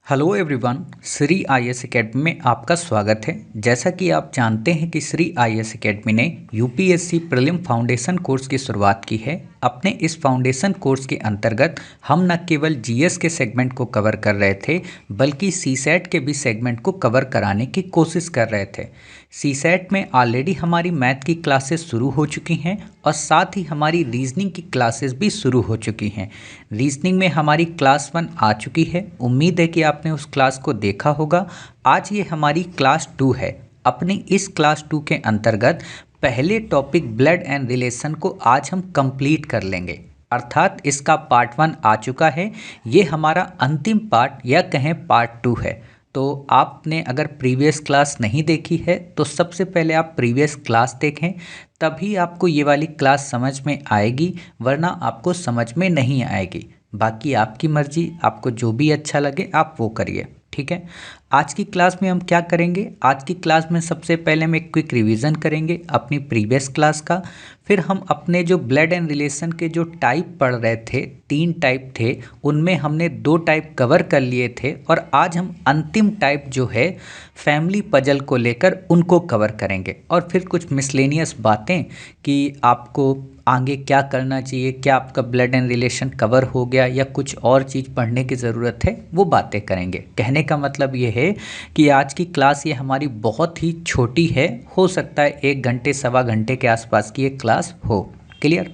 Hello everyone, Shri IAS academy में आपका स्वागत है। जैसा कि आप जानते हैं कि श्री आईएएस एकेडमी ने यूपीएससी प्रीलिम फाउंडेशन कोर्स की शुरुआत की है। अपने इस फाउंडेशन कोर्स के अंतर्गत हम न केवल जीएस के सेगमेंट को कवर कर रहे थे, बल्कि सीसैट के भी सेगमेंट को कवर कराने की कोशिश कर रहे थे। सीसैट में ऑलरेडी हमारी मैथ की क्लासेस शुरू हो चुकी हैं और साथ ही हमारी रीजनिंग की क्लासेस भी शुरू हो चुकी हैं। रीजनिंग में हमारी क्लास 1 आ चुकी है। उम्मीद है कि आपने उस क्लास को देखा होगा। आज ये हमारी क्लास 2 है। अपनी इस क्लास 2 के अंतर्गत पहले टॉपिक ब्लड एंड रिलेशन को आज हम कंप्लीट कर लेंगे, अर्थात इसका पार्ट 1 आ चुका है। ये हमारा अंतिम पार्ट या कहें पार्ट 2 है। तो आपने अगर प्रीवियस क्लास नहीं देखी है तो सबसे पहले आप प्रीवियस क्लास देखें, तभी आपको ये वाली क्लास समझ में आएगी, वरना आपको समझ में नहीं आएगी। बाकी आपकी मर्जी, आपको जो भी अच्छा लगे आप वो करिए, ठीक है। आज की क्लास में हम क्या करेंगे? आज की क्लास में सबसे पहले हम एक क्विक रिवीजन करेंगे अपनी प्रीवियस क्लास का। फिर हम अपने जो ब्लड एंड रिलेशन के जो टाइप पढ़ रहे थे, 3 टाइप थे, उनमें हमने 2 टाइप कवर कर लिए थे और आज हम अंतिम टाइप जो है फैमिली पजल को लेकर उनको कवर करेंगे। और फिर कुछ मिसलेनियस बातें कि आपको आगे क्या करना चाहिए, क्या आपका ब्लड एंड रिलेशन कवर हो गया या कुछ और चीज़ पढ़ने की ज़रूरत है, वो बातें करेंगे। कहने का मतलब ये है कि आज की क्लास ये हमारी बहुत ही छोटी है। हो सकता है 1 घंटे सवा घंटे के आसपास की एक क्लास हो। क्लियर?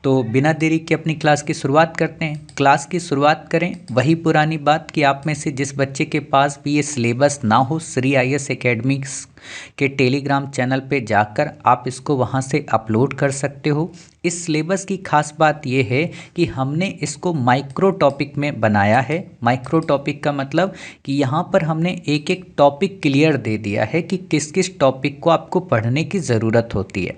तो बिना देरी के अपनी क्लास की शुरुआत करते हैं। क्लास की शुरुआत करें वही पुरानी बात कि आप में से जिस बच्चे के पास भी ये सिलेबस ना हो, श्री आईएएस एकेडमी के टेलीग्राम चैनल पे जाकर आप इसको वहाँ से अपलोड कर सकते हो। इस सिलेबस की खास बात ये है कि हमने इसको माइक्रो टॉपिक में बनाया है। माइक्रो टॉपिक का मतलब कि यहाँ पर हमने एक एक टॉपिक क्लियर दे दिया है कि किस किस टॉपिक को आपको पढ़ने की ज़रूरत होती है।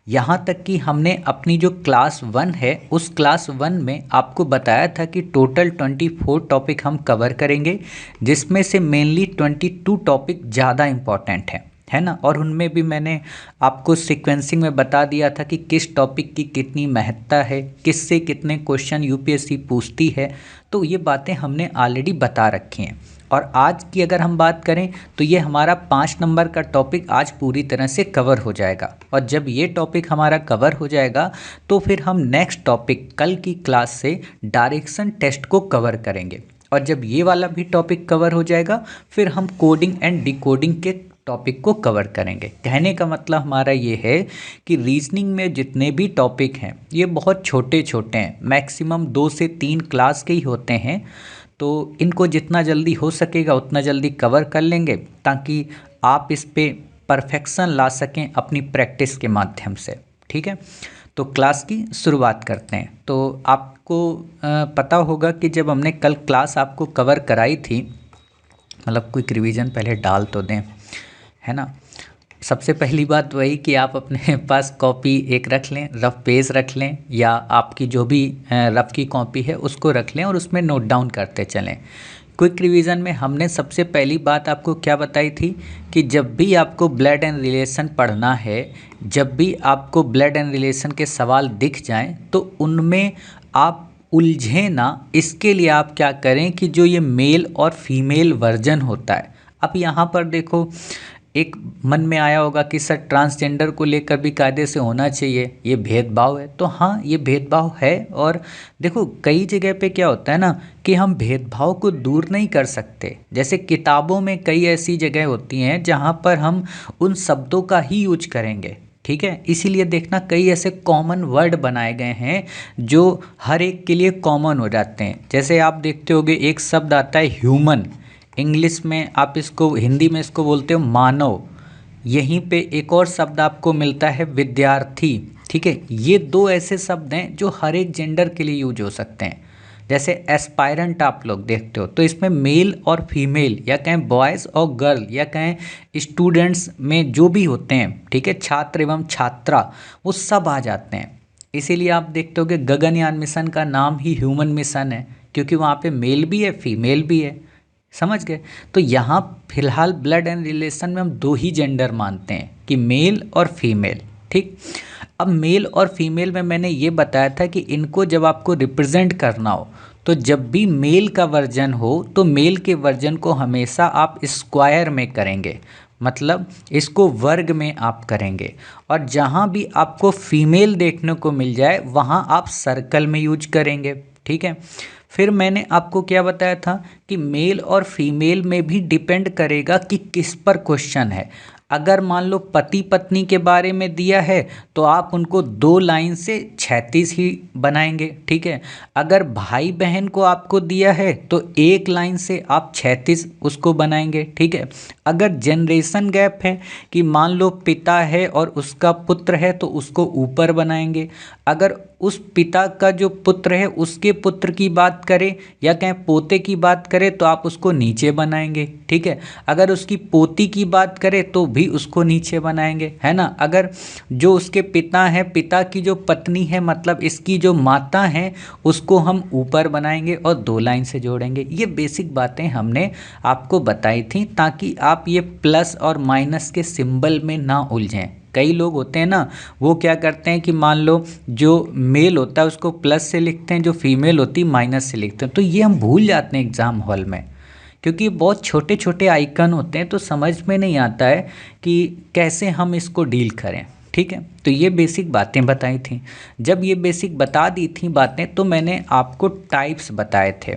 यहाँ तक कि हमने अपनी जो क्लास 1 है उस क्लास 1 में आपको बताया था कि टोटल 24 टॉपिक हम कवर करेंगे, जिसमें से मेनली 22 टॉपिक ज़्यादा इम्पॉर्टेंट हैं, है ना। और उनमें भी मैंने आपको सीक्वेंसिंग में बता दिया था कि किस टॉपिक की कितनी महत्ता है, किससे कितने क्वेश्चन यूपीएससी पूछती है। तो ये बातें हमने ऑलरेडी बता रखी हैं। और आज की अगर हम बात करें तो ये हमारा 5 नंबर का टॉपिक आज पूरी तरह से कवर हो जाएगा। और जब ये टॉपिक हमारा कवर हो जाएगा तो फिर हम नेक्स्ट टॉपिक कल की क्लास से डायरेक्शन टेस्ट को कवर करेंगे। और जब ये वाला भी टॉपिक कवर हो जाएगा फिर हम कोडिंग एंड डिकोडिंग के टॉपिक को कवर करेंगे। कहने का मतलब हमारा ये है कि रीजनिंग में जितने भी टॉपिक हैं ये बहुत छोटे छोटे हैं, मैक्सिमम 2 से 3 क्लास के ही होते हैं। तो इनको जितना जल्दी हो सकेगा उतना जल्दी कवर कर लेंगे, ताकि आप इस पे परफेक्शन ला सकें अपनी प्रैक्टिस के माध्यम से, ठीक है। तो क्लास की शुरुआत करते हैं। तो आपको पता होगा कि जब हमने कल क्लास आपको कवर कराई थी, मतलब क्विक रिवीजन पहले डाल तो दें, है ना। सबसे पहली बात वही कि आप अपने पास कॉपी एक रख लें, रफ पेज रख लें, या आपकी जो भी रफ की कॉपी है उसको रख लें और उसमें नोट डाउन करते चलें। क्विक रिवीजन में हमने सबसे पहली बात आपको क्या बताई थी कि जब भी आपको ब्लड एंड रिलेशन पढ़ना है, जब भी आपको ब्लड एंड रिलेशन के सवाल दिख जाएं तो उनमें आप उलझे ना। इसके लिए आप क्या करें कि जो ये मेल और फीमेल वर्जन होता है, अब यहाँ पर देखो एक मन में आया होगा कि सर ट्रांसजेंडर को लेकर भी कायदे से होना चाहिए, ये भेदभाव है। तो हाँ, ये भेदभाव है। और देखो कई जगह पे क्या होता है ना कि हम भेदभाव को दूर नहीं कर सकते। जैसे किताबों में कई ऐसी जगह होती हैं जहाँ पर हम उन शब्दों का ही यूज करेंगे, ठीक है। इसीलिए देखना कई ऐसे कॉमन वर्ड बनाए गए हैं जो हर एक के लिए कॉमन हो जाते हैं। जैसे आप देखते होगे एक शब्द आता है ह्यूमन, इंग्लिश में आप इसको, हिंदी में इसको बोलते हो मानव। यहीं पे एक और शब्द आपको मिलता है विद्यार्थी, ठीक है। ये 2 ऐसे शब्द हैं जो हर एक जेंडर के लिए यूज हो सकते हैं। जैसे एस्पायरेंट आप लोग देखते हो तो इसमें मेल और फीमेल, या कहें बॉयज़ और गर्ल, या कहें स्टूडेंट्स में जो भी होते हैं, ठीक है, छात्र एवं छात्रा, वो सब आ जाते हैं। इसीलिए आप देखते हो कि गगनयान मिशन का नाम ही ह्यूमन मिशन है, क्योंकि वहाँ पे मेल भी है फीमेल भी है। समझ गए? तो यहाँ फिलहाल ब्लड एंड रिलेशन में हम 2 ही जेंडर मानते हैं कि मेल और फीमेल, ठीक। अब मेल और फीमेल में मैंने ये बताया था कि इनको जब आपको रिप्रेजेंट करना हो तो जब भी मेल का वर्जन हो तो मेल के वर्जन को हमेशा आप स्क्वायर में करेंगे, मतलब इसको वर्ग में आप करेंगे। और जहाँ भी आपको फीमेल देखने को मिल जाए वहाँ आप सर्कल में यूज करेंगे, ठीक है। फिर मैंने आपको क्या बताया था कि मेल और फीमेल में भी डिपेंड करेगा कि किस पर क्वेश्चन है। अगर मान लो पति पत्नी के बारे में दिया है तो आप उनको 2 लाइन से 36 ही बनाएंगे, ठीक है। अगर भाई बहन को आपको दिया है तो 1 लाइन से आप 36 उसको बनाएंगे, ठीक है। अगर जनरेशन गैप है कि मान लो पिता है और उसका पुत्र है तो उसको ऊपर बनाएंगे। अगर उस पिता का जो पुत्र है उसके पुत्र की बात करें या कहें पोते की बात करें तो आप उसको नीचे बनाएंगे, ठीक है। अगर उसकी पोती की बात करें तो भी उसको नीचे बनाएंगे, है ना। अगर जो उसके पिता है, पिता की जो पत्नी है मतलब इसकी जो माता है, उसको हम ऊपर बनाएंगे और 2 लाइन से जोड़ेंगे। ये बेसिक बातें हमने आपको बताई थी ताकि आप ये प्लस और माइनस के सिंबल में ना उलझें। कई लोग होते हैं ना, वो क्या करते हैं कि मान लो जो मेल होता है उसको प्लस से लिखते हैं, जो फीमेल होती है माइनस से लिखते हैं। तो ये हम भूल जाते हैं एग्ज़ाम हॉल में, क्योंकि बहुत छोटे छोटे आइकन होते हैं तो समझ में नहीं आता है कि कैसे हम इसको डील करें, ठीक है। तो ये बेसिक बातें बताई थी। जब ये बेसिक बता दी थी बातें तो मैंने आपको टाइप्स बताए थे।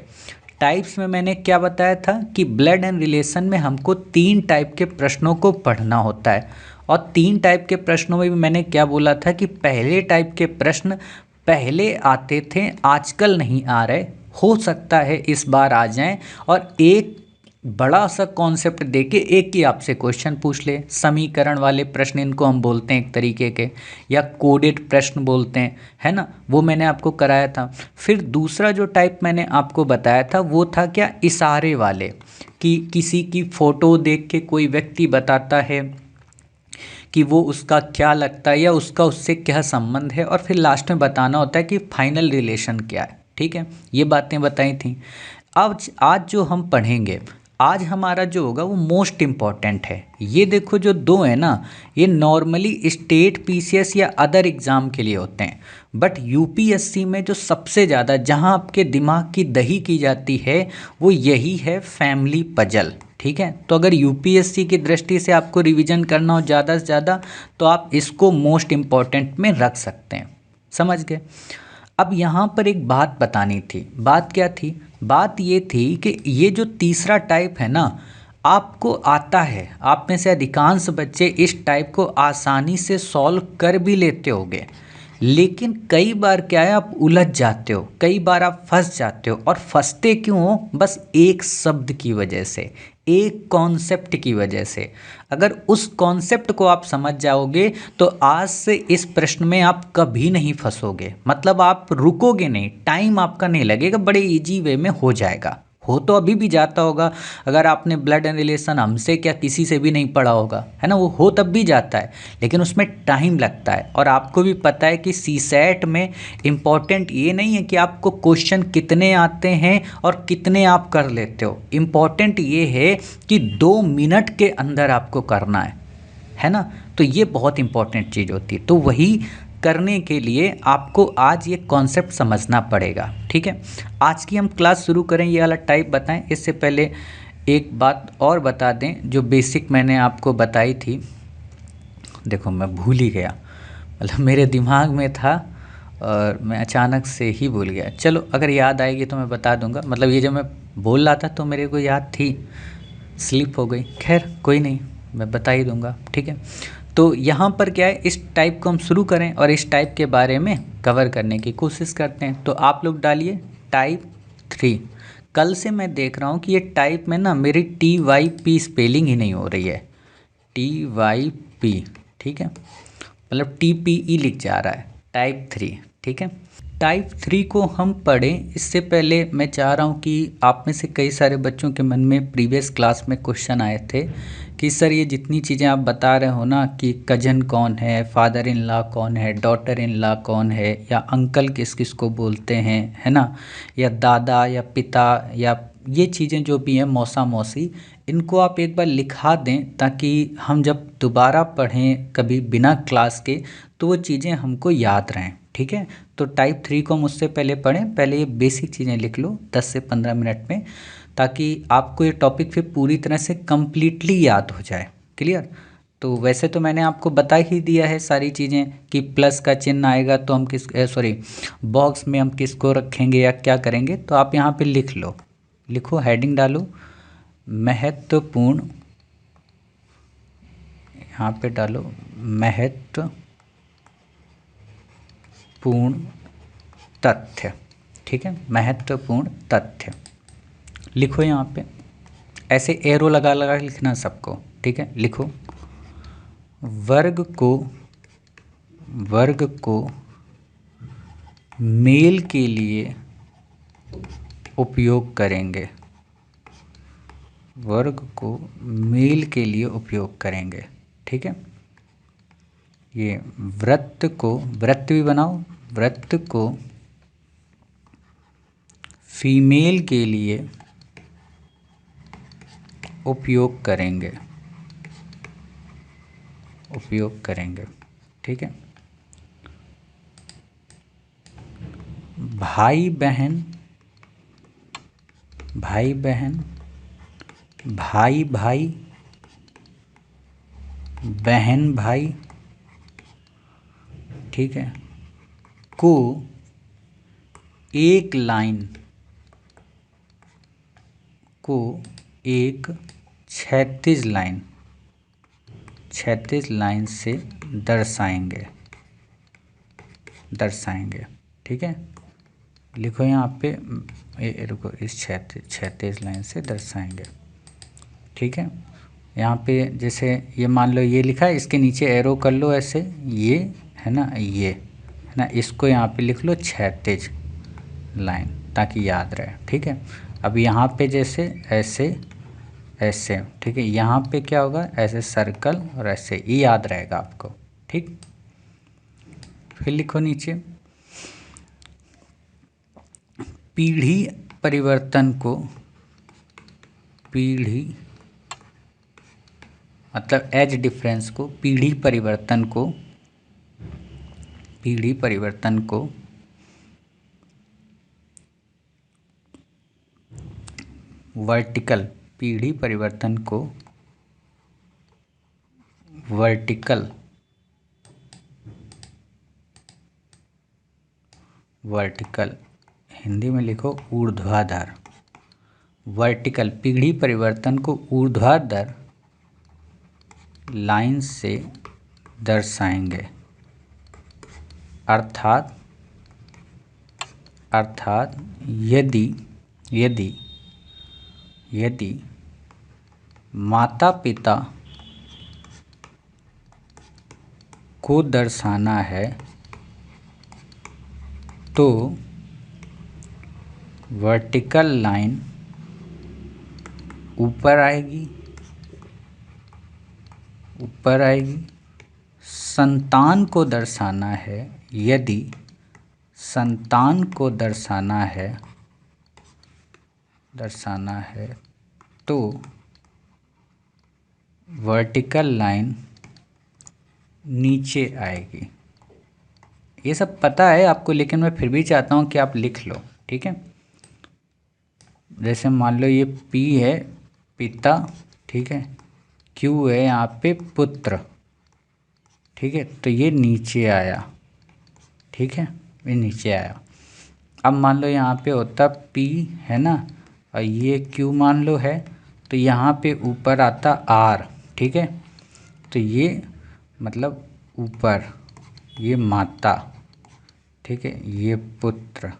टाइप्स में मैंने क्या बताया था कि ब्लड एंड रिलेशन में हमको 3 टाइप के प्रश्नों को पढ़ना होता है। और 3 टाइप के प्रश्नों में भी मैंने क्या बोला था कि पहले टाइप के प्रश्न पहले आते थे, आजकल नहीं आ रहे, हो सकता है इस बार आ जाएं। और एक बड़ा सा कॉन्सेप्ट देके एक ही आपसे क्वेश्चन पूछ ले, समीकरण वाले प्रश्न इनको हम बोलते हैं एक तरीके के, या कोडेड प्रश्न बोलते हैं, है ना। वो मैंने आपको कराया था। फिर दूसरा जो टाइप मैंने आपको बताया था वो था क्या, इशारे वाले, कि किसी की फ़ोटो देख के कोई व्यक्ति बताता है कि वो उसका क्या लगता है या उसका उससे क्या संबंध है, और फिर लास्ट में बताना होता है कि फाइनल रिलेशन क्या है, ठीक है। ये बातें बताई थी। अब आज जो हम पढ़ेंगे, आज हमारा जो होगा वो मोस्ट इम्पॉर्टेंट है। ये देखो जो 2 है ना, ये नॉर्मली स्टेट पीसीएस या अदर एग्ज़ाम के लिए होते हैं, बट यूपीएससी में जो सबसे ज़्यादा जहाँ आपके दिमाग की दही की जाती है वो यही है, फैमिली पजल, ठीक है। तो अगर यूपीएससी की दृष्टि से आपको रिवीजन करना हो ज़्यादा से ज़्यादा तो आप इसको मोस्ट इम्पॉर्टेंट में रख सकते हैं, समझ गए। अब यहाँ पर एक बात बतानी थी। बात क्या थी? बात ये थी कि ये जो तीसरा टाइप है ना, आपको आता है, आप में से अधिकांश बच्चे इस टाइप को आसानी से सॉल्व कर भी लेते होगे, लेकिन कई बार क्या है, आप उलझ जाते हो, कई बार आप फंस जाते हो। और फंसते क्यों हो? बस एक शब्द की वजह से, एक कॉन्सेप्ट की वजह से। अगर उस कॉन्सेप्ट को आप समझ जाओगे तो आज से इस प्रश्न में आप कभी नहीं फंसोगे, मतलब आप रुकोगे नहीं, टाइम आपका नहीं लगेगा, बड़े इजी वे में हो जाएगा। हो तो अभी भी जाता होगा, अगर आपने ब्लड एंड रिलेशन हमसे क्या किसी से भी नहीं पढ़ा होगा, है ना, वो हो तब भी जाता है, लेकिन उसमें टाइम लगता है। और आपको भी पता है कि सीसैट में इम्पॉर्टेंट ये नहीं है कि आपको क्वेश्चन कितने आते हैं और कितने आप कर लेते हो, इम्पॉर्टेंट ये है कि 2 मिनट के अंदर आपको करना है ना। तो ये बहुत इंपॉर्टेंट चीज़ होती है। तो वही करने के लिए आपको आज ये कॉन्सेप्ट समझना पड़ेगा, ठीक है। आज की हम क्लास शुरू करें, ये वाला टाइप बताएं। इससे पहले एक बात और बता दें, जो बेसिक मैंने आपको बताई थी, देखो मैं भूल ही गया, मतलब मेरे दिमाग में था और मैं अचानक से ही भूल गया। चलो अगर याद आएगी तो मैं बता दूंगा, मतलब ये जब मैं बोल रहा था तो मेरे को याद थी, स्लिप हो गई, खैर कोई नहीं, मैं बता ही दूंगा, ठीक है। तो यहाँ पर क्या है, इस टाइप को हम शुरू करें और इस टाइप के बारे में कवर करने की कोशिश करते हैं। तो आप लोग डालिए टाइप 3। कल से मैं देख रहा हूँ कि ये टाइप में ना मेरी TYP स्पेलिंग ही नहीं हो रही है, TYP, ठीक है, मतलब TPE लिख जा रहा है, टाइप 3, ठीक है। टाइप 3 को हम पढ़ें इससे पहले मैं चाह रहा हूँ कि आप में से कई सारे बच्चों के मन में प्रीवियस क्लास में क्वेश्चन आए थे कि सर ये जितनी चीज़ें आप बता रहे हो ना कि कजन कौन है, फादर इन लॉ कौन है, डॉटर इन लॉ कौन है, या अंकल किस किस को बोलते हैं, है ना, या दादा या पिता, या ये चीज़ें जो भी हैं, मौसा मौसी, इनको आप एक बार लिखा दें ताकि हम जब दोबारा पढ़ें कभी बिना क्लास के तो वो चीज़ें हमको याद रहें, ठीक है। तो टाइप 3 को हम उससे पहले पढ़ें, पहले ये बेसिक चीज़ें लिख लो 10 से 15 मिनट में, ताकि आपको ये टॉपिक फिर पूरी तरह से कम्प्लीटली याद हो जाए। क्लियर। तो वैसे तो मैंने आपको बता ही दिया है सारी चीज़ें कि प्लस का चिन्ह आएगा तो हम बॉक्स में हम किसको रखेंगे या क्या करेंगे। तो आप यहाँ पे लिख लो, लिखो, हेडिंग डालो महत्वपूर्ण, यहाँ पे डालो महत्वपूर्ण तथ्य। ठीक है, महत्वपूर्ण तथ्य लिखो यहाँ पे, ऐसे एरो लगा लगा लिखना सबको। ठीक है, लिखो वर्ग को मेल के लिए उपयोग करेंगे, वर्ग को मेल के लिए उपयोग करेंगे। ठीक है, ये वृत्त भी बनाओ, वृत्त को फीमेल के लिए उपयोग करेंगे, ठीक है। भाई बहन, भाई भाई, बहन भाई, ठीक है, को एक लाइन, क्षैतिज लाइन से दर्शाएंगे। ठीक है, लिखो यहाँ पे, रुको, इस क्षैतिज लाइन से दर्शाएंगे। ठीक है, यहाँ पे जैसे ये मान लो ये लिखा है, इसके नीचे एरो कर लो ऐसे, ये है ना, ये है ना, इसको यहाँ पे लिख लो क्षैतिज लाइन, ताकि याद रहे। ठीक है, अब यहाँ पे जैसे ऐसे, ठीक है, यहाँ पे क्या होगा, ऐसे सर्कल और ऐसे, ये याद रहेगा आपको। ठीक, फिर लिखो नीचे, पीढ़ी परिवर्तन मतलब एज डिफरेंस को, पीढ़ी परिवर्तन को वर्टिकल, पीढ़ी परिवर्तन को वर्टिकल, हिंदी में लिखो ऊर्ध्वाधर, वर्टिकल, पीढ़ी परिवर्तन को ऊर्ध्वाधर लाइन से दर्शाएंगे। अर्थात यदि माता पिता को दर्शाना है तो वर्टिकल लाइन ऊपर आएगी, संतान को दर्शाना है, यदि संतान को दर्शाना है तो वर्टिकल लाइन नीचे आएगी। ये सब पता है आपको, लेकिन मैं फिर भी चाहता हूँ कि आप लिख लो। ठीक है, जैसे मान लो ये P है पिता, ठीक है, Q है यहाँ पे पुत्र, ठीक है, तो ये नीचे आया। ठीक है, ये नीचे आया। अब मान लो यहाँ पे होता P है ना, और ये Q मान लो है, तो यहाँ पे ऊपर आता R। ठीक है, तो ये मतलब ऊपर, ये माता, ठीक है, ये पुत्र,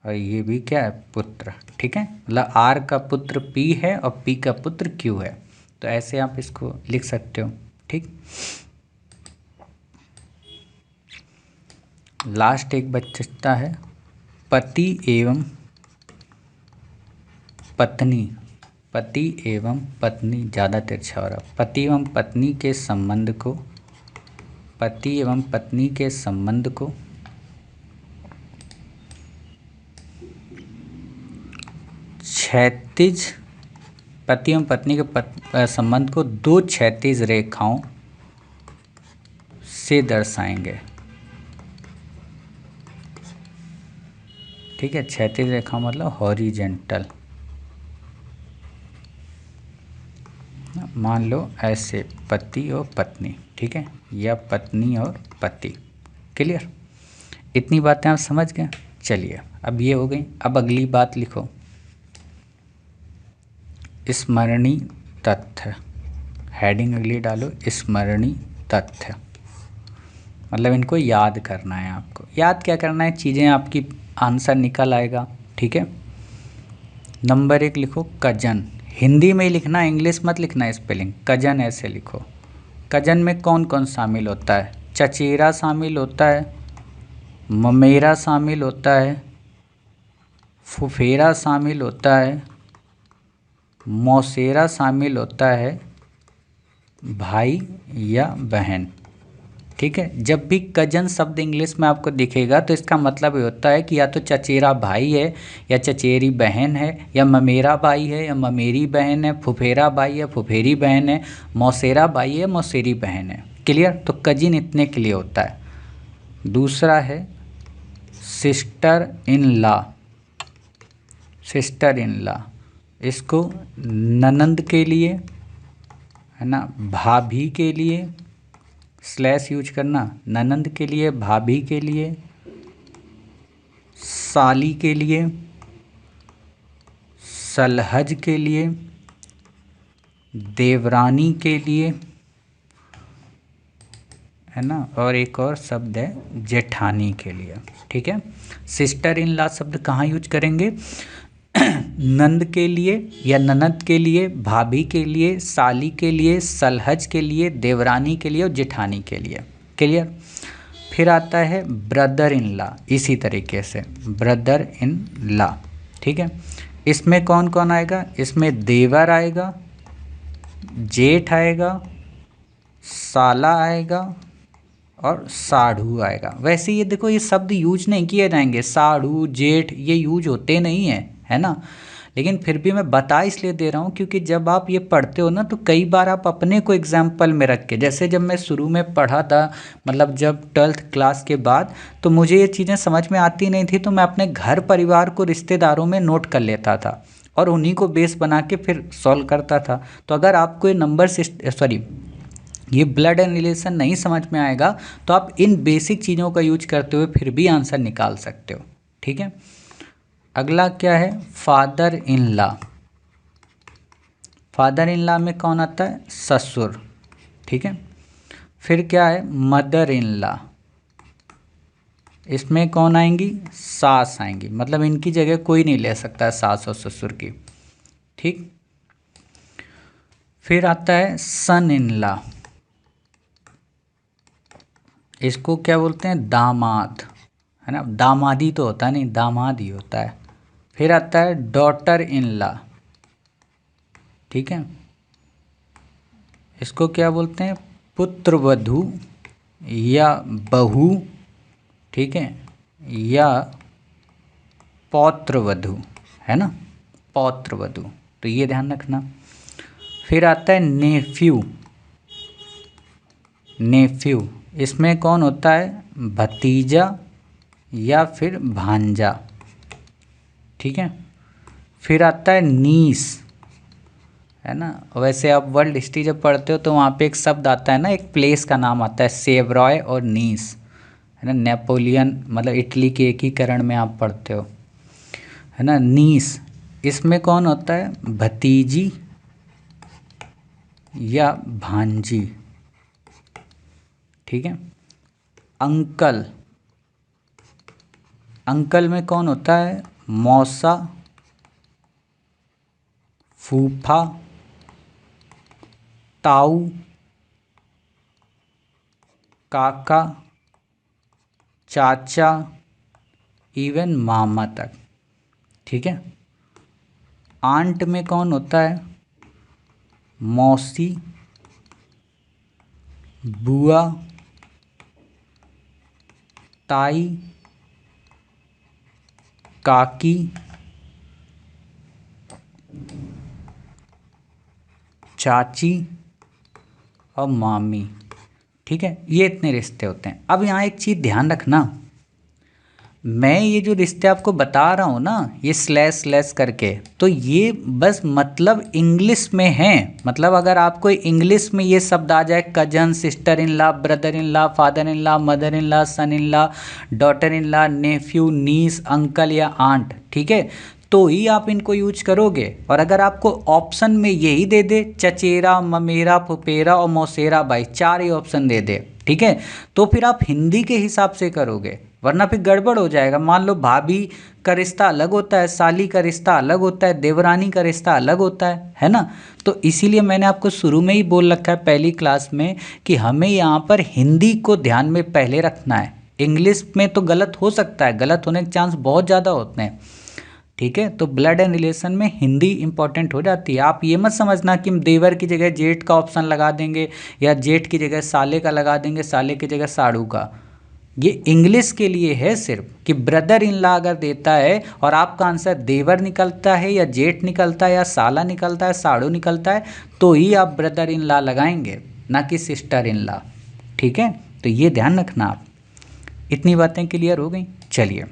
और ये भी क्या है, पुत्र। ठीक है, मतलब R का पुत्र P है और P का पुत्र Q है, तो ऐसे आप इसको लिख सकते हो। ठीक, लास्ट एक बचता है, पति एवं पत्नी, ज़्यादा तिरछा हो रहा, पति एवं पत्नी के संबंध को क्षैतिज, पति एवं पत्नी के संबंध को दो क्षैतिज रेखाओं से दर्शाएंगे। ठीक है। क्षैतिज रेखा मतलब हॉरिजेंटल, मान लो ऐसे पति और पत्नी, ठीक है, या पत्नी और पति। क्लियर, इतनी बातें आप समझ गए। चलिए अब ये हो गई। अब अगली बात लिखो, स्मरणीय तथ्य। हेडिंग अगली डालो, स्मरणीय तथ्य, मतलब इनको याद करना है आपको। याद क्या करना है, चीज़ें आपकी आंसर निकल आएगा, ठीक है। नंबर 1 लिखो कजन, हिंदी में ही लिखना, इंग्लिश मत लिखना स्पेलिंग। कजन ऐसे लिखो। कजन में कौन कौन शामिल होता है? चचेरा शामिल होता है, ममेरा शामिल होता है, फुफेरा शामिल होता है, मौसेरा शामिल होता है, भाई या बहन। ठीक है, जब भी कजन शब्द इंग्लिश में आपको दिखेगा तो इसका मतलब ये होता है कि या तो चचेरा भाई है या चचेरी बहन है, या ममेरा भाई है या ममेरी बहन है, फुफेरा भाई है फुफेरी बहन है, मौसेरा भाई है मौसेरी बहन है। क्लियर, तो कजिन इतने के लिए होता है। दूसरा है sister in law. Sister in law, इसको ननंद के लिए, है ना, भाभी के लिए स्लैश यूज करना, ननंद के लिए, भाभी के लिए, साली के लिए, सलहज के लिए, देवरानी के लिए, है ना, और एक और शब्द है जेठानी के लिए। ठीक है, सिस्टर इन लॉ शब्द कहाँ यूज करेंगे? नंद के लिए या ननद के लिए, भाभी के लिए, साली के लिए, सलहज के लिए, देवरानी के लिए और जेठानी के लिए। क्लियर। फिर आता है ब्रदर इन लॉ, इसी तरीके से ब्रदर इन लॉ। ठीक है, इसमें कौन कौन आएगा? इसमें देवर आएगा, जेठ आएगा, साला आएगा और साढ़ू आएगा। वैसे ये देखो, ये शब्द यूज नहीं किए जाएंगे, साढ़ू जेठ ये यूज होते नहीं हैं, है ना, लेकिन फिर भी मैं बता इसलिए दे रहा हूँ क्योंकि जब आप ये पढ़ते हो ना तो कई बार आप अपने को एग्जाम्पल में रख के, जैसे जब मैं शुरू में पढ़ा था, मतलब जब 12th क्लास के बाद, तो मुझे ये चीज़ें समझ में आती नहीं थी, तो मैं अपने घर परिवार को रिश्तेदारों में नोट कर लेता था और उन्हीं को बेस बना के फिर सॉल्व करता था। तो अगर आपको ये नंबर ये ब्लड एंड रिलेशन नहीं समझ में आएगा तो आप इन बेसिक चीज़ों का यूज करते हुए फिर भी आंसर निकाल सकते हो। ठीक है, अगला क्या है? Father in law. Father in law में कौन आता है? ससुर। ठीक है, फिर क्या है? मदर इन लॉ, इसमें कौन आएंगी? सास आएंगी, मतलब इनकी जगह कोई नहीं ले सकता है सास और ससुर की। ठीक, फिर आता है सन इन लॉ, इसको क्या बोलते हैं? दामाद, है ना, दामादी तो होता नहीं, दामाद ही होता है। फिर आता है डॉटर इन लॉ। ठीक है, इसको क्या बोलते हैं? पुत्र वधू या बहू, ठीक है, या पौत्र वधू, है ना, पौत्र वधू, तो ये ध्यान रखना। फिर आता है नेफ्यू। नेफ्यू, इसमें कौन होता है? भतीजा या फिर भांजा। ठीक है, फिर आता है नीस, है ना। वैसे आप वर्ल्ड हिस्ट्री जब पढ़ते हो तो वहाँ पे एक शब्द आता है ना, एक प्लेस का नाम आता है, सेवरॉय और नीस, है ना, नेपोलियन मतलब इटली के एकीकरण में आप पढ़ते हो, है ना। नीस, इसमें कौन होता है? भतीजी या भांजी। ठीक है, अंकल, अंकल में कौन होता है? मौसा, फूफा, ताऊ, काका, चाचा, इवन मामा तक। ठीक है, आंट में कौन होता है? मौसी, बुआ, ताई, काकी, चाची और मामी। ठीक है, ये इतने रिश्ते होते हैं। अब यहाँ एक चीज़ ध्यान रखना, मैं ये जो रिश्ते आपको बता रहा हूँ ना, ये स्लैश स्लैश करके, तो ये बस मतलब इंग्लिश में है। मतलब अगर आपको इंग्लिश में ये शब्द आ जाए, cousin, sister in law, brother in law, father in law, mother in law, son in law, daughter in law, nephew, niece, uncle या आंट, ठीक है, तो ही आप इनको यूज करोगे। और अगर आपको ऑप्शन में यही दे दे, चचेरा, ममेरा, फुफेरा और मौसेरा भाई, 4 ही ऑप्शन दे दे, ठीक है, तो फिर आप हिंदी के हिसाब से करोगे, वरना फिर गड़बड़ हो जाएगा। मान लो भाभी का रिश्ता अलग होता है, साली का रिश्ता अलग होता है, देवरानी का रिश्ता अलग होता है ना। तो इसीलिए मैंने आपको शुरू में ही बोल रखा है पहली क्लास में कि हमें यहाँ पर हिंदी को ध्यान में पहले रखना है। इंग्लिश में तो गलत हो सकता है, गलत होने के चांस बहुत ज़्यादा होते हैं, ठीक है। तो ब्लड एंड रिलेशन में हिंदी इंपॉर्टेंट हो जाती है। आप ये मत समझना कि हम देवर की जगह जेठ का ऑप्शन लगा देंगे या जेठ की जगह साले का लगा देंगे, साले की जगह साड़ू का। ये इंग्लिश के लिए है सिर्फ, कि ब्रदर इन लॉ अगर देता है और आपका आंसर देवर निकलता है या जेठ निकलता है या साला निकलता है, साड़ू निकलता है, तो ही आप ब्रदर इन लॉ लगाएंगे, ना कि सिस्टर इन लॉ, ठीक है। तो ये ध्यान रखना आप। इतनी बातें क्लियर हो गई। चलिए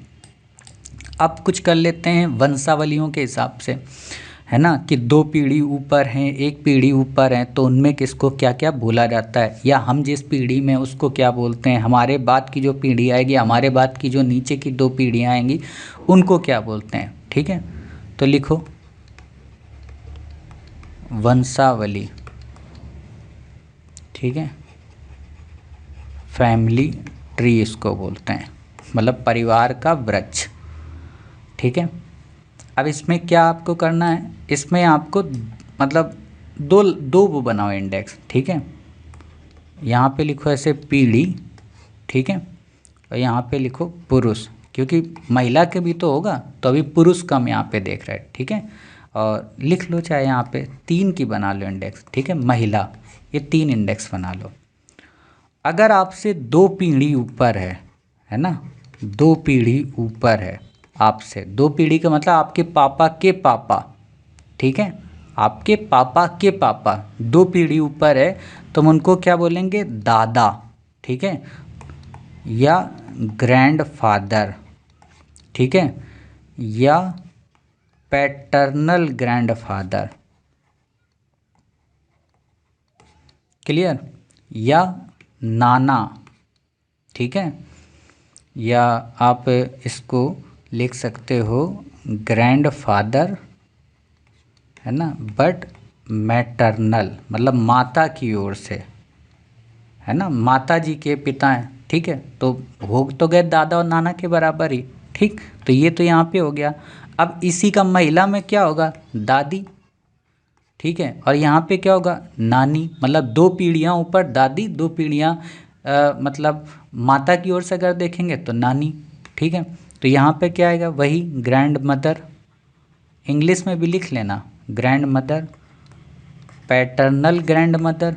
अब कुछ कर लेते हैं वंशावलियों के हिसाब से, है ना, कि 2 पीढ़ी ऊपर हैं, 1 पीढ़ी ऊपर हैं, तो उनमें किसको क्या क्या बोला जाता है, या हम जिस पीढ़ी में उसको क्या बोलते हैं, हमारे बाद की जो पीढ़ी आएगी, हमारे बाद की जो नीचे की 2 पीढ़ियाँ आएंगी, उनको क्या बोलते हैं, ठीक है। तो लिखो वंशावली, ठीक है, फैमिली ट्री इसको बोलते हैं, मतलब परिवार का वृक्ष, ठीक है। अब इसमें क्या आपको करना है, इसमें आपको मतलब दो वो बनाओ इंडेक्स, ठीक है। यहाँ पे लिखो ऐसे पीढ़ी, ठीक है, और यहाँ पे लिखो पुरुष, क्योंकि महिला के भी तो होगा, तो अभी पुरुष कम यहाँ पे देख रहे हैं, ठीक है। और लिख लो चाहे यहाँ पे 3 की बना लो इंडेक्स, ठीक है, महिला, ये 3 इंडेक्स बना लो। अगर आपसे 2 पीढ़ी ऊपर है ना, 2 पीढ़ी ऊपर है आपसे, 2 पीढ़ी का मतलब आपके पापा के पापा, ठीक है, आपके पापा के पापा 2 पीढ़ी ऊपर है, तो हम उनको क्या बोलेंगे, दादा, ठीक है, या ग्रैंडफादर, ठीक है, या पैटर्नल ग्रैंडफादर, क्लियर, या नाना, ठीक है, या आप इसको लिख सकते हो ग्रैंडफादर, है ना, बट मैटरनल, मतलब माता की ओर से, है ना, माता जी के पिता हैं, ठीक है, तो हो तो गए दादा और नाना के बराबर ही, ठीक। तो ये तो यहाँ पे हो गया। अब इसी का महिला में क्या होगा, दादी, ठीक है, और यहाँ पे क्या होगा, नानी, मतलब 2 पीढ़ियाँ ऊपर दादी, 2 पीढ़ियाँ मतलब माता की ओर से अगर देखेंगे तो नानी, ठीक है। तो यहाँ पे क्या आएगा, वही ग्रैंड मदर, इंग्लिश में भी लिख लेना, grand mother, paternal grand mother,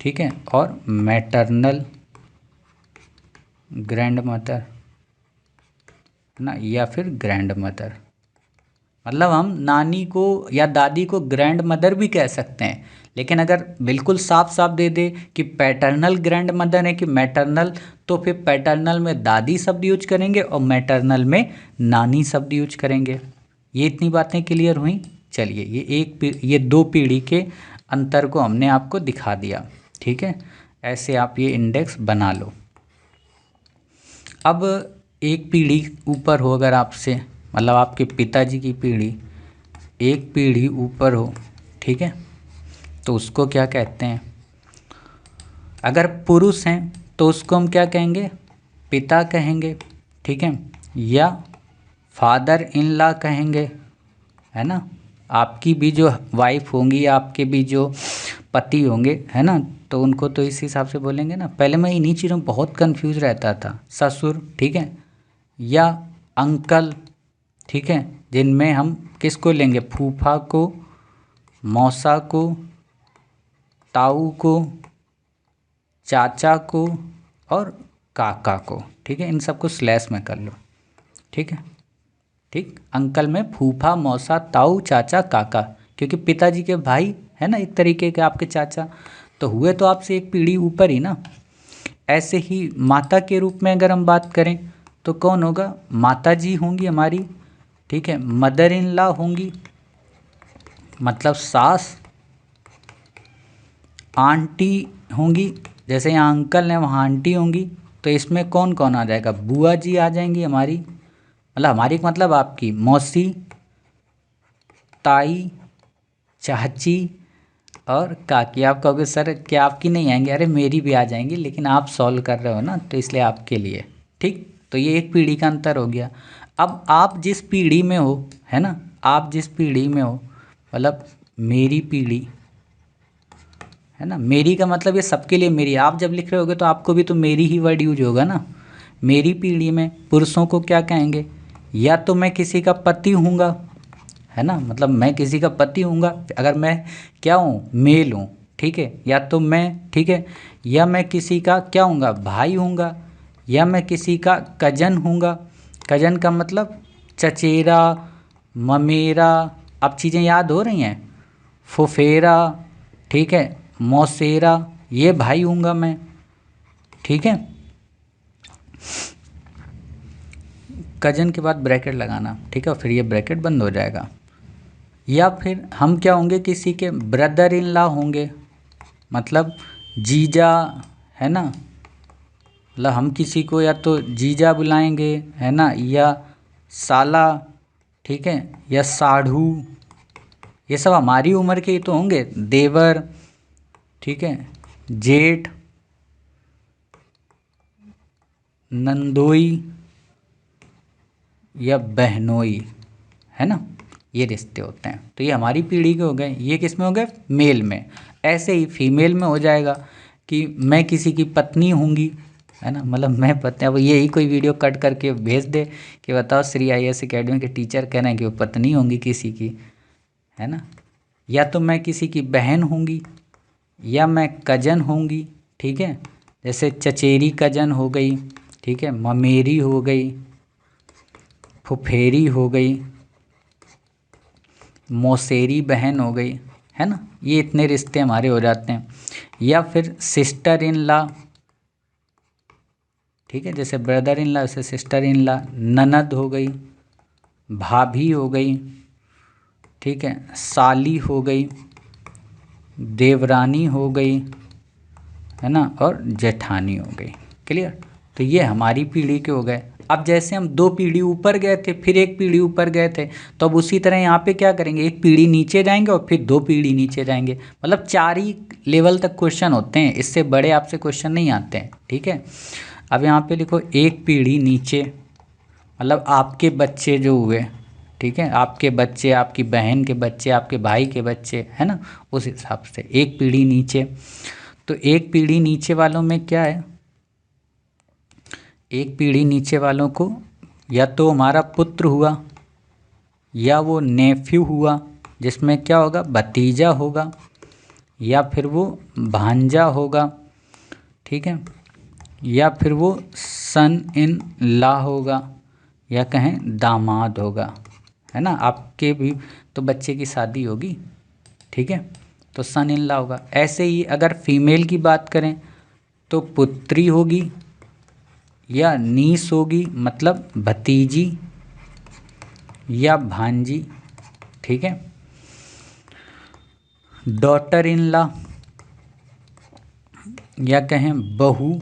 ठीक है, और मैटरनल ग्रैंड मदर, ना, या फिर ग्रैंड मदर। मतलब हम नानी को या दादी को ग्रैंड मदर भी कह सकते हैं, लेकिन अगर बिल्कुल साफ साफ दे दे कि पैटर्नल ग्रैंड मदर है कि मैटरनल, तो फिर पैटर्नल में दादी शब्द यूज करेंगे और मैटरनल में नानी शब्द यूज करेंगे। ये इतनी बातें क्लियर हुई। चलिए ये 2 पीढ़ी के अंतर को हमने आपको दिखा दिया, ठीक है। ऐसे आप ये इंडेक्स बना लो। अब 1 पीढ़ी ऊपर हो अगर आपसे, मतलब आपके पिताजी की पीढ़ी 1 पीढ़ी ऊपर हो, ठीक है, तो उसको क्या कहते हैं, अगर पुरुष हैं तो उसको हम क्या कहेंगे, पिता कहेंगे, ठीक है, या फादर इन लॉ कहेंगे, है ना। आपकी भी जो वाइफ होंगी, आपके भी जो पति होंगे, है ना, तो उनको तो इस हिसाब से बोलेंगे ना। पहले मैं इन्हीं चीज़ों में बहुत कंफ्यूज रहता था, ससुर, ठीक है, या अंकल, ठीक है, जिनमें हम किसको लेंगे, फूफा को, मौसा को, ताऊ को, चाचा को और काका को, ठीक है, इन सबको स्लैश में कर लो, ठीक है, ठीक। अंकल में फूफा, मौसा, ताऊ, चाचा, काका, क्योंकि पिताजी के भाई है ना, एक तरीके के आपके चाचा, तो हुए तो आपसे 1 पीढ़ी ऊपर ही ना। ऐसे ही माता के रूप में अगर हम बात करें तो कौन होगा, माता जी होंगी हमारी, ठीक है। मदर इन लॉ होंगी मतलब सास, आंटी होंगी, जैसे यहाँ अंकल हैं वहाँ आंटी होंगी, तो इसमें कौन कौन आ जाएगा, बुआ जी आ जाएंगी हमारी, मतलब हमारी मतलब आपकी मौसी, ताई, चाची और काकी। आप कहोगे सर क्या आपकी नहीं आएंगी, अरे मेरी भी आ जाएंगी, लेकिन आप सॉल्व कर रहे हो ना तो इसलिए आपके लिए, ठीक। तो ये एक पीढ़ी का अंतर हो गया। अब आप जिस पीढ़ी में हो, है ना, आप जिस पीढ़ी में हो, मतलब मेरी पीढ़ी, है ना, मेरी का मतलब ये सबके लिए मेरी, आप जब लिख रहे होगे तो आपको भी तो मेरी ही वर्ड यूज होगा ना। मेरी पीढ़ी में पुरुषों को क्या कहेंगे, या तो मैं किसी का पति हूँगा, है ना, मतलब मैं किसी का पति हूँगा अगर मैं क्या हूँ, मेल हूँ, ठीक है, या तो मैं, ठीक है, या मैं किसी का क्या हूँगा, भाई हूँगा, या मैं किसी का कजन हूँगा। कजन का मतलब चचेरा, ममेरा, अब चीज़ें याद हो रही हैं, फुफेरा, ठीक है, मौसेरा, ये भाई हूँगा मैं, ठीक है। कजन के बाद ब्रैकेट लगाना, ठीक है, फिर ये ब्रैकेट बंद हो जाएगा। या फिर हम क्या होंगे, किसी के ब्रदर इन लॉ होंगे, मतलब जीजा, है ना, मतलब हम किसी को या तो जीजा बुलाएंगे, है ना, या साला, ठीक है, या साढ़ू, ये सब हमारी उम्र के ही तो होंगे, देवर, ठीक है, जेठ, नंदोई या बहनोई, है ना, ये रिश्ते होते हैं। तो ये हमारी पीढ़ी के हो गए, ये किस में हो गए, मेल में। ऐसे ही फीमेल में हो जाएगा कि मैं किसी की पत्नी होंगी, है ना, मतलब मैं पत्नी, अब यही कोई वीडियो कट करके भेज दे कि बताओ श्री IAS एकेडमी के टीचर कह रहे हैं कि वो पत्नी होंगी किसी की, है ना। या तो मैं किसी की बहन होंगी, या मैं कजन होंगी, ठीक है, जैसे चचेरी कजन हो गई, ठीक है, ममेरी हो गई, फुफेरी हो गई, मौसेरी बहन हो गई, है ना, ये इतने रिश्ते हमारे हो जाते हैं। या फिर सिस्टर इन लॉ, ठीक है, जैसे ब्रदर इन लॉ वैसे सिस्टर इन लॉ, ननद हो गई, भाभी हो गई, ठीक है, साली हो गई, देवरानी हो गई, है ना, और जेठानी हो गई। क्लियर। तो ये हमारी पीढ़ी के हो गए। अब जैसे हम 2 पीढ़ी ऊपर गए थे, फिर 1 पीढ़ी ऊपर गए थे, तो अब उसी तरह यहाँ पे क्या करेंगे, 1 पीढ़ी नीचे जाएंगे और फिर 2 पीढ़ी नीचे जाएंगे, मतलब 4 ही लेवल तक क्वेश्चन होते हैं, इससे बड़े आपसे क्वेश्चन नहीं आते हैं, ठीक है। अब यहाँ पे लिखो 1 पीढ़ी नीचे, मतलब आपके बच्चे जो हुए, ठीक है, आपके बच्चे, आपकी बहन के बच्चे, आपके भाई के बच्चे, है ना, उस हिसाब से 1 पीढ़ी नीचे। तो 1 पीढ़ी नीचे वालों में क्या है, 1 पीढ़ी नीचे वालों को या तो हमारा पुत्र हुआ, या वो नेफ्यू हुआ, जिसमें क्या होगा, भतीजा होगा, या फिर वो भांजा होगा, ठीक है, या फिर वो सन इन लॉ होगा, या कहें दामाद होगा, है ना। आपके भी तो बच्चे की शादी होगी, ठीक है, तो सन इन लॉ होगा। ऐसे ही अगर फीमेल की बात करें तो पुत्री होगी, या नीस होगी, मतलब भतीजी या भांजी, ठीक है, डॉटर इन लॉ, या कहें बहू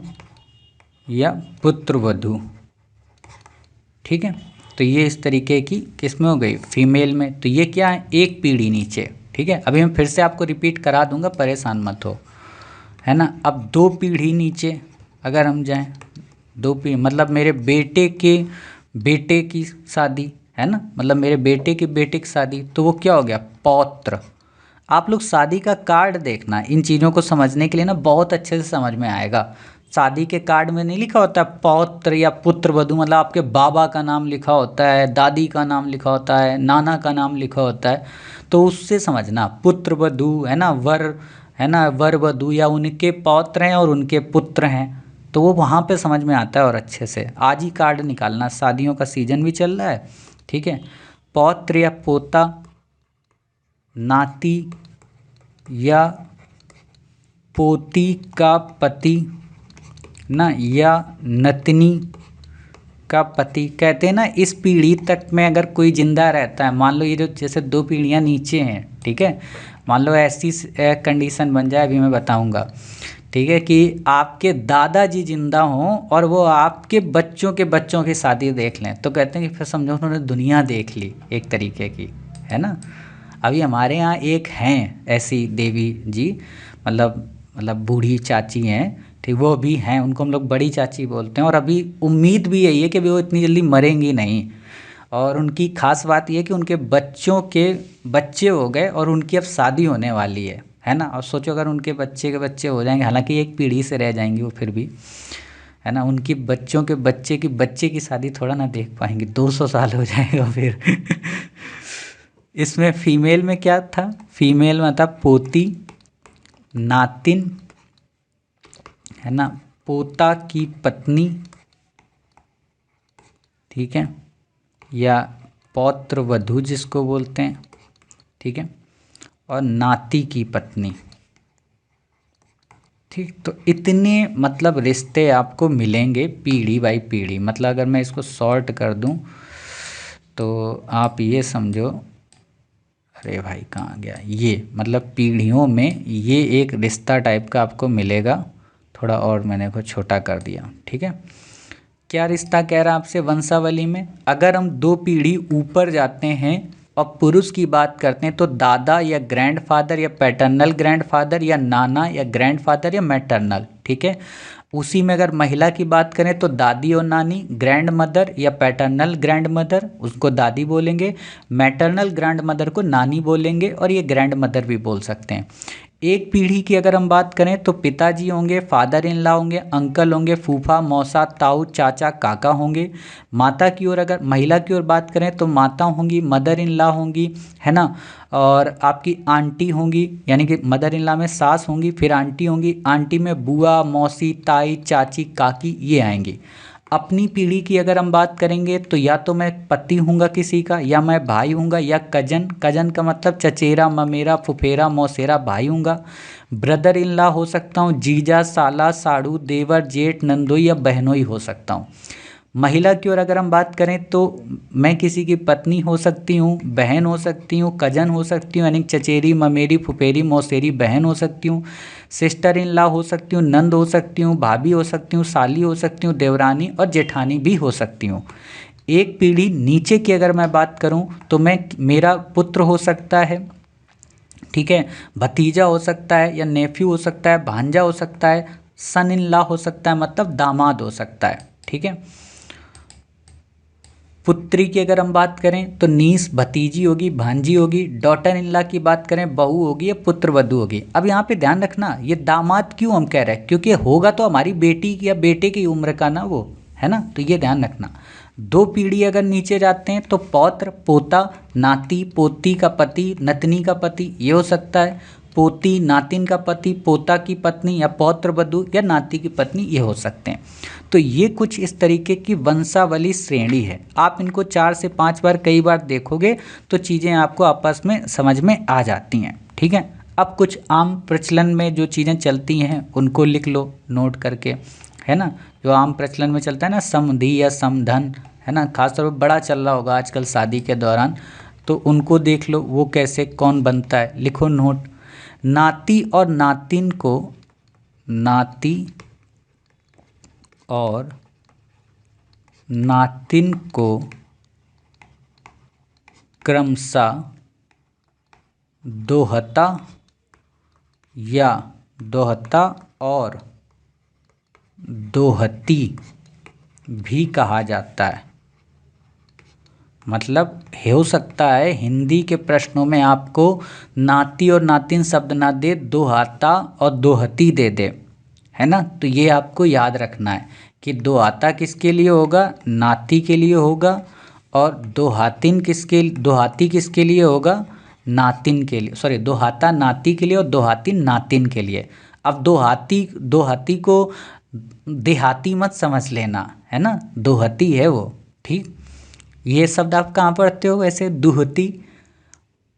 या पुत्रवधू, ठीक है। तो ये इस तरीके की किस्में हो गई फीमेल में। तो ये क्या है, 1 पीढ़ी नीचे, ठीक है। अभी मैं फिर से आपको रिपीट करा दूंगा, परेशान मत हो, है ना। अब 2 पीढ़ी नीचे अगर हम जाएं, 2 पीढ़ी मतलब मेरे बेटे के बेटे की शादी, है ना, मतलब मेरे बेटे के बेटे की शादी, तो वो क्या हो गया, पौत्र। आप लोग शादी का कार्ड देखना, इन चीज़ों को समझने के लिए ना बहुत अच्छे से समझ में आएगा। शादी के कार्ड में नहीं लिखा होता है पौत्र या पुत्र वधू, मतलब आपके बाबा का नाम लिखा होता है, दादी का नाम लिखा होता है, नाना का नाम लिखा होता है, तो उससे समझना पुत्र वधू, है ना, वर, है ना, वर वधू, या उनके पौत्र हैं और उनके पुत्र हैं, तो वो वहाँ पे समझ में आता है। और अच्छे से आज ही कार्ड निकालना, शादियों का सीजन भी चल रहा है, ठीक है। पौत्र या पोता, नाती या पोती का पति, ना, या नतनी का पति। कहते हैं ना इस पीढ़ी तक में अगर कोई जिंदा रहता है, मान लो ये जो जैसे 2 पीढ़ियाँ नीचे हैं, ठीक है, मान लो ऐसी कंडीशन बन जाए, अभी मैं बताऊंगा, ठीक है, कि आपके दादाजी जिंदा हों और वो आपके बच्चों के बच्चों की शादी देख लें, तो कहते हैं कि फिर समझो उन्होंने दुनिया देख ली एक तरीके की, है ना। अभी हमारे यहाँ एक हैं ऐसी देवी जी, मतलब बूढ़ी चाची हैं, ठीक, वो भी हैं, उनको हम लोग बड़ी चाची बोलते हैं, और अभी उम्मीद भी यही है कि वो इतनी जल्दी मरेंगी नहीं। और उनकी खास बात ये है कि उनके बच्चों के बच्चे हो गए और उनकी अब शादी होने वाली है ना। और सोचो अगर उनके बच्चे के बच्चे हो जाएंगे, हालांकि एक पीढ़ी से रह जाएंगी वो फिर भी, है ना, उनकी बच्चों के बच्चे की शादी थोड़ा ना देख पाएंगे, 200 साल हो जाएगा फिर। इसमें फीमेल में क्या था, फीमेल में था पोती, नातिन, है ना, पोता की पत्नी, ठीक है, या पौत्र वधू जिसको बोलते हैं, ठीक है, और नाती की पत्नी, ठीक। तो इतने मतलब रिश्ते आपको मिलेंगे पीढ़ी बाई पीढ़ी। मतलब अगर मैं इसको शॉर्ट कर दूं तो आप ये समझो, अरे भाई कहाँ गया ये, मतलब पीढ़ियों में ये एक रिश्ता टाइप का आपको मिलेगा। थोड़ा और मैंने को छोटा कर दिया, ठीक है। क्या रिश्ता कह रहा है आपसे वंशावली में, अगर हम 2 पीढ़ी ऊपर जाते हैं और पुरुष की बात करते हैं तो दादा या ग्रैंडफादर या पैटर्नल ग्रैंडफादर या नाना या ग्रैंडफादर या मैटरनल, ठीक है। उसी में अगर महिला की बात करें तो दादी और नानी, ग्रैंड मदर या पैटर्नल ग्रैंड मदर, उसको दादी बोलेंगे, मैटरनल ग्रैंड मदर को नानी बोलेंगे, और ये ग्रैंड मदर भी बोल सकते हैं। एक पीढ़ी की अगर हम बात करें तो पिताजी होंगे, फादर इन लॉ होंगे, अंकल होंगे, फूफा, मौसा, ताऊ, चाचा, काका होंगे। माता की ओर अगर महिला की ओर बात करें तो माता होंगी, मदर इन लॉ होंगी, है ना, और आपकी आंटी होंगी, यानी कि मदर इन लॉ में सास होंगी, फिर आंटी होंगी, आंटी में बुआ, मौसी, ताई, चाची, काकी ये आएंगी। अपनी पीढ़ी की अगर हम बात करेंगे तो या तो मैं पति हूँगा किसी का, या मैं भाई हूँगा, या कजन, कजन का मतलब चचेरा, ममेरा, फुफेरा, मौसेरा भाई हूँगा। ब्रदर इन लॉ हो सकता हूँ, जीजा, साला, साड़ू, देवर, जेठ, नंदोई या बहनोई हो सकता हूँ। महिला की ओर अगर हम बात करें तो मैं किसी की पत्नी हो सकती हूँ, बहन हो सकती हूँ, कजन हो सकती हूँ, यानी चचेरी, ममेरी, फुफेरी, मौसेरी बहन हो सकती हूँ, सिस्टर इन लॉ हो सकती हूँ, नंद हो सकती हूँ, भाभी हो सकती हूँ, साली हो सकती हूँ, देवरानी और जेठानी भी हो सकती हूँ। एक पीढ़ी नीचे की अगर मैं बात करूँ तो मैं मेरा पुत्र हो सकता है, ठीक है, भतीजा हो सकता है, या नेफ्यू हो सकता है, भांजा हो सकता है, सन इन लॉ हो सकता है, मतलब दामाद हो सकता है, ठीक है। पुत्री की अगर हम बात करें तो नीस भतीजी होगी, भांजी होगी। डॉटर इन लॉ की बात करें बहू होगी या पुत्र वधू होगी। अब यहाँ पे ध्यान रखना ये दामाद क्यों हम कह रहे हैं, क्योंकि होगा तो हमारी बेटी की या बेटे की उम्र का ना वो, है ना, तो ये ध्यान रखना। 2 पीढ़ी अगर नीचे जाते हैं तो पौत्र, पोता, नाती, पोती का पति, नतनी का पति ये हो सकता है, पोती, नातिन का पति, पोता की पत्नी या पौत्र वधू या नाती की पत्नी ये हो सकते हैं। तो ये कुछ इस तरीके की वंशावली श्रेणी है। आप इनको 4 से 5 बार कई बार देखोगे तो चीज़ें आपको आपस में समझ में आ जाती हैं, ठीक है। अब कुछ आम प्रचलन में जो चीज़ें चलती हैं उनको लिख लो नोट करके, है ना। जो आम प्रचलन में चलता है ना, समधी या समधन, है ना, खासतौर पर बड़ा चल रहा होगा आजकल शादी के दौरान, तो उनको देख लो वो कैसे कौन बनता है, लिखो नोट। नाती और नातिन को, नाती और नातिन को क्रमशः दोहता या दोहता और दोहती भी कहा जाता है। मतलब हो सकता है हिंदी के प्रश्नों में आपको नाती और नातिन शब्द ना दे, दोहाता और दोहती दे दे, है ना। तो ये आपको याद रखना है कि दोहाता किसके लिए होगा, नाती के लिए होगा, और दोहाती किसके लिए होगा, नातिन के लिए, सॉरी, दोहाता नाती के लिए और दोहाती नातिन के लिए। अब दोहाती को देहाती मत समझ लेना, है ना, दोहती है वो, ठीक। ये शब्द आप कहाँ पढ़ते हो वैसे, दुहती,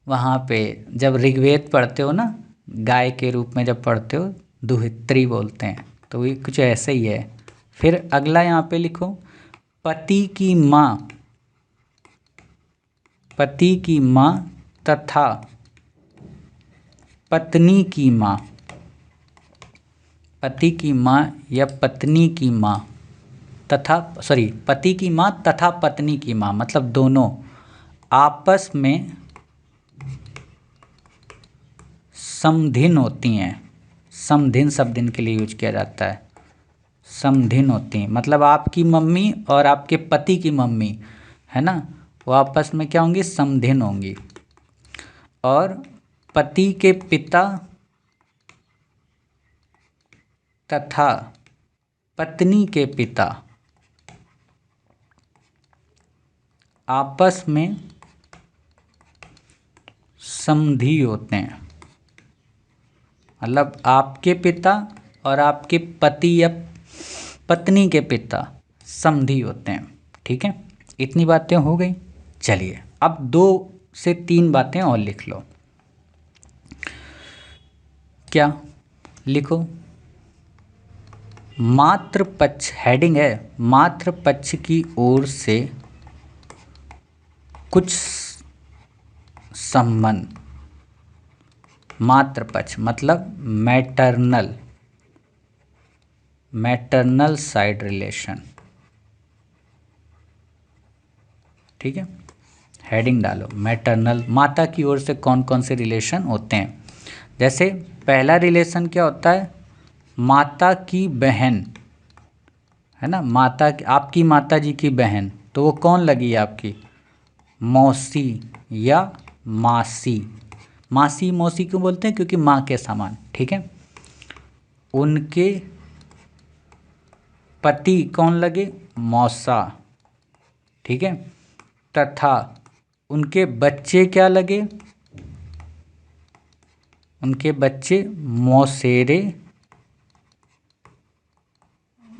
वहाँ पे जब ऋग्वेद पढ़ते हो ना, गाय के रूप में जब पढ़ते हो दुहित्री बोलते हैं, तो ये कुछ ऐसे ही है, फिर अगला यहाँ पे लिखो पति की माँ, पति की माँ तथा पत्नी की माँ, पति की माँ या पत्नी की माँ तथा पति की माँ तथा पत्नी की माँ, मतलब दोनों आपस में समधिन होती हैं। समधिन शब्द इनके लिए यूज किया जाता है, समधिन होती हैं, मतलब आपकी मम्मी और आपके पति की मम्मी है ना, वो आपस में क्या होंगी, समधिन होंगी। और पति के पिता तथा पत्नी के पिता आपस में समधी होते हैं, मतलब आपके पिता और आपके पति या पत्नी के पिता समधी होते हैं। ठीक है, इतनी बातें हो गई। चलिए अब 2 से 3 बातें और लिख लो। क्या लिखो, मातृपक्ष, हेडिंग है मातृपक्ष की ओर से कुछ संबंध। मातृपक्ष मतलब मैटरनल, मैटरनल साइड रिलेशन। ठीक है, हेडिंग डालो मैटरनल, माता की ओर से कौन कौन से रिलेशन होते हैं। जैसे पहला रिलेशन क्या होता है, माता की बहन है ना, माता की, आपकी माता जी की बहन, तो वो कौन लगी आपकी, मौसी या मासी। मासी मौसी क्यों बोलते हैं, क्योंकि माँ के समान। ठीक है, उनके पति कौन लगे, मौसा। ठीक है, तथा उनके बच्चे क्या लगे, उनके बच्चे मौसेरे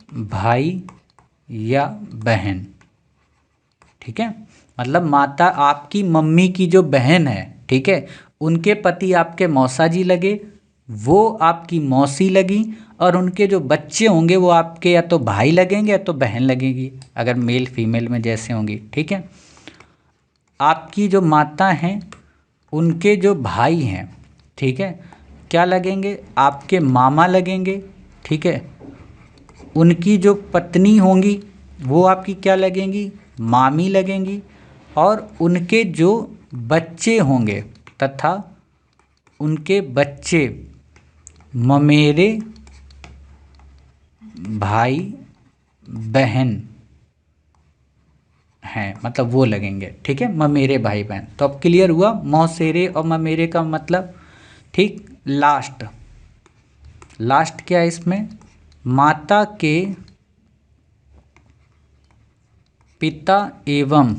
भाई या बहन। ठीक है, मतलब माता आपकी मम्मी की जो बहन है, ठीक है, उनके पति आपके मौसा जी लगे, वो आपकी मौसी लगी, और उनके जो बच्चे होंगे वो आपके या तो भाई लगेंगे या तो बहन लगेगी, अगर मेल फीमेल में जैसे होंगी। ठीक है, आपकी जो माता हैं उनके जो भाई हैं, ठीक है, क्या लगेंगे, आपके मामा लगेंगे। ठीक है, उनकी जो पत्नी होंगी वो आपकी क्या लगेंगी, मामी लगेंगी, और उनके जो बच्चे होंगे तथा उनके बच्चे ममेरे भाई बहन हैं, मतलब वो लगेंगे। ठीक है, ममेरे भाई बहन। तो अब क्लियर हुआ मौसेरे और ममेरे का मतलब। ठीक, लास्ट, लास्ट क्या है इसमें, माता के पिता एवं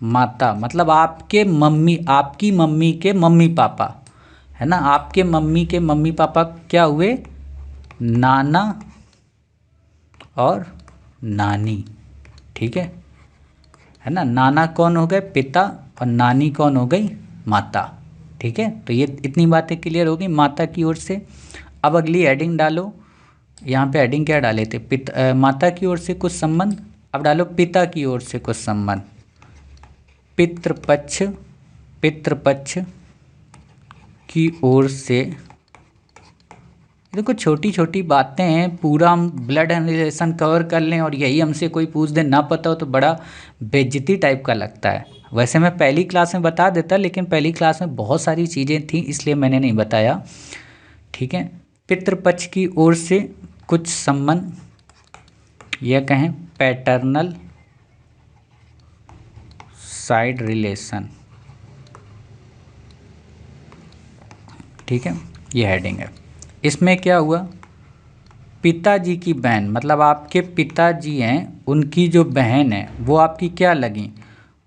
माता, मतलब आपके मम्मी, आपकी मम्मी के मम्मी पापा है ना, आपके मम्मी के मम्मी पापा क्या हुए, नाना और नानी। ठीक है ना, नाना कौन हो गए, पिता, और नानी कौन हो गई, माता। ठीक है, तो ये इतनी बातें क्लियर हो गई माता की ओर से। अब अगली हेडिंग डालो, यहाँ पे हेडिंग क्या डाले थे, माता की ओर से कुछ संबंध। अब डालो पिता की ओर से कुछ संबंध, पितृपक्ष, पितृपक्ष की ओर से। देखो छोटी छोटी बातें हैं, पूरा हम ब्लड रिलेशन कवर कर लें और यही हमसे कोई पूछ दे ना पता हो तो बड़ा बेइज्जती टाइप का लगता है। वैसे मैं पहली क्लास में बता देता, लेकिन पहली क्लास में बहुत सारी चीज़ें थी इसलिए मैंने नहीं बताया। ठीक है, पितृपक्ष की ओर से कुछ संबंध, यह कहें पैटर्नल साइड रिलेशन। ठीक है, ये हेडिंग है। इसमें क्या हुआ, पिताजी की बहन, मतलब आपके पिताजी हैं उनकी जो बहन है वो आपकी क्या लगी,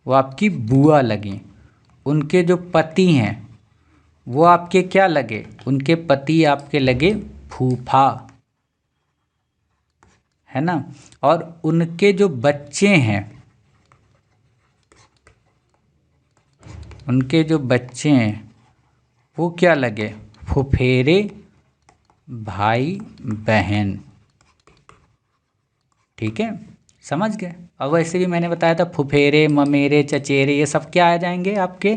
वो आपकी बुआ लगी। उनके जो पति हैं वो आपके क्या लगे, उनके पति आपके लगे फूफा, है ना। और उनके जो बच्चे हैं, उनके जो बच्चे हैं वो क्या लगे, फुफेरे भाई बहन। ठीक है, समझ गए। और वैसे भी मैंने बताया था फुफेरे, ममेरे, चचेरे, ये सब क्या आ जाएंगे आपके,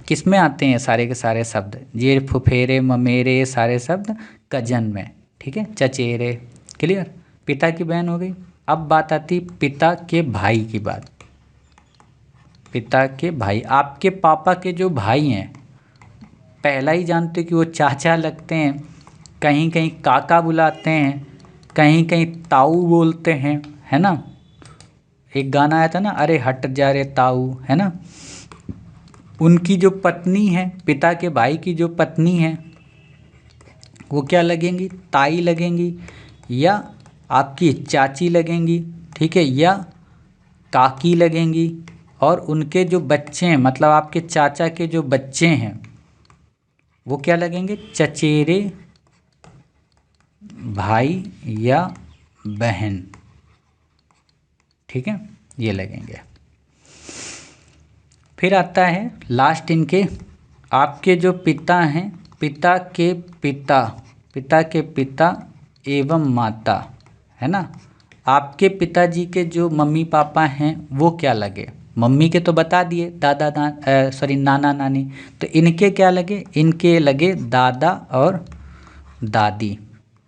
किस में आते हैं सारे के सारे शब्द, ये फुफेरे ममेरे ये सारे शब्द कजन में, ठीक है। चचेरे, क्लियर। पिता की बहन हो गई। अब बात आती पिता के भाई की बात। पिता के भाई, आपके पापा के जो भाई हैं, पहला ही जानते कि वो चाचा लगते हैं, कहीं कहीं काका बुलाते हैं, कहीं कहीं ताऊ बोलते हैं, है ना। एक गाना आया था ना, अरे हट जा रे ताऊ, है ना। उनकी जो पत्नी है, पिता के भाई की जो पत्नी है, वो क्या लगेंगी, ताई लगेंगी, या आपकी चाची लगेंगी, ठीक है, या काकी लगेंगी। और उनके जो बच्चे हैं, मतलब आपके चाचा के जो बच्चे हैं, वो क्या लगेंगे, चचेरे भाई या बहन, ठीक है, ये लगेंगे। फिर आता है लास्ट इनके, आपके जो पिता हैं, पिता के पिता, पिता के पिता एवं माता, है ना। आपके पिताजी के जो मम्मी पापा हैं वो क्या लगे, मम्मी के तो बता दिए, नाना नानी, तो इनके क्या लगे, इनके लगे दादा और दादी,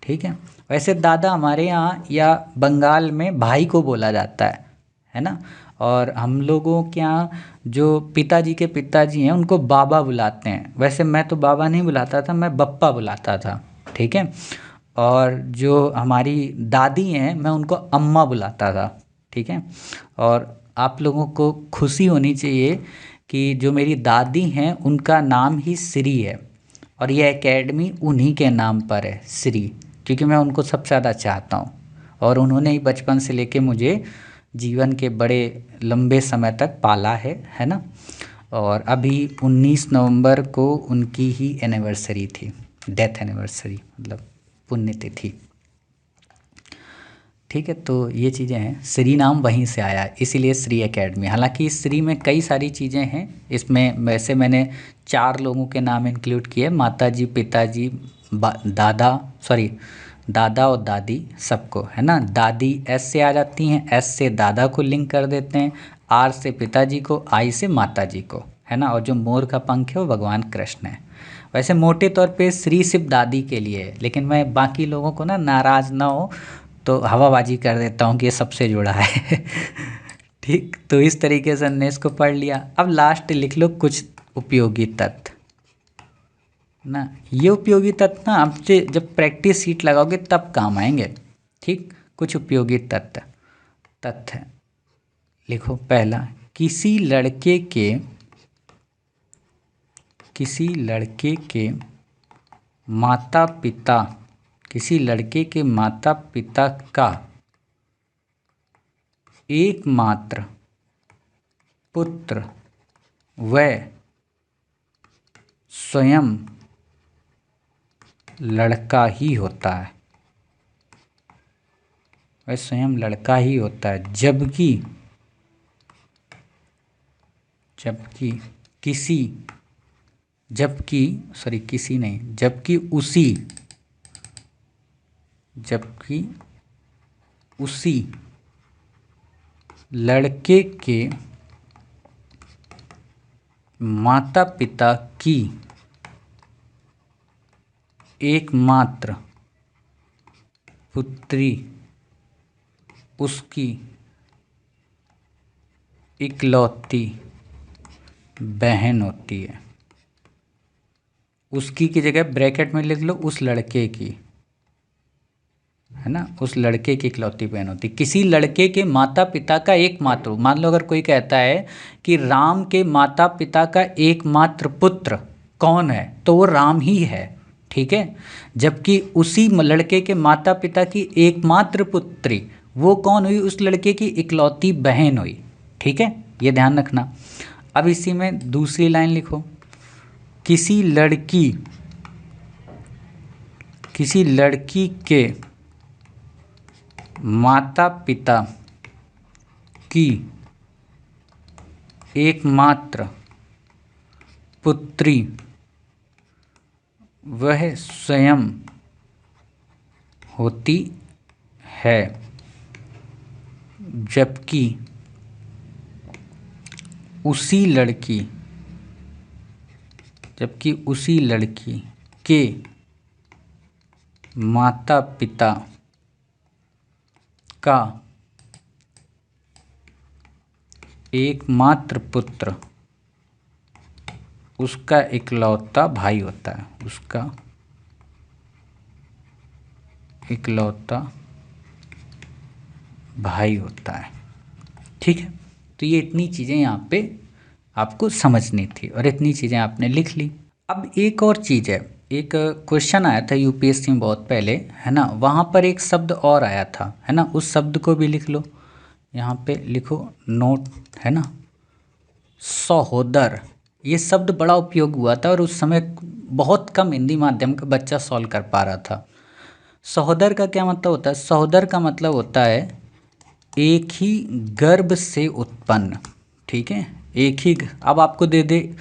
ठीक है। वैसे दादा हमारे यहाँ या बंगाल में भाई को बोला जाता है ना। और हम लोगों के यहाँ जो पिताजी के पिताजी हैं उनको बाबा बुलाते हैं। वैसे मैं तो बाबा नहीं बुलाता था, मैं बप्पा बुलाता था, ठीक है। और जो हमारी दादी हैं मैं उनको अम्मा बुलाता था, ठीक है। और आप लोगों को खुशी होनी चाहिए कि जो मेरी दादी हैं उनका नाम ही श्री है, और ये एकेडमी उन्हीं के नाम पर है, श्री, क्योंकि मैं उनको सबसे ज़्यादा चाहता हूँ। और उन्होंने ही बचपन से लेके मुझे जीवन के बड़े लंबे समय तक पाला है ना। और अभी 19 नवंबर को उनकी ही एनिवर्सरी थी, डेथ एनिवर्सरी, मतलब पुण्यतिथि, ठीक है। तो ये चीज़ें हैं, श्री नाम वहीं से आया है, इसीलिए श्री एकेडमी। हालांकि इस श्री में कई सारी चीज़ें हैं, इसमें वैसे मैंने 4 लोगों के नाम इंक्लूड किए, माताजी, पिताजी, दादा और दादी, सबको, है ना। दादी एस से आ जाती हैं, एस से दादा को लिंक कर देते हैं, आर से पिताजी को, आई से माताजी को, है ना। और जो मोर का पंख है वो भगवान कृष्ण है। वैसे मोटे तौर पे श्री सिर्फ दादी के लिए है, लेकिन मैं बाकी लोगों को ना नाराज़ ना हो तो हवाबाजी कर देता हूँ कि ये सबसे जुड़ा है ठीक, तो इस तरीके से हमने इसको पढ़ लिया। अब लास्ट लिख लो कुछ उपयोगी तत्व ना। ये उपयोगी तत्व ना आपसे जब प्रैक्टिस शीट लगाओगे तब काम आएंगे, ठीक। कुछ उपयोगी तथ्य लिखो। पहला, किसी लड़के के माता पिता, किसी लड़के के माता पिता का एकमात्र पुत्र वह स्वयं लड़का ही होता है, वह स्वयं लड़का ही होता है। जबकि उसी लड़के के माता पिता की एकमात्र पुत्री उसकी इकलौती बहन होती है। उसकी की जगह ब्रैकेट में लिख लो उस लड़के की, है ना, उस लड़के की इकलौती बहन होती। किसी लड़के के माता पिता का एकमात्र, मान लो अगर कोई कहता है कि राम के माता पिता का एकमात्र पुत्र कौन है, तो वो राम ही है, ठीक है। जबकि उसी लड़के के माता पिता की एकमात्र पुत्री वो कौन हुई, उस लड़के की इकलौती बहन हुई, ठीक है, ये ध्यान रखना। अब इसी में दूसरी लाइन लिखो, किसी लड़की के माता पिता की एकमात्र पुत्री वह स्वयं होती है। जबकि उसी लड़की के माता पिता का एकमात्र पुत्र उसका इकलौता भाई होता है, उसका इकलौता भाई होता है। ठीक है, तो ये इतनी चीज़ें यहाँ पे आपको समझनी थी और इतनी चीज़ें आपने लिख ली। अब एक और चीज़ है, एक क्वेश्चन आया था यूपीएससी में बहुत पहले, है ना, वहाँ पर एक शब्द और आया था, है ना, उस शब्द को भी लिख लो। यहाँ पे लिखो नोट, है ना, सहोदर। ये शब्द बड़ा उपयोग हुआ था और उस समय बहुत कम हिंदी माध्यम का बच्चा सॉल्व कर पा रहा था। सहोदर का क्या मतलब होता है? सहोदर का मतलब होता है एक ही गर्भ से उत्पन्न। ठीक है, एक ही, अब आपको दे दे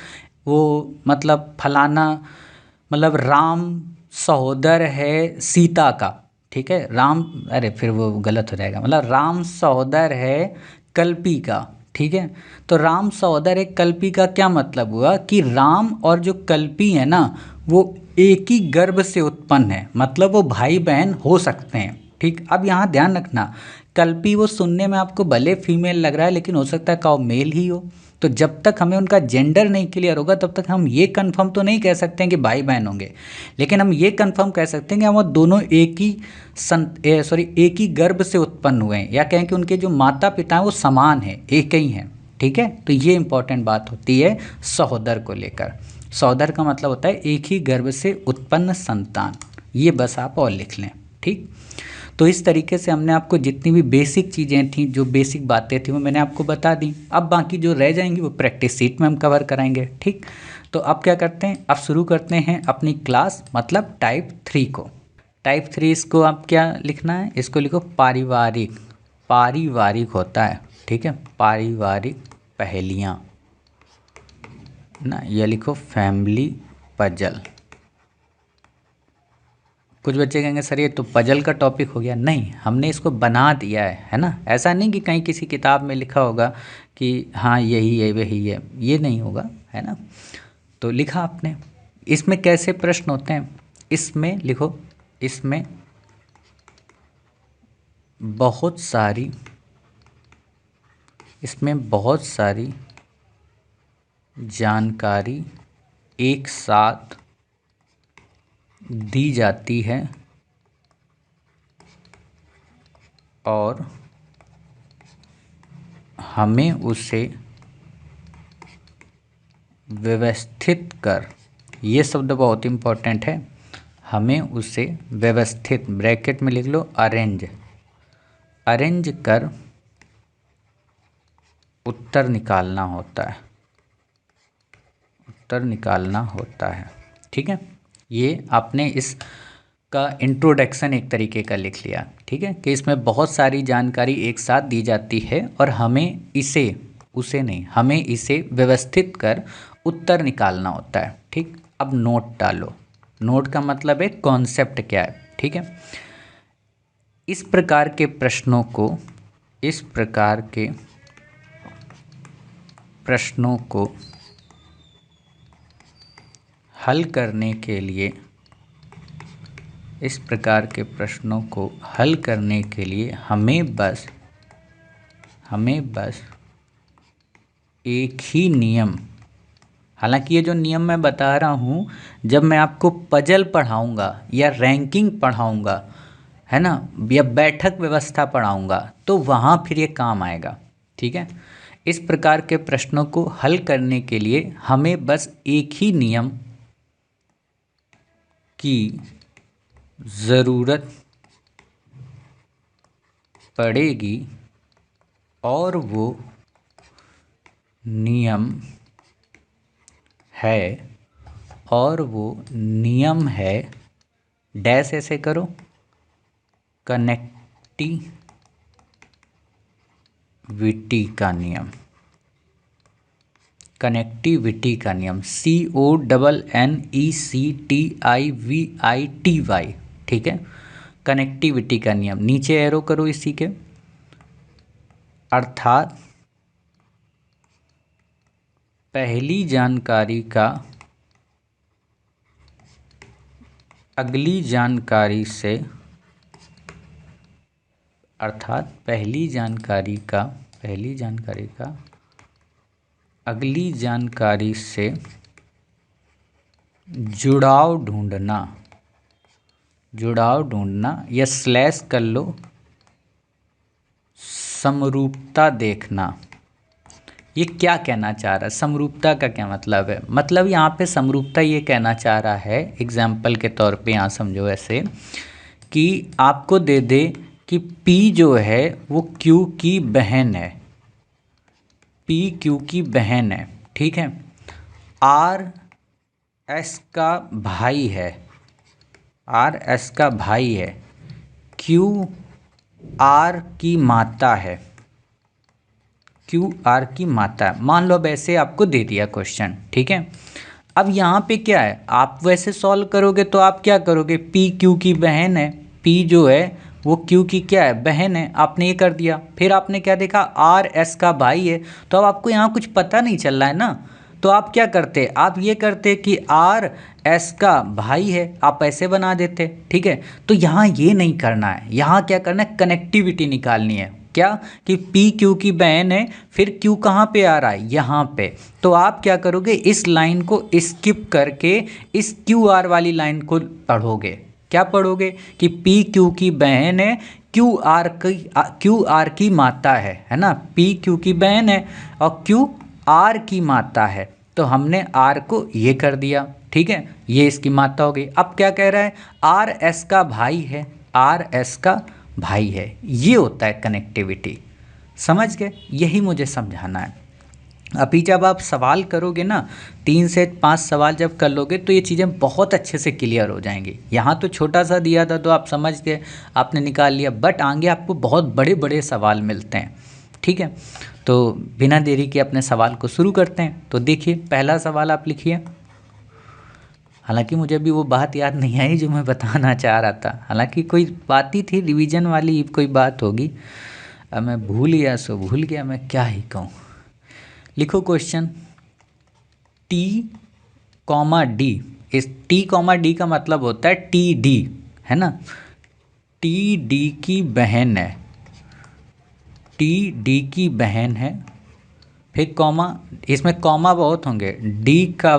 वो, मतलब फलाना, मतलब राम सहोदर है सीता का, ठीक है, राम, अरे फिर वो गलत हो जाएगा, मतलब राम सहोदर है कल्पी का। ठीक है, तो राम सहोदर है कल्पी का क्या मतलब हुआ कि राम और जो कल्पी है ना वो एक ही गर्भ से उत्पन्न है, मतलब वो भाई बहन हो सकते हैं। ठीक, अब यहाँ ध्यान रखना, कल्पी वो सुनने में आपको भले फीमेल लग रहा है लेकिन हो सकता है काउ मेल ही हो। तो जब तक हमें उनका जेंडर नहीं क्लियर होगा तब तक हम ये कंफर्म तो नहीं कह सकते हैं कि भाई बहन होंगे, लेकिन हम ये कंफर्म कह सकते हैं कि वो दोनों एक ही गर्भ से उत्पन्न हुए हैं, या कहें कि उनके जो माता पिता हैं वो समान हैं, एक ही हैं। ठीक है, तो ये इंपॉर्टेंट बात होती है सहोदर को लेकर। सहोदर का मतलब होता है एक ही गर्भ से उत्पन्न संतान, ये बस आप और लिख लें। ठीक, तो इस तरीके से हमने आपको जितनी भी बेसिक चीज़ें थी, जो बेसिक बातें थी वो मैंने आपको बता दी। अब बाकी जो रह जाएंगी वो प्रैक्टिस सीट में हम कवर कराएंगे। ठीक, तो अब क्या करते हैं, अब शुरू करते हैं अपनी क्लास, मतलब टाइप 3 को। टाइप 3 इसको आप क्या लिखना है, इसको लिखो पारिवारिक। पारिवारिक होता है, ठीक है, पारिवारिक पहेलियाँ ना, ये लिखो फैमिली पजल। कुछ बच्चे कहेंगे सर ये तो पजल का टॉपिक हो गया। नहीं, हमने इसको बना दिया है ना, ऐसा नहीं कि कहीं किसी किताब में लिखा होगा कि हाँ यही है वही है, ये नहीं होगा, है ना। तो लिखा आपने। इसमें कैसे प्रश्न होते हैं, इसमें लिखो, इसमें बहुत सारी जानकारी एक साथ दी जाती है और हमें उसे व्यवस्थित कर, ये शब्द बहुत इम्पोर्टेंट है, हमें उसे व्यवस्थित, ब्रैकेट में लिख लो अरेंज कर उत्तर निकालना होता है। ठीक है, ये आपने इसका इंट्रोडक्शन एक तरीके का लिख लिया। ठीक है, कि इसमें बहुत सारी जानकारी एक साथ दी जाती है और हमें हमें इसे व्यवस्थित कर उत्तर निकालना होता है। ठीक, अब नोट डालो। नोट का मतलब है कॉन्सेप्ट क्या है। ठीक है, इस प्रकार के प्रश्नों को हल करने के लिए हमें बस एक ही नियम, हालांकि ये जो नियम मैं बता रहा हूँ जब मैं आपको पजल पढ़ाऊँगा या रैंकिंग पढ़ाऊँगा, है ना, या बैठक व्यवस्था पढ़ाऊँगा तो वहाँ फिर ये काम आएगा। ठीक है, इस प्रकार के प्रश्नों को हल करने के लिए हमें बस एक ही नियम की ज़रूरत पड़ेगी और वो नियम है डैश, ऐसे करो, कनेक्टिविटी का नियम, CONNECTIVITY। ठीक है, कनेक्टिविटी का नियम, नीचे एरो करो इसी के, अर्थात पहली जानकारी का अगली जानकारी से, अर्थात पहली जानकारी का अगली जानकारी से जुड़ाव ढूंढना या स्लैश कर लो समरूपता देखना। ये क्या कहना चाह रहा है? समरूपता का क्या मतलब है? मतलब यहाँ पे समरूपता ये कहना चाह रहा है, एग्जाम्पल के तौर पे यहाँ समझो ऐसे कि आपको दे दे कि P जो है वो Q की बहन है, P Q की बहन है, ठीक है। R S का भाई है, R S का भाई है, Q R की माता है, Q R की माता है। मान लो अब ऐसे आपको दे दिया क्वेश्चन, ठीक है। अब यहाँ पे क्या है, आप वैसे सॉल्व करोगे तो आप क्या करोगे, P Q की बहन है, P जो है वो Q की क्या है, बहन है। आपने ये कर दिया, फिर आपने क्या देखा, R S का भाई है। तो अब आपको यहाँ कुछ पता नहीं चल रहा है ना, तो आप क्या करते, आप ये करते कि R S का भाई है, आप ऐसे बना देते, ठीक है। तो यहाँ ये नहीं करना है, यहाँ क्या करना है, कनेक्टिविटी निकालनी है। क्या कि P Q की बहन है, फिर Q कहाँ पे आ रहा है, यहाँ पे। तो आप क्या करोगे, इस लाइन को स्किप करके इस Q R वाली लाइन को पढ़ोगे। क्या पढ़ोगे कि P Q की बहन है, Q R की माता है ना। P Q की बहन है और Q R की माता है, तो हमने R को ये कर दिया, ठीक है। ये इसकी माता हो गई। अब क्या कह रहा है, R S का भाई है, R S का भाई है। ये होता है कनेक्टिविटी, समझ गए? यही मुझे समझाना है। अभी जब आप सवाल करोगे ना, 3 से 5 सवाल जब कर लोगे तो ये चीज़ें बहुत अच्छे से क्लियर हो जाएंगी। यहाँ तो छोटा सा दिया था तो आप समझ गए, आपने निकाल लिया, बट आगे आपको बहुत बड़े बड़े सवाल मिलते हैं, ठीक है। तो बिना देरी के अपने सवाल को शुरू करते हैं। तो देखिए पहला सवाल आप लिखिए। हालांकि मुझे अभी वो बात याद नहीं आई जो मैं बताना चाह रहा था, हालांकि कोई बात ही थी रिवीजन वाली, कोई बात होगी, अब मैं भूल गया, सो भूल गया, मैं क्या ही कहूँ। लिखो क्वेश्चन, T, D। इस T, D का मतलब होता है TD, है ना। TD की बहन है, TD की बहन है, फिर कॉमा, इसमें कॉमा बहुत होंगे। D का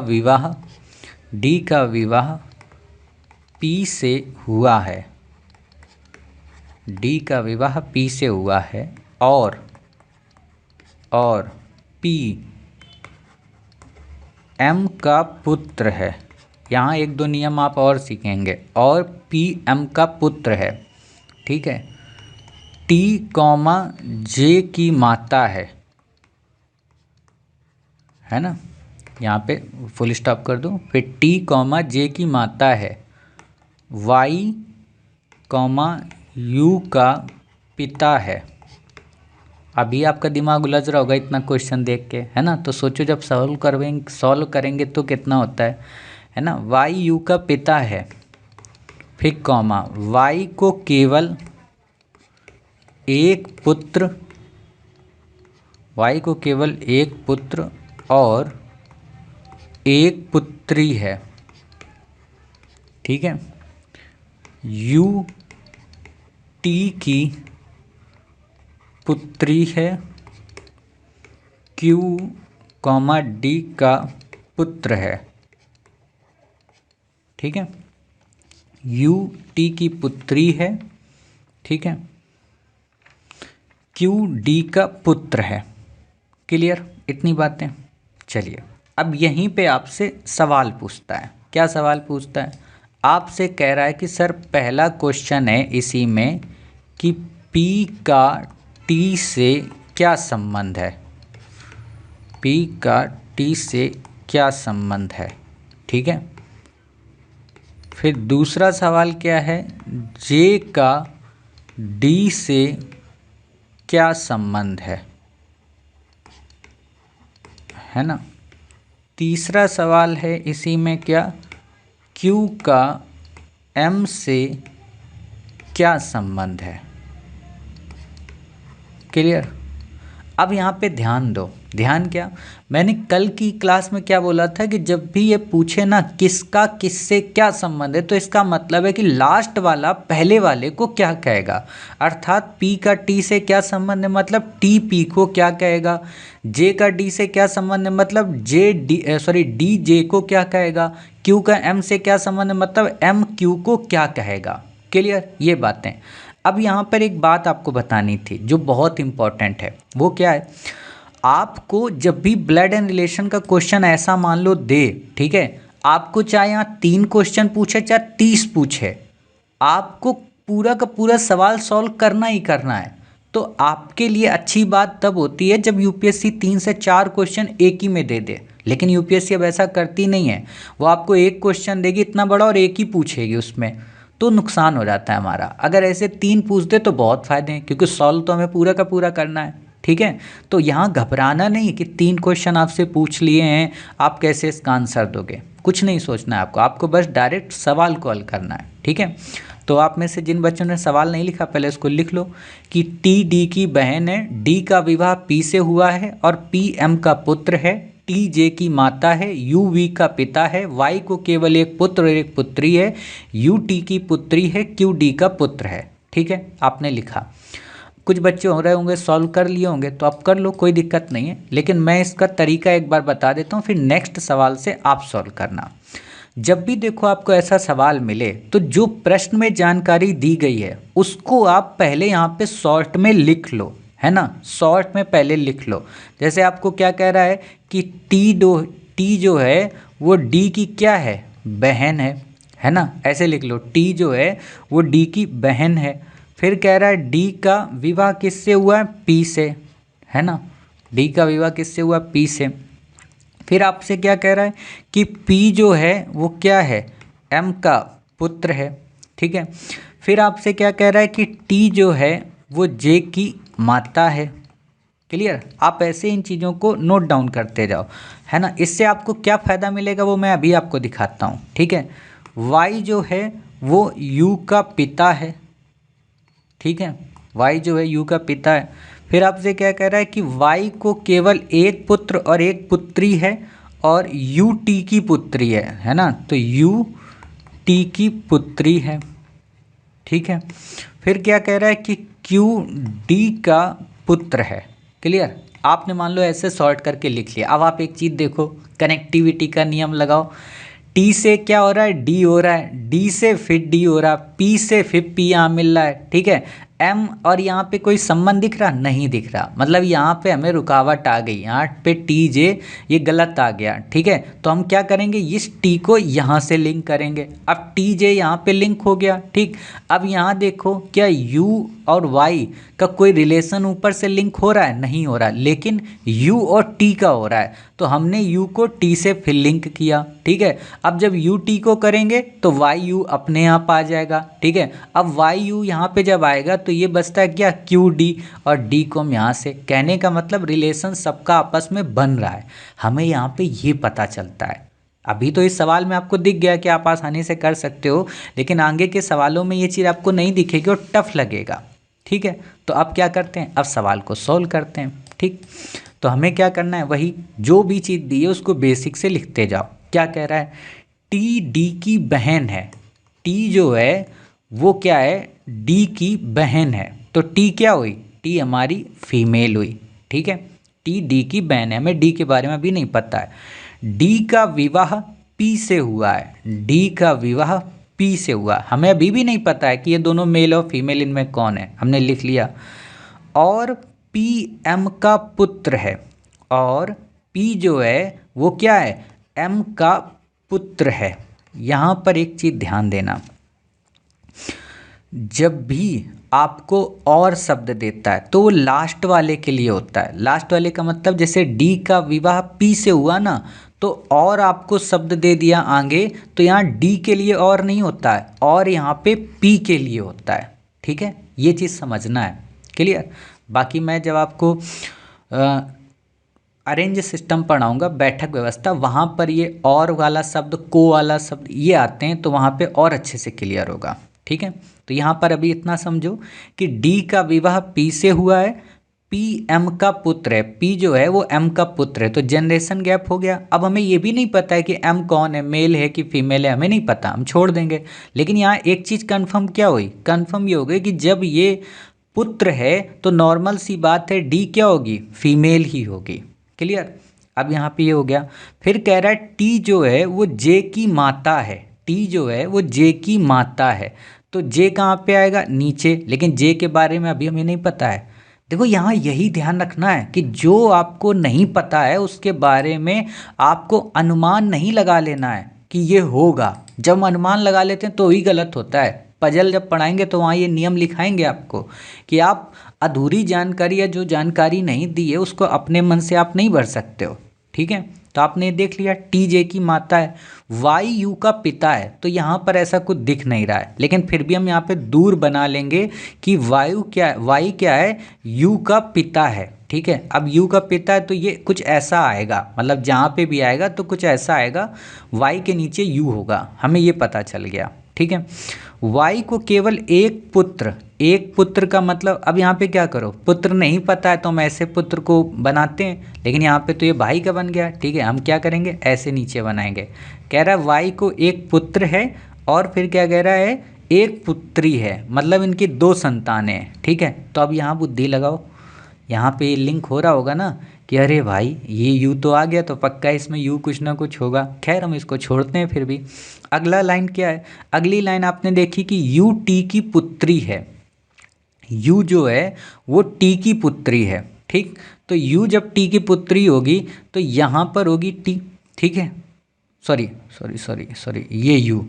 विवाह P से हुआ है, D का विवाह P से हुआ है, और P M का पुत्र है। यहाँ 1-2 नियम आप और सीखेंगे। और P M का पुत्र है, ठीक है। T, J की माता है ना। यहाँ पे फुल स्टॉप कर दूँ, फिर T, J की माता है, Y, U का पिता है। अभी आपका दिमाग उलझ रहा होगा इतना क्वेश्चन देख के, है ना। तो सोचो जब सॉल्व करेंगे तो कितना होता है ना। Y U का पिता है, फिर कॉमा, Y को केवल एक पुत्र और एक पुत्री है, ठीक है। U T की पुत्री है, Q, D का पुत्र है, ठीक है। U T की पुत्री है, ठीक है, Q D का पुत्र है। क्लियर इतनी बातें? चलिए अब यहीं पे आपसे सवाल पूछता है। क्या सवाल पूछता है? आपसे कह रहा है कि सर पहला क्वेश्चन है इसी में कि P का T से क्या संबंध है, P का T से क्या संबंध है, ठीक है। फिर दूसरा सवाल क्या है, J का D से क्या संबंध है ना। तीसरा सवाल है इसी में क्या, Q का M से क्या संबंध है। क्लियर? अब यहाँ पे ध्यान दो, ध्यान क्या, मैंने कल की क्लास में क्या बोला था कि जब भी ये पूछे ना किसका किससे क्या संबंध है, तो इसका मतलब है कि लास्ट वाला पहले वाले को क्या कहेगा। अर्थात पी का टी से क्या संबंध है, मतलब टी पी को क्या कहेगा। जे का डी से क्या संबंध है, मतलब जे डी डी जे को क्या कहेगा। क्यू का एम से क्या संबंध है, मतलब एम क्यू को क्या कहेगा। क्लियर ये बातें। अब यहाँ पर एक बात आपको बतानी थी जो बहुत इंपॉर्टेंट है, वो क्या है, आपको जब भी ब्लड एंड रिलेशन का क्वेश्चन ऐसा मान लो दे, ठीक है, आपको चाहे यहाँ 3 क्वेश्चन पूछे चाहे 30 पूछे, आपको पूरा का पूरा सवाल सॉल्व करना ही करना है। तो आपके लिए अच्छी बात तब होती है जब यूपीएससी 3 से 4 क्वेश्चन एक ही में दे दे, लेकिन यूपीएससी अब ऐसा करती नहीं है। वो आपको एक क्वेश्चन देगी इतना बड़ा और एक ही पूछेगी उसमें, तो नुकसान हो जाता है हमारा। अगर ऐसे 3 पूछ दे तो बहुत फ़ायदे हैं, क्योंकि सॉल्व तो हमें पूरा का पूरा करना है, ठीक है। तो यहाँ घबराना नहीं कि 3 क्वेश्चन आपसे पूछ लिए हैं, आप कैसे इसका आंसर दोगे, कुछ नहीं सोचना है आपको बस डायरेक्ट सवाल कॉल करना है, ठीक है। तो आप में से जिन बच्चों ने सवाल नहीं लिखा पहले उसको लिख लो कि टी डी की बहन है, डी का विवाह पी से हुआ है और पी एम का पुत्र है, टी जे की माता है, यू वी का पिता है, वाई को केवल एक पुत्र और एक पुत्री है, यू टी की पुत्री है, क्यू डी का पुत्र है, ठीक है। आपने लिखा, कुछ बच्चे हो रहे होंगे सॉल्व कर लिए होंगे तो आप कर लो, कोई दिक्कत नहीं है, लेकिन मैं इसका तरीका एक बार बता देता हूँ, फिर नेक्स्ट सवाल से आप सॉल्व करना। जब भी देखो आपको ऐसा सवाल मिले तो जो प्रश्न में जानकारी दी गई है उसको आप पहले यहाँ पे शॉर्ट में लिख लो, है ना, शॉर्ट में पहले लिख लो। जैसे आपको क्या कह रहा है कि टी जो है वो डी की क्या है, बहन है ना, ऐसे लिख लो, टी जो है वो डी की बहन है। फिर कह रहा है डी का विवाह किससे हुआ है, पी से, है ना, डी का विवाह किससे हुआ, पी से। फिर आपसे क्या कह रहा है कि पी जो है वो क्या है, एम का पुत्र है, ठीक है। फिर आपसे क्या कह रहा है कि टी जो है वो जे की माता है। क्लियर, आप ऐसे इन चीज़ों को नोट डाउन करते जाओ, है ना। इससे आपको क्या फ़ायदा मिलेगा वो मैं अभी आपको दिखाता हूँ, ठीक है। वाई जो है वो यू का पिता है, ठीक है, वाई जो है यू का पिता है। फिर आपसे क्या कह रहा है कि वाई को केवल एक पुत्र और एक पुत्री है और यू टी की पुत्री है ना, तो यू टी की पुत्री है, ठीक है। फिर क्या कह रहा है कि क्यू डी का पुत्र है। क्लियर, आपने मान लो ऐसे सॉर्ट करके लिख लिया। अब आप एक चीज़ देखो, कनेक्टिविटी का नियम लगाओ, टी से क्या हो रहा है, डी हो रहा है, डी से फिर डी हो रहा है, पी से फिर पी यहाँ मिल रहा है, ठीक है। एम और यहाँ पे कोई संबंध दिख रहा, नहीं दिख रहा, मतलब यहाँ पे हमें रुकावट आ गई, यहाँ पे टी जे ये गलत आ गया, ठीक है। तो हम क्या करेंगे, इस टी को यहाँ से लिंक करेंगे। अब टी जे यहाँ पे लिंक हो गया, ठीक। अब यहाँ देखो क्या यू और वाई का कोई रिलेशन ऊपर से लिंक हो रहा है, नहीं हो रहा, लेकिन यू और टी का हो रहा है, तो हमने यू को टी से फिर लिंक किया, ठीक है। अब जब यू टी को करेंगे तो वाई यू अपने आप आ जाएगा, ठीक है। अब वाई यू यहाँ पे जब आएगा तो ये बचता है क्या, क्यू डी, और डी को हम यहाँ से, कहने का मतलब रिलेशन सबका आपस में बन रहा है, हमें यहाँ पे ये पता चलता है। अभी तो इस सवाल में आपको दिख गया कि आप आसानी से कर सकते हो, लेकिन आगे के सवालों में ये चीज़ आपको नहीं दिखेगी और टफ लगेगा, ठीक है। तो अब क्या करते हैं, अब सवाल को सॉल्व करते हैं, ठीक। तो हमें क्या करना है, वही जो भी चीज़ दी है उसको बेसिक से लिखते जाओ। क्या कह रहा है, टी डी की बहन है, टी जो है वो क्या है, डी की बहन है, तो टी क्या हुई, टी हमारी फीमेल हुई, ठीक है। टी डी की बहन है, हमें डी के बारे में अभी नहीं पता है। डी का विवाह पी से हुआ है, डी का विवाह पी से हुआ, हमें अभी भी नहीं पता है कि ये दोनों मेल और फीमेल इनमें कौन है, हमने लिख लिया। और पी एम का पुत्र है, और पी जो है वो क्या है, एम का पुत्र है। यहाँ पर एक चीज़ ध्यान देना, जब भी आपको और शब्द देता है तो वो लास्ट वाले के लिए होता है। लास्ट वाले का मतलब जैसे डी का विवाह पी से हुआ ना, तो और आपको शब्द दे दिया आगे, तो यहाँ डी के लिए और नहीं होता है, और यहाँ पे पी के लिए होता है, ठीक है। ये चीज़ समझना है, क्लियर। बाकी मैं जब आपको अरेंज सिस्टम पढ़ाऊंगा, बैठक व्यवस्था, वहाँ पर ये और वाला शब्द, को वाला शब्द ये आते हैं, तो वहाँ पे और अच्छे से क्लियर होगा, ठीक है। तो यहाँ पर अभी इतना समझो कि डी का विवाह पी से हुआ है, पी एम का पुत्र है, पी जो है वो एम का पुत्र है, तो जनरेशन गैप हो गया। अब हमें ये भी नहीं पता है कि एम कौन है, मेल है कि फीमेल है, हमें नहीं पता, हम छोड़ देंगे। लेकिन यहाँ एक चीज़ कंफर्म क्या हुई, कंफर्म ये हो गई कि जब ये पुत्र है तो नॉर्मल सी बात है डी क्या होगी, फीमेल ही होगी। क्लियर। अब यहाँ पे ये हो गया। फिर कह रहा है टी जो है वो जे की माता है, टी जो है वो जे की माता है, तो जे कहाँ पे आएगा, नीचे। लेकिन जे के बारे में अभी हमें नहीं पता है। देखो यहाँ यही ध्यान रखना है कि जो आपको नहीं पता है उसके बारे में आपको अनुमान नहीं लगा लेना है कि ये होगा। जब हम अनुमान लगा लेते हैं तो ही गलत होता है। पजल जब पढ़ाएंगे तो वहाँ ये नियम लिखाएंगे आपको कि आप अधूरी जानकारी या जो जानकारी नहीं दी है उसको अपने मन से आप नहीं भर सकते हो। ठीक है, तो आपने देख लिया टी जे की माता है, वाई यू का पिता है, तो यहाँ पर ऐसा कुछ दिख नहीं रहा है, लेकिन फिर भी हम यहाँ पे दूर बना लेंगे कि वायु क्या है, वाई क्या है, यू का पिता है। ठीक है, अब यू का पिता है तो ये कुछ ऐसा आएगा, मतलब जहाँ पे भी आएगा तो कुछ ऐसा आएगा, वाई के नीचे यू होगा, हमें ये पता चल गया। ठीक है, वाई को केवल एक पुत्र, एक पुत्र का मतलब अब यहाँ पे क्या करो, पुत्र नहीं पता है तो हम ऐसे पुत्र को बनाते हैं, लेकिन यहाँ पे तो ये भाई का बन गया। ठीक है, हम क्या करेंगे, ऐसे नीचे बनाएंगे। कह रहा है वाई को एक पुत्र है और फिर क्या कह रहा है, एक पुत्री है, मतलब इनकी दो संतानें हैं। ठीक है, तो अब यहाँ बुद्धि लगाओ, यहाँ पे लिंक हो रहा होगा ना कि अरे भाई ये यू तो आ गया तो पक्का इसमें यू कुछ ना कुछ होगा। खैर हम इसको छोड़ते हैं। फिर भी अगला लाइन क्या है, अगली लाइन आपने देखी कि यू टी की पुत्री है, यू जो है वो टी की पुत्री है। ठीक, तो यू जब टी की पुत्री होगी तो यहाँ पर होगी टी। ठीक है, सॉरी सॉरी सॉरी सॉरी, ये यू।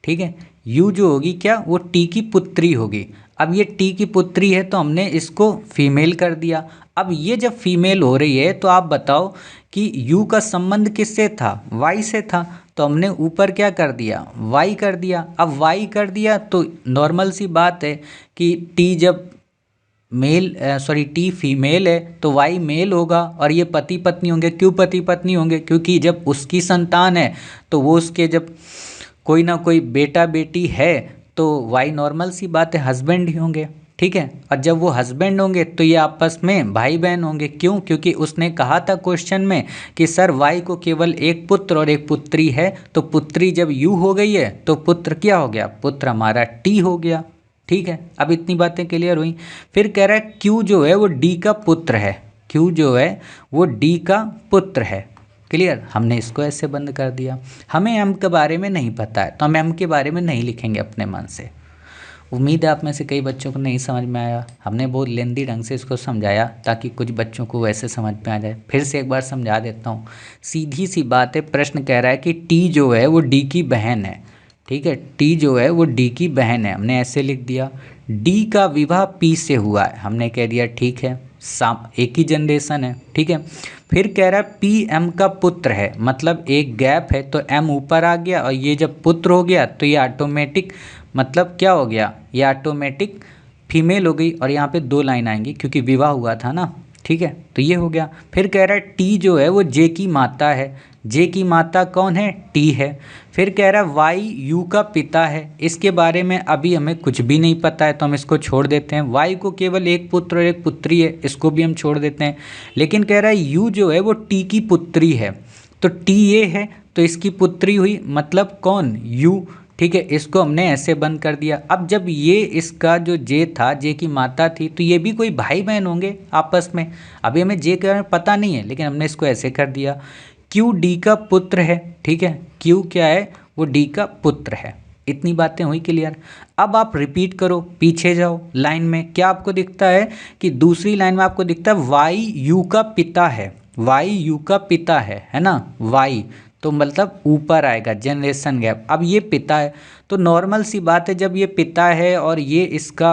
ठीक है, यू जो होगी क्या, वो टी की पुत्री होगी। अब ये टी की पुत्री है तो हमने इसको फीमेल कर दिया। अब ये जब फीमेल हो रही है तो आप बताओ कि यू का संबंध किससे था, वाई से था, तो हमने ऊपर क्या कर दिया, वाई कर दिया। अब वाई कर दिया तो नॉर्मल सी बात है कि टी जब मेल सॉरी टी फीमेल है तो वाई मेल होगा और ये पति पत्नी होंगे। क्यों पति पत्नी होंगे, क्योंकि जब उसकी संतान है तो वो उसके जब कोई ना कोई बेटा बेटी है तो वाई नॉर्मल सी बात है हस्बैंड ही होंगे। ठीक है, और जब वो हस्बैंड होंगे तो ये आपस में भाई बहन होंगे। क्यों, क्योंकि उसने कहा था क्वेश्चन में कि सर वाई को केवल एक पुत्र और एक पुत्री है, तो पुत्री जब यू हो गई है तो पुत्र क्या हो गया, पुत्र हमारा टी हो गया। ठीक है, अब इतनी बातें क्लियर हुई। फिर कह रहा है क्यू जो है वो डी का पुत्र है, क्यू जो है वो डी का पुत्र है। क्लियर, हमने इसको ऐसे बंद कर दिया। हमें एम के बारे में नहीं पता है तो हम एम के बारे में नहीं लिखेंगे अपने मन से। उम्मीद है आप में से कई बच्चों को नहीं समझ में आया, हमने बहुत लेंदी ढंग से इसको समझाया ताकि कुछ बच्चों को वैसे समझ में आ जाए। फिर से एक बार समझा देता हूँ, सीधी सी बात है। प्रश्न कह रहा है कि टी जो है वो डी की बहन है। ठीक है, टी जो है वो डी की बहन है, हमने ऐसे लिख दिया। डी का विवाह पी से हुआ है, हमने कह दिया ठीक है, एक ही जनरेशन है। ठीक है, फिर कह रहा है पी एम का पुत्र है, मतलब एक गैप है तो एम ऊपर आ गया और ये जब पुत्र हो गया तो ये ऑटोमेटिक मतलब क्या हो गया, ये ऑटोमेटिक फीमेल हो गई और यहाँ पे दो लाइन आएंगी क्योंकि विवाह हुआ था ना। ठीक है, तो ये हो गया। फिर कह रहा है टी जो है वो जे की माता है, जे की माता कौन है, टी है। फिर कह रहा है वाई यू का पिता है, इसके बारे में अभी हमें कुछ भी नहीं पता है तो हम इसको छोड़ देते हैं। वाई को केवल एक पुत्र और एक पुत्री है, इसको भी हम छोड़ देते हैं। लेकिन कह रहा है यू जो है वो टी की पुत्री है, तो टी ये है तो इसकी पुत्री हुई, मतलब कौन, यू। ठीक है, इसको हमने ऐसे बंद कर दिया। अब जब ये इसका जो जे था, जे की माता थी, तो ये भी कोई भाई बहन होंगे आपस में। अभी हमें जे का पता नहीं है लेकिन हमने इसको ऐसे कर दिया। क्यू डी का पुत्र है। ठीक है, क्यू क्या है, वो डी का पुत्र है। इतनी बातें हुई क्लियर। अब आप रिपीट करो, पीछे जाओ लाइन में, क्या आपको दिखता है कि दूसरी लाइन में आपको दिखता है वाई यू का पिता है, वाई यू का पिता है ना, वाई तो मतलब ऊपर आएगा जनरेशन गैप। अब ये पिता है तो नॉर्मल सी बात है, जब ये पिता है और ये इसका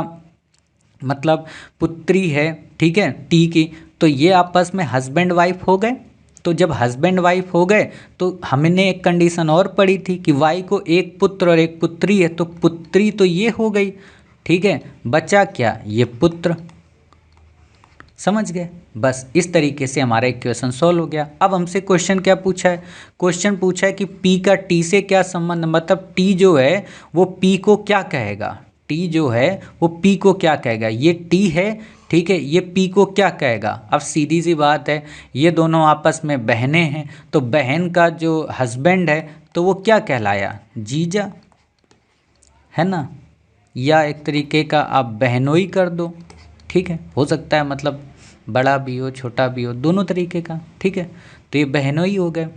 मतलब पुत्री है, ठीक है, टी की, तो ये आपस में हस्बैंड वाइफ हो गए। तो जब हस्बैंड वाइफ हो गए तो हमने एक कंडीशन और पढ़ी थी कि वाई को एक पुत्र और एक पुत्री है, तो पुत्री तो ये हो गई। ठीक है, बचा क्या, ये पुत्र। समझ गए, बस इस तरीके से हमारा इक्वेशन सॉल्व हो गया। अब हमसे क्वेश्चन क्या पूछा है, क्वेश्चन पूछा है कि P का T से क्या संबंध, मतलब T जो है वो P को क्या कहेगा, T टी जो है वो पी को क्या कहेगा, ये टी है, ठीक है, ये पी को क्या कहेगा। अब सीधी सी बात है, ये दोनों आपस में बहनें हैं, तो बहन का जो हस्बैंड है तो वो क्या कहलाया, जीजा, है ना, या एक तरीके का आप बहनोई कर दो, ठीक है, हो सकता है मतलब बड़ा भी हो छोटा भी हो, दोनों तरीके का, ठीक है, तो ये बहनोई हो गए।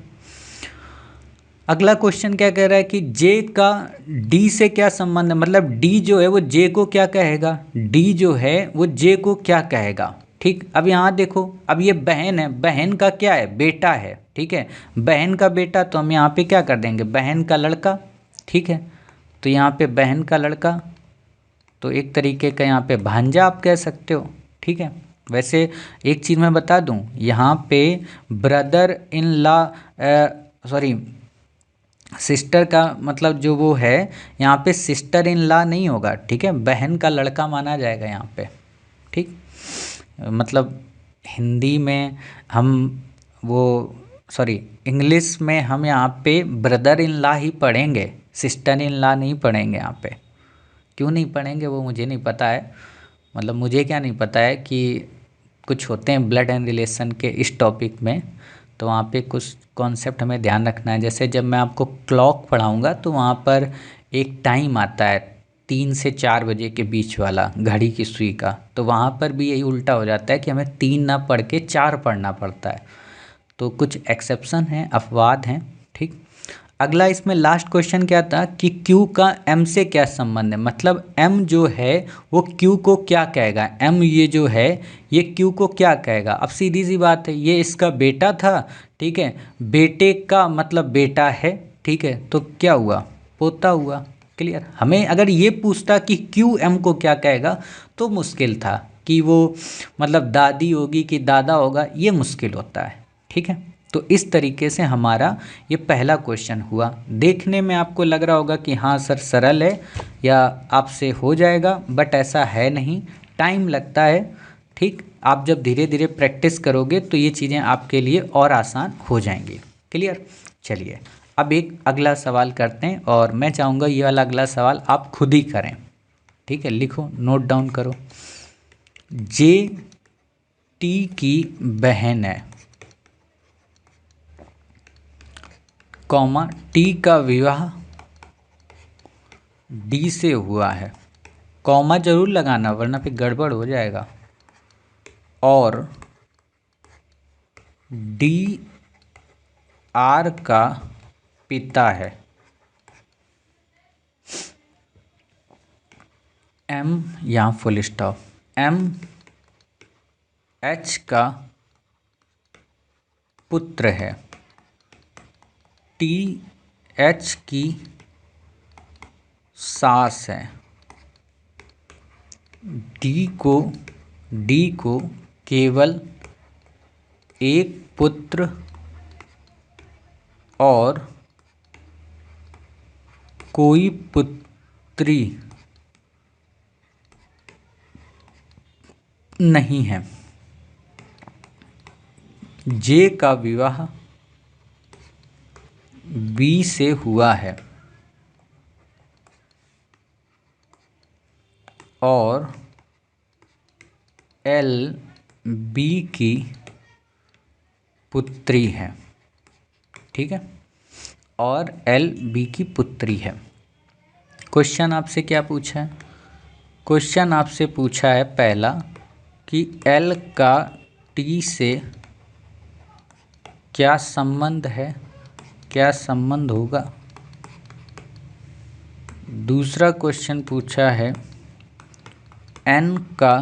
अगला क्वेश्चन क्या कह रहा है कि जे का डी से क्या संबंध है, मतलब डी जो है वो जे को क्या कहेगा, डी जो है वो जे को क्या कहेगा, ठीक। अब यहाँ देखो, अब ये बहन है, बहन का क्या है, बेटा है, ठीक है, बहन का बेटा, तो हम यहाँ पे क्या कर देंगे, बहन का लड़का, ठीक है, तो यहाँ पे बहन का लड़का, तो एक तरीके का यहाँ पे भांजा आप कह सकते हो, ठीक है। वैसे एक चीज़ मैं बता दूँ, यहाँ पे brother in law, sorry, sister का मतलब जो वो है, यहाँ पे सिस्टर इन लॉ नहीं होगा, ठीक है, बहन का लड़का माना जाएगा यहाँ पे, ठीक। मतलब हिंदी में हम वो, सॉरी, इंग्लिश में हम यहाँ पे ब्रदर इन लॉ ही पढ़ेंगे, सिस्टर इन लॉ नहीं पढ़ेंगे यहाँ पे। क्यों नहीं पढ़ेंगे वो मुझे नहीं पता है, मतलब मुझे क्या नहीं पता है कि कुछ होते हैं ब्लड एंड रिलेशन के इस टॉपिक में, तो वहाँ पे कुछ कॉन्सेप्ट हमें ध्यान रखना है। जैसे जब मैं आपको क्लॉक पढ़ाऊँगा तो वहाँ पर एक टाइम आता है 3 से 4 बजे के बीच वाला घड़ी की सुई का, तो वहाँ पर भी यही उल्टा हो जाता है कि हमें 3 ना पढ़ के 4 पढ़ना पड़ता है, तो कुछ एक्सेप्शन हैं, अपवाद हैं, ठीक। अगला इसमें लास्ट क्वेश्चन क्या था कि Q का M से क्या संबंध है, मतलब M जो है वो Q को क्या कहेगा, M ये जो है ये Q को क्या कहेगा। अब सीधी सी बात है, ये इसका बेटा था, ठीक है, बेटे का मतलब बेटा है, ठीक है, तो क्या हुआ, पोता हुआ, क्लियर। हमें अगर ये पूछता कि Q M को क्या कहेगा तो मुश्किल था, कि वो मतलब दादी होगी कि दादा होगा, ये मुश्किल होता है, ठीक है। तो इस तरीके से हमारा ये पहला क्वेश्चन हुआ। देखने में आपको लग रहा होगा कि हाँ सर सरल है या आपसे हो जाएगा, बट ऐसा है नहीं, टाइम लगता है, ठीक। आप जब धीरे धीरे प्रैक्टिस करोगे तो ये चीज़ें आपके लिए और आसान हो जाएंगी, क्लियर। चलिए अब एक अगला सवाल करते हैं, और मैं चाहूँगा ये वाला अगला सवाल आप खुद ही करें, ठीक है, लिखो, नोट डाउन करो। जे टी की बहन है, कॉमा, टी का विवाह डी से हुआ है, कॉमा जरूर लगाना वरना फिर गड़बड़ हो जाएगा, और डी आर का पिता है, एम यहाँ फुल स्टॉप, एम एच का पुत्र है, टी एच की सास है, डी को केवल एक पुत्र और कोई पुत्री नहीं है, जे का विवाह बी से हुआ है, और एल बी की पुत्री है, ठीक है, और एल बी की पुत्री है। क्वेश्चन आपसे क्या पूछा है, क्वेश्चन आपसे पूछा है पहला कि एल का टी से क्या संबंध है, क्या संबंध होगा। दूसरा क्वेश्चन पूछा है एन का,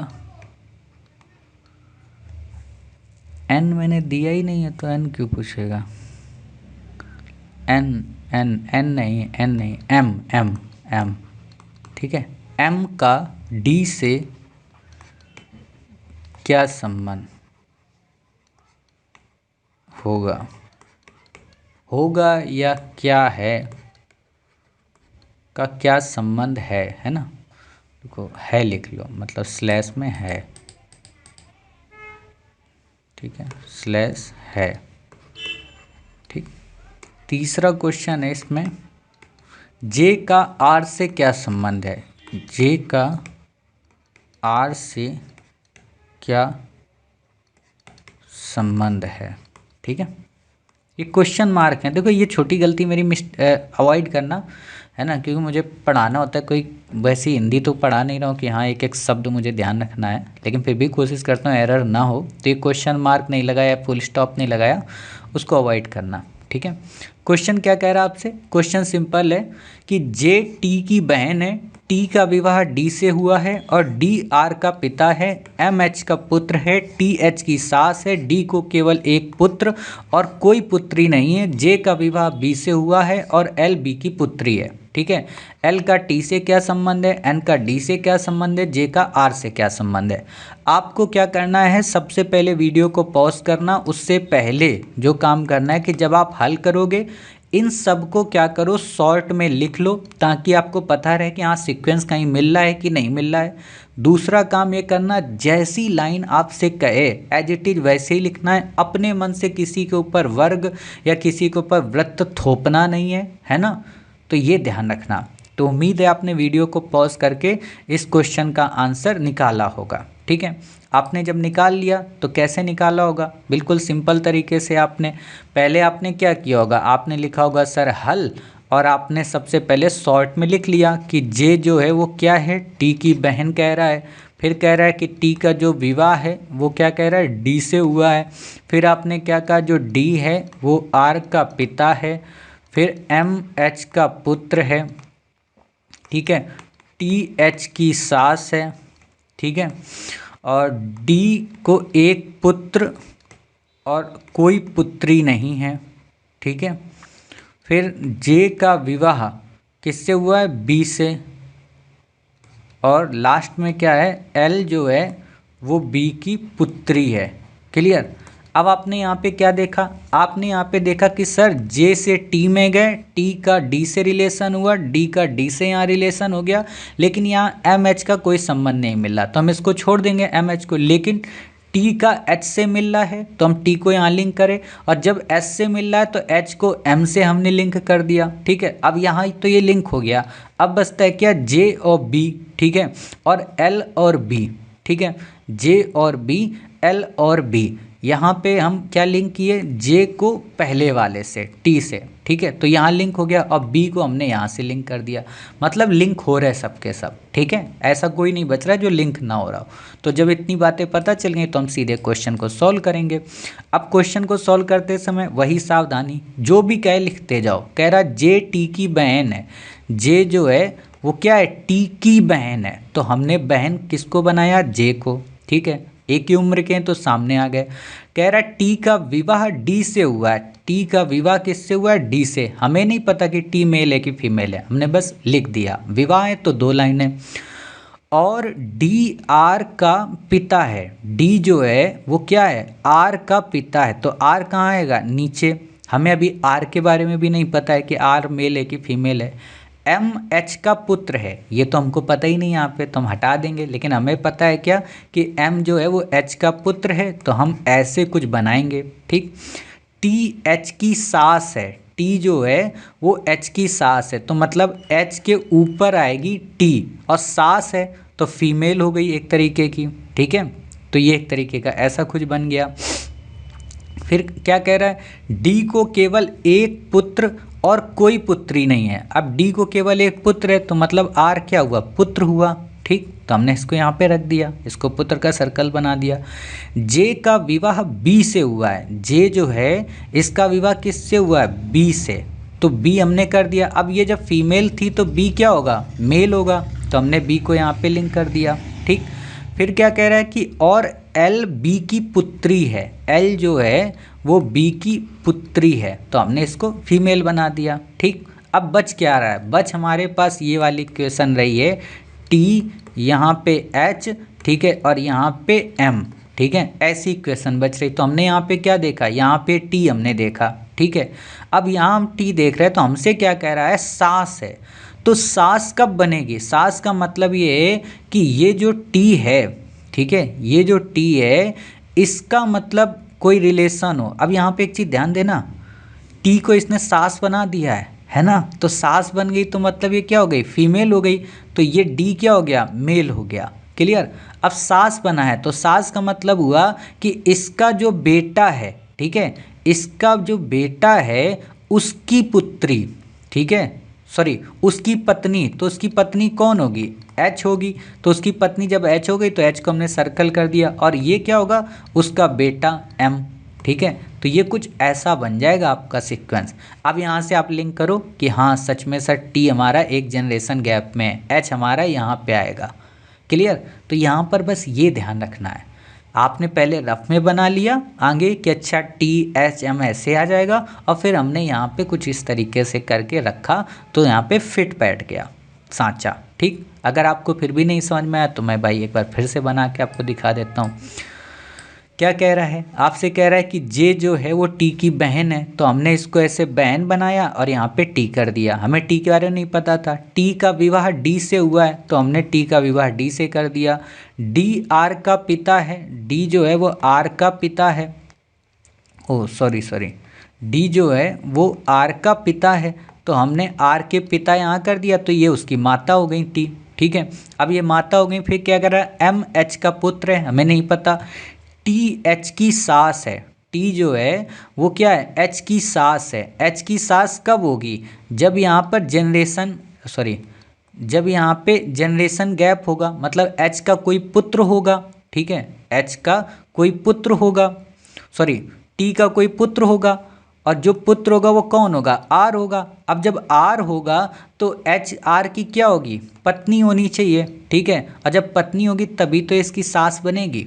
एन मैंने दिया ही नहीं है तो एन क्यों पूछेगा, एन एन एन नहीं, एन नहीं, एम एम एम, ठीक है, एम का डी से क्या संबंध होगा, होगा या क्या है, का क्या संबंध है ना, देखो है लिख लो, मतलब स्लैश में है, ठीक है, स्लैश है, ठीक। तीसरा क्वेश्चन है इसमें, जे का आर से क्या संबंध है, जे का आर से क्या संबंध है। ठीक है, ये क्वेश्चन मार्क है। देखो ये छोटी गलती मेरी अवॉइड करना है ना, क्योंकि मुझे पढ़ाना होता है, कोई वैसी हिंदी तो पढ़ा नहीं रहा हूँ कि हाँ एक एक शब्द मुझे ध्यान रखना है, लेकिन फिर भी कोशिश करता हूँ एरर ना हो। तो ये क्वेश्चन मार्क नहीं लगाया, फुल स्टॉप नहीं लगाया, उसको अवॉइड करना। ठीक है, क्वेश्चन क्या कह रहा है आपसे? क्वेश्चन सिंपल है कि जे टी की बहन है, टी का विवाह डी से हुआ है और डी आर का पिता है, एम एच का पुत्र है, टी एच की सास है, डी को केवल एक पुत्र और कोई पुत्री नहीं है, जे का विवाह बी से हुआ है और एल बी की पुत्री है। ठीक है, एल का टी से क्या संबंध है, एन का डी से क्या संबंध है, जे का आर से क्या संबंध है। आपको क्या करना है, सबसे पहले वीडियो को पॉज करना, उससे पहले जो काम करना है कि जब आप हल करोगे इन सब को क्या करो, शॉर्ट में लिख लो, ताकि आपको पता रहे कि हाँ सीक्वेंस कहीं मिल रहा है कि नहीं मिल रहा है। दूसरा काम ये करना, जैसी लाइन आपसे कहे एज इट इज वैसे ही लिखना है, अपने मन से किसी के ऊपर वर्ग या किसी के ऊपर वृत्त थोपना नहीं है ना। तो ये ध्यान रखना। तो उम्मीद है आपने वीडियो को पॉज करके इस क्वेश्चन का आंसर निकाला होगा। ठीक है, आपने जब निकाल लिया तो कैसे निकाला होगा, बिल्कुल सिंपल तरीके से पहले आपने क्या किया होगा, आपने लिखा होगा सर हल, और आपने सबसे पहले शॉर्ट में लिख लिया कि जे जो है वो क्या है, टी की बहन कह रहा है, फिर कह रहा है कि टी का जो विवाह है वो क्या कह रहा है, डी से हुआ है। फिर आपने क्या कहा, जो डी है वो आर का पिता है, फिर एम एच का पुत्र है, ठीक है, टी एच की सास है, ठीक है, और डी को एक पुत्र और कोई पुत्री नहीं है। ठीक है, फिर जे का विवाह किससे हुआ है, बी से, और लास्ट में क्या है, एल जो है वो बी की पुत्री है। क्लियर। अब आपने यहाँ पे क्या देखा, आपने यहाँ पे देखा कि सर जे से टी में गए, टी का डी से रिलेशन हुआ, डी का डी से यहाँ रिलेशन हो गया, लेकिन यहाँ एम एच का कोई संबंध नहीं मिल रहा, तो हम इसको छोड़ देंगे एम एच को। लेकिन टी का एच से मिल रहा है तो हम टी को यहाँ लिंक करें, और जब एच से मिल रहा है तो एच को एम से हमने लिंक कर दिया। ठीक है, अब यहाँ तो ये लिंक हो गया। अब बचता है क्या, जे और बी, ठीक है, और एल और बी। ठीक है, जे और बी, एल और बी, यहाँ पे हम क्या लिंक किए, जे को पहले वाले से टी से, ठीक है, तो यहाँ लिंक हो गया, और बी को हमने यहाँ से लिंक कर दिया, मतलब लिंक हो रहे सबके सब। ठीक है, ऐसा कोई नहीं बच रहा है जो लिंक ना हो रहा हो। तो जब इतनी बातें पता चल गई तो हम सीधे क्वेश्चन को सॉल्व करेंगे। अब क्वेश्चन को सॉल्व करते समय वही सावधानी, जो भी कहे लिखते जाओ। कह रहा जे टी की बहन है, जे जो है वो क्या है, टी की बहन है, तो हमने बहन किसको बनाया, जे को। ठीक है, एक ही उम्र के हैं तो सामने आ गए। कह रहा है टी का विवाह डी से हुआ है, टी का विवाह किससे हुआ है, डी से। हमें नहीं पता कि टी मेल है कि फीमेल है, हमने बस लिख दिया विवाह है तो 2 लाइनें। और डी आर का पिता है, डी जो है वो क्या है, आर का पिता है, तो आर कहाँ आएगा, नीचे। हमें अभी आर के बारे में भी नहीं पता है कि आर मेल है कि फीमेल है। एम एच का पुत्र है, ये तो हमको पता ही नहीं यहाँ पे, तो हम हटा देंगे, लेकिन हमें पता है क्या कि एम जो है वो एच का पुत्र है, तो हम ऐसे कुछ बनाएंगे। ठीक, टी एच की सास है, टी जो है वो एच की सास है, तो मतलब एच के ऊपर आएगी टी, और सास है तो फीमेल हो गई एक तरीके की। ठीक है, तो ये एक तरीके का ऐसा कुछ बन गया। फिर क्या कह रहा है, डी को केवल एक पुत्र और कोई पुत्री नहीं है। अब डी को केवल एक पुत्र है तो मतलब आर क्या हुआ, पुत्र हुआ। ठीक, तो हमने इसको यहाँ पे रख दिया, इसको पुत्र का सर्कल बना दिया। जे का विवाह बी से हुआ है, जे जो है इसका विवाह किससे हुआ है, बी से, तो बी हमने कर दिया। अब ये जब फीमेल थी तो बी क्या होगा, मेल होगा, तो हमने बी को यहाँ पे लिंक कर दिया। ठीक, फिर क्या कह रहा है कि और एल बी की पुत्री है, एल जो है वो बी की पुत्री है, तो हमने इसको फीमेल बना दिया। ठीक, अब बच क्या रहा है, बच हमारे पास ये वाली क्वेश्चन रही है, टी यहाँ पे एच, ठीक है, और यहाँ पे एम। ठीक है, ऐसी क्वेश्चन बच रही, तो हमने यहाँ पे क्या देखा, यहाँ पे टी हमने देखा। ठीक है, अब यहाँ हम टी देख रहे हैं तो हमसे क्या कह रहा है, सास है, तो सास कब बनेगी, सास का मतलब ये है कि ये जो टी है, ठीक है, ये जो टी है इसका मतलब कोई रिलेशन हो। अब यहाँ पे एक चीज़ ध्यान देना, टी को इसने सास बना दिया है ना। तो सास बन गई तो मतलब ये क्या हो गई, फीमेल हो गई, तो ये डी क्या हो गया, मेल हो गया। क्लियर। अब सास बना है तो सास का मतलब हुआ कि इसका जो बेटा है, ठीक है, इसका जो बेटा है उसकी पुत्री, ठीक है, सॉरी उसकी पत्नी, तो उसकी पत्नी कौन होगी, एच होगी। तो उसकी पत्नी जब एच हो गई तो एच को हमने सर्कल कर दिया, और ये क्या होगा, उसका बेटा एम, ठीक है। तो ये कुछ ऐसा बन जाएगा आपका सीक्वेंस। अब यहाँ से आप लिंक करो कि हाँ सच में सर टी हमारा एक जनरेशन गैप में है, एच हमारा यहाँ पे आएगा। क्लियर। तो यहाँ पर बस ये ध्यान रखना है, आपने पहले रफ में बना लिया आगे कि अच्छा टी एच एम ऐसे आ जाएगा, और फिर हमने यहाँ पे कुछ इस तरीके से करके रखा तो यहाँ पे फिट बैठ गया सांचा। ठीक, अगर आपको फिर भी नहीं समझ में आया तो मैं भाई एक बार फिर से बना के आपको दिखा देता हूँ। क्या कह रहा है, आपसे कह रहा है कि जे जो है वो टी की बहन है, तो हमने इसको ऐसे बहन बनाया और यहाँ पे टी कर दिया। हमें टी के बारे में नहीं पता था, टी का विवाह डी से हुआ है तो हमने टी का विवाह डी से कर दिया। डी आर का पिता है, डी जो है वो आर का पिता है, ओ सॉरी डी जो है वो आर का पिता है, तो हमने आर के पिता यहाँ कर दिया, तो ये उसकी माता हो गई टी। ठीक है, अब ये माता हो गई, फिर क्या कर रहा है, एम एच का पुत्र है, हमें नहीं पता। टी एच की सास है, टी जो है वो क्या है, एच की सास है। एच की सास कब होगी, जब यहाँ पर जब यहाँ पे जनरेशन गैप होगा, मतलब एच का कोई पुत्र होगा, ठीक है, एच का कोई पुत्र होगा, टी का कोई पुत्र होगा, और जो पुत्र होगा वो कौन होगा, आर होगा। अब जब आर होगा तो एच आर की क्या होगी, पत्नी होनी चाहिए, ठीक है, और जब पत्नी होगी तभी तो इसकी सास बनेगी।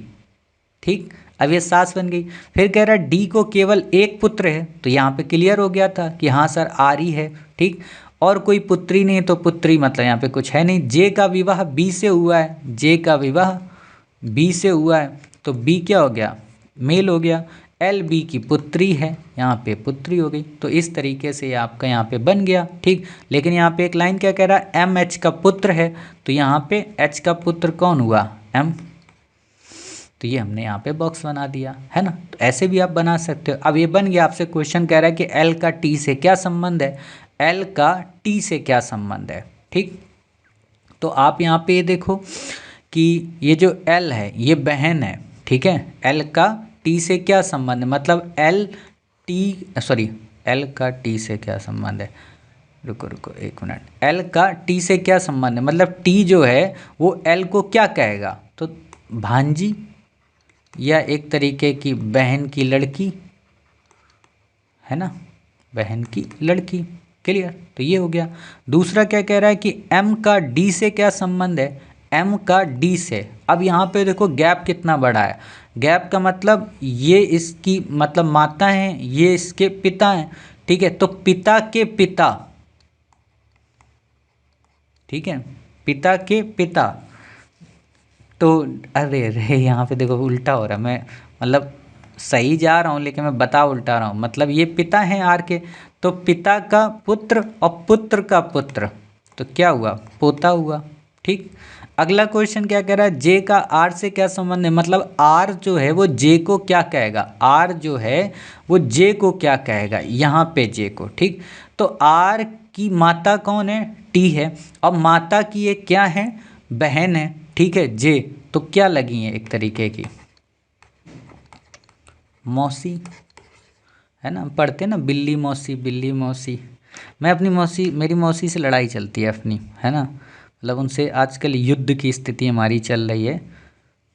ठीक, अब ये सास बन गई। फिर कह रहा है डी को केवल एक पुत्र है, तो यहाँ पे क्लियर हो गया था कि हाँ सर आर ही है। ठीक, और कोई पुत्री नहीं तो पुत्री मतलब यहाँ पे कुछ है नहीं। जे का विवाह बी से हुआ है, जे का विवाह बी से हुआ है, तो बी क्या हो गया, मेल हो गया। एल बी की पुत्री है, यहाँ पे पुत्री हो गई। तो इस तरीके से आपका यहाँ पे बन गया। ठीक, लेकिन यहाँ पे एक लाइन क्या कह रहा है, एम एच का पुत्र है, तो यहाँ पे एच का पुत्र कौन हुआ, एम, तो ये हमने यहाँ पे बॉक्स बना दिया, है ना। तो ऐसे भी आप बना सकते हो। अब ये बन गया, आपसे क्वेश्चन कह रहा है कि एल का टी से क्या संबंध है, एल का टी से क्या संबंध है। ठीक, तो आप यहाँ पे ये देखो कि ये जो एल है ये बहन है, ठीक है, एल का टी से क्या संबंध है, मतलब एल का टी से क्या संबंध है, रुको एक मिनट, एल का टी से क्या संबंध है, मतलब टी जो है वो एल को क्या कहेगा, तो भांजी या एक तरीके की बहन की लड़की, है ना, बहन की लड़की। क्लियर, तो ये हो गया। दूसरा क्या कह रहा है कि एम का डी से क्या संबंध है, एम का डी से। अब यहाँ पे देखो गैप कितना बड़ा है, गैप का मतलब ये इसकी मतलब माता हैं, ये इसके पिता हैं, ठीक है, तो पिता के पिता, ठीक है, पिता के पिता। तो अरे यहाँ पे देखो उल्टा हो रहा है, मैं मतलब सही जा रहा हूँ लेकिन मैं बता उल्टा रहा हूँ। मतलब ये पिता हैं आर के, तो पिता का पुत्र और पुत्र का पुत्र, तो क्या हुआ, पोता हुआ। ठीक, अगला क्वेश्चन क्या कह रहा है, जे का आर से क्या संबंध है, मतलब आर जो है वो जे को क्या कहेगा, आर जो है वो जे को क्या कहेगा, यहाँ पे जे को। ठीक, तो आर की माता कौन है, टी है, और माता की ये क्या है, बहन है, ठीक है, जे, तो क्या लगी है एक तरीके की मौसी, है ना, पढ़ते ना बिल्ली मौसी। मैं अपनी मौसी, मेरी मौसी से लड़ाई चलती है अपनी, है ना, मतलब उनसे आजकल युद्ध की स्थिति हमारी चल रही है।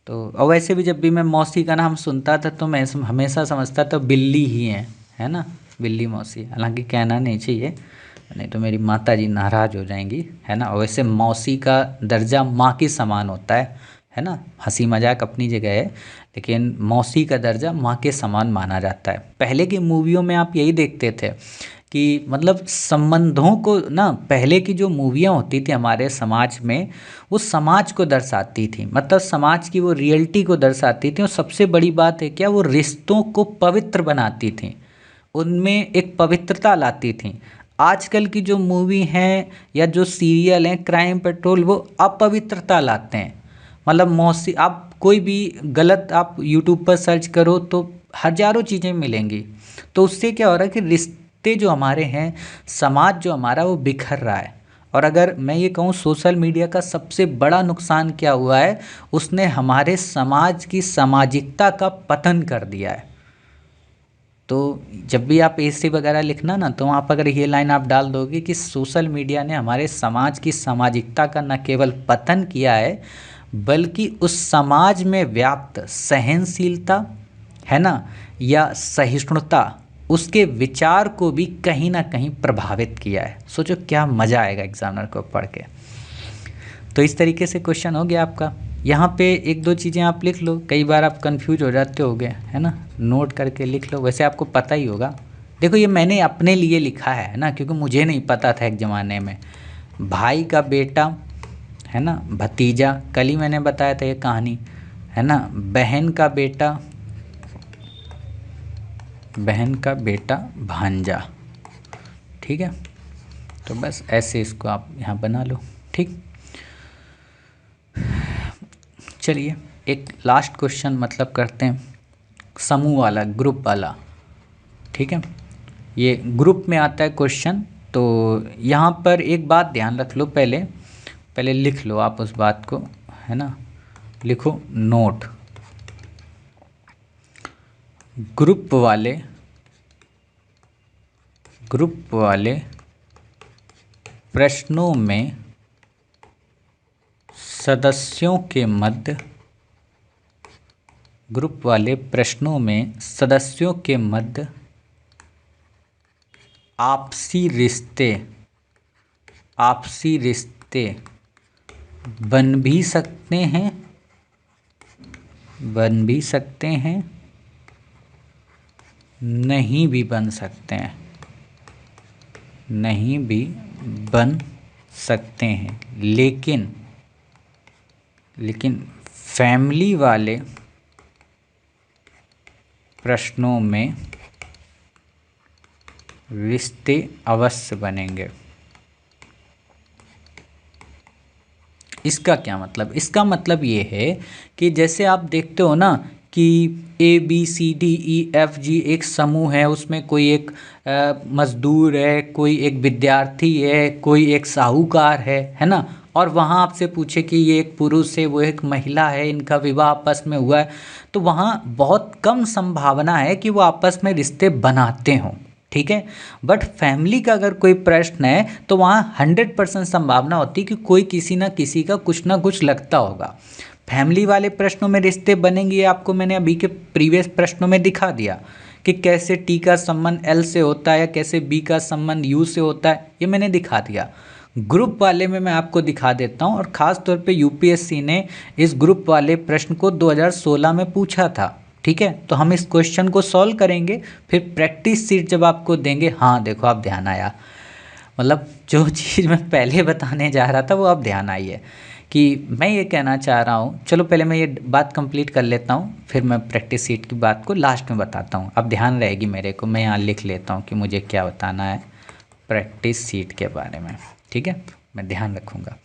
तो और वैसे भी जब भी मैं मौसी का नाम सुनता था तो मैं हमेशा समझता था बिल्ली ही है ना, बिल्ली मौसी, हालांकि कहना नहीं चाहिए, नहीं तो मेरी माता जी नाराज़ हो जाएंगी, है ना। और वैसे मौसी का दर्जा माँ के समान होता है ना, हंसी मजाक अपनी जगह है, लेकिन मौसी का दर्जा माँ के समान माना जाता है। पहले की मूवियों में आप यही देखते थे कि मतलब संबंधों को ना, पहले की जो मूवियाँ होती थी हमारे समाज में, वो समाज को दर्शाती थी, मतलब समाज की वो रियलिटी को दर्शाती थी। और सबसे बड़ी बात है क्या, वो रिश्तों को पवित्र बनाती थी, उनमें एक पवित्रता लाती थी। आजकल की जो मूवी हैं या जो सीरियल हैं क्राइम पेट्रोल, वो अपवित्रता लाते हैं। मतलब मौसी, आप कोई भी गलत आप यूट्यूब पर सर्च करो तो हजारों चीज़ें मिलेंगी। तो उससे क्या हो रहा है कि रिश्ते जो हमारे हैं, समाज जो हमारा वो बिखर रहा है। और अगर मैं ये कहूँ सोशल मीडिया का सबसे बड़ा नुकसान क्या हुआ है, उसने हमारे समाज की सामाजिकता का पतन कर दिया है। तो जब भी आप एसे वगैरह लिखना ना, तो वहाँ पर अगर ये लाइन आप डाल दोगे कि सोशल मीडिया ने हमारे समाज की सामाजिकता का न केवल पतन किया है, बल्कि उस समाज में व्याप्त सहनशीलता है ना, या सहिष्णुता, उसके विचार को भी कहीं ना कहीं प्रभावित किया है। सोचो क्या मज़ा आएगा एग्जामिनर को पढ़ के। तो इस तरीके से क्वेश्चन हो गया आपका। यहाँ पे एक दो चीज़ें आप लिख लो, कई बार आप कंफ्यूज हो जाते होगे, है ना, नोट करके लिख लो। वैसे आपको पता ही होगा, देखो ये मैंने अपने लिए लिखा है ना, क्योंकि मुझे नहीं पता था एक ज़माने में। भाई का बेटा, है ना, भतीजा, कल ही मैंने बताया था ये कहानी, है ना। बहन का बेटा, बहन का बेटा भांजा, ठीक है। तो बस ऐसे इसको आप यहाँ बना लो, ठीक। चलिए एक लास्ट क्वेश्चन मतलब करते हैं, समूह वाला, ग्रुप वाला, ठीक है। ये ग्रुप में आता है क्वेश्चन। तो यहाँ पर एक बात ध्यान रख लो, पहले पहले लिख लो आप उस बात को, है ना। लिखो नोट, ग्रुप वाले प्रश्नों में सदस्यों के मध्य, ग्रुप वाले प्रश्नों में सदस्यों के मध्य आपसी रिश्ते बन भी सकते हैं, नहीं भी बन सकते हैं, लेकिन फैमिली वाले प्रश्नों में रिश्ते अवश्य बनेंगे। इसका क्या मतलब? इसका मतलब ये है कि जैसे आप देखते हो ना कि ABCDEFG एक समूह है, उसमें कोई एक मजदूर है, कोई एक विद्यार्थी है, कोई एक साहूकार है ना। और वहाँ आपसे पूछे कि ये एक पुरुष है, वो एक महिला है, इनका विवाह आपस में हुआ है, तो वहाँ बहुत कम संभावना है कि वो आपस में रिश्ते बनाते हों, ठीक है। बट फैमिली का अगर कोई प्रश्न है तो वहाँ 100% संभावना होती है कि कोई किसी ना किसी का कुछ ना कुछ लगता होगा। फैमिली वाले प्रश्नों में रिश्ते बनेंगे, ये आपको मैंने अभी के प्रीवियस प्रश्नों में दिखा दिया कि कैसे T का संबंध L से होता है, कैसे B का संबंध U से होता है, ये मैंने दिखा दिया। ग्रुप वाले में मैं आपको दिखा देता हूँ, और ख़ास तौर पे यूपीएससी ने इस ग्रुप वाले प्रश्न को 2016 में पूछा था, ठीक है। तो हम इस क्वेश्चन को सॉल्व करेंगे, फिर प्रैक्टिस सीट जब आपको देंगे। हाँ देखो आप ध्यान आया, मतलब जो चीज़ मैं पहले बताने जा रहा था वो अब ध्यान आई है कि मैं ये कहना चाह रहा हूँ। चलो पहले मैं ये बात कंप्लीट कर लेता हूँ, फिर मैं प्रैक्टिस सीट की बात को लास्ट में बताता हूँ। अब ध्यान रहेगी मेरे को, मैं यहाँ लिख लेता हूँ कि मुझे क्या बताना है प्रैक्टिस सीट के बारे में, ठीक है, मैं ध्यान रखूँगा।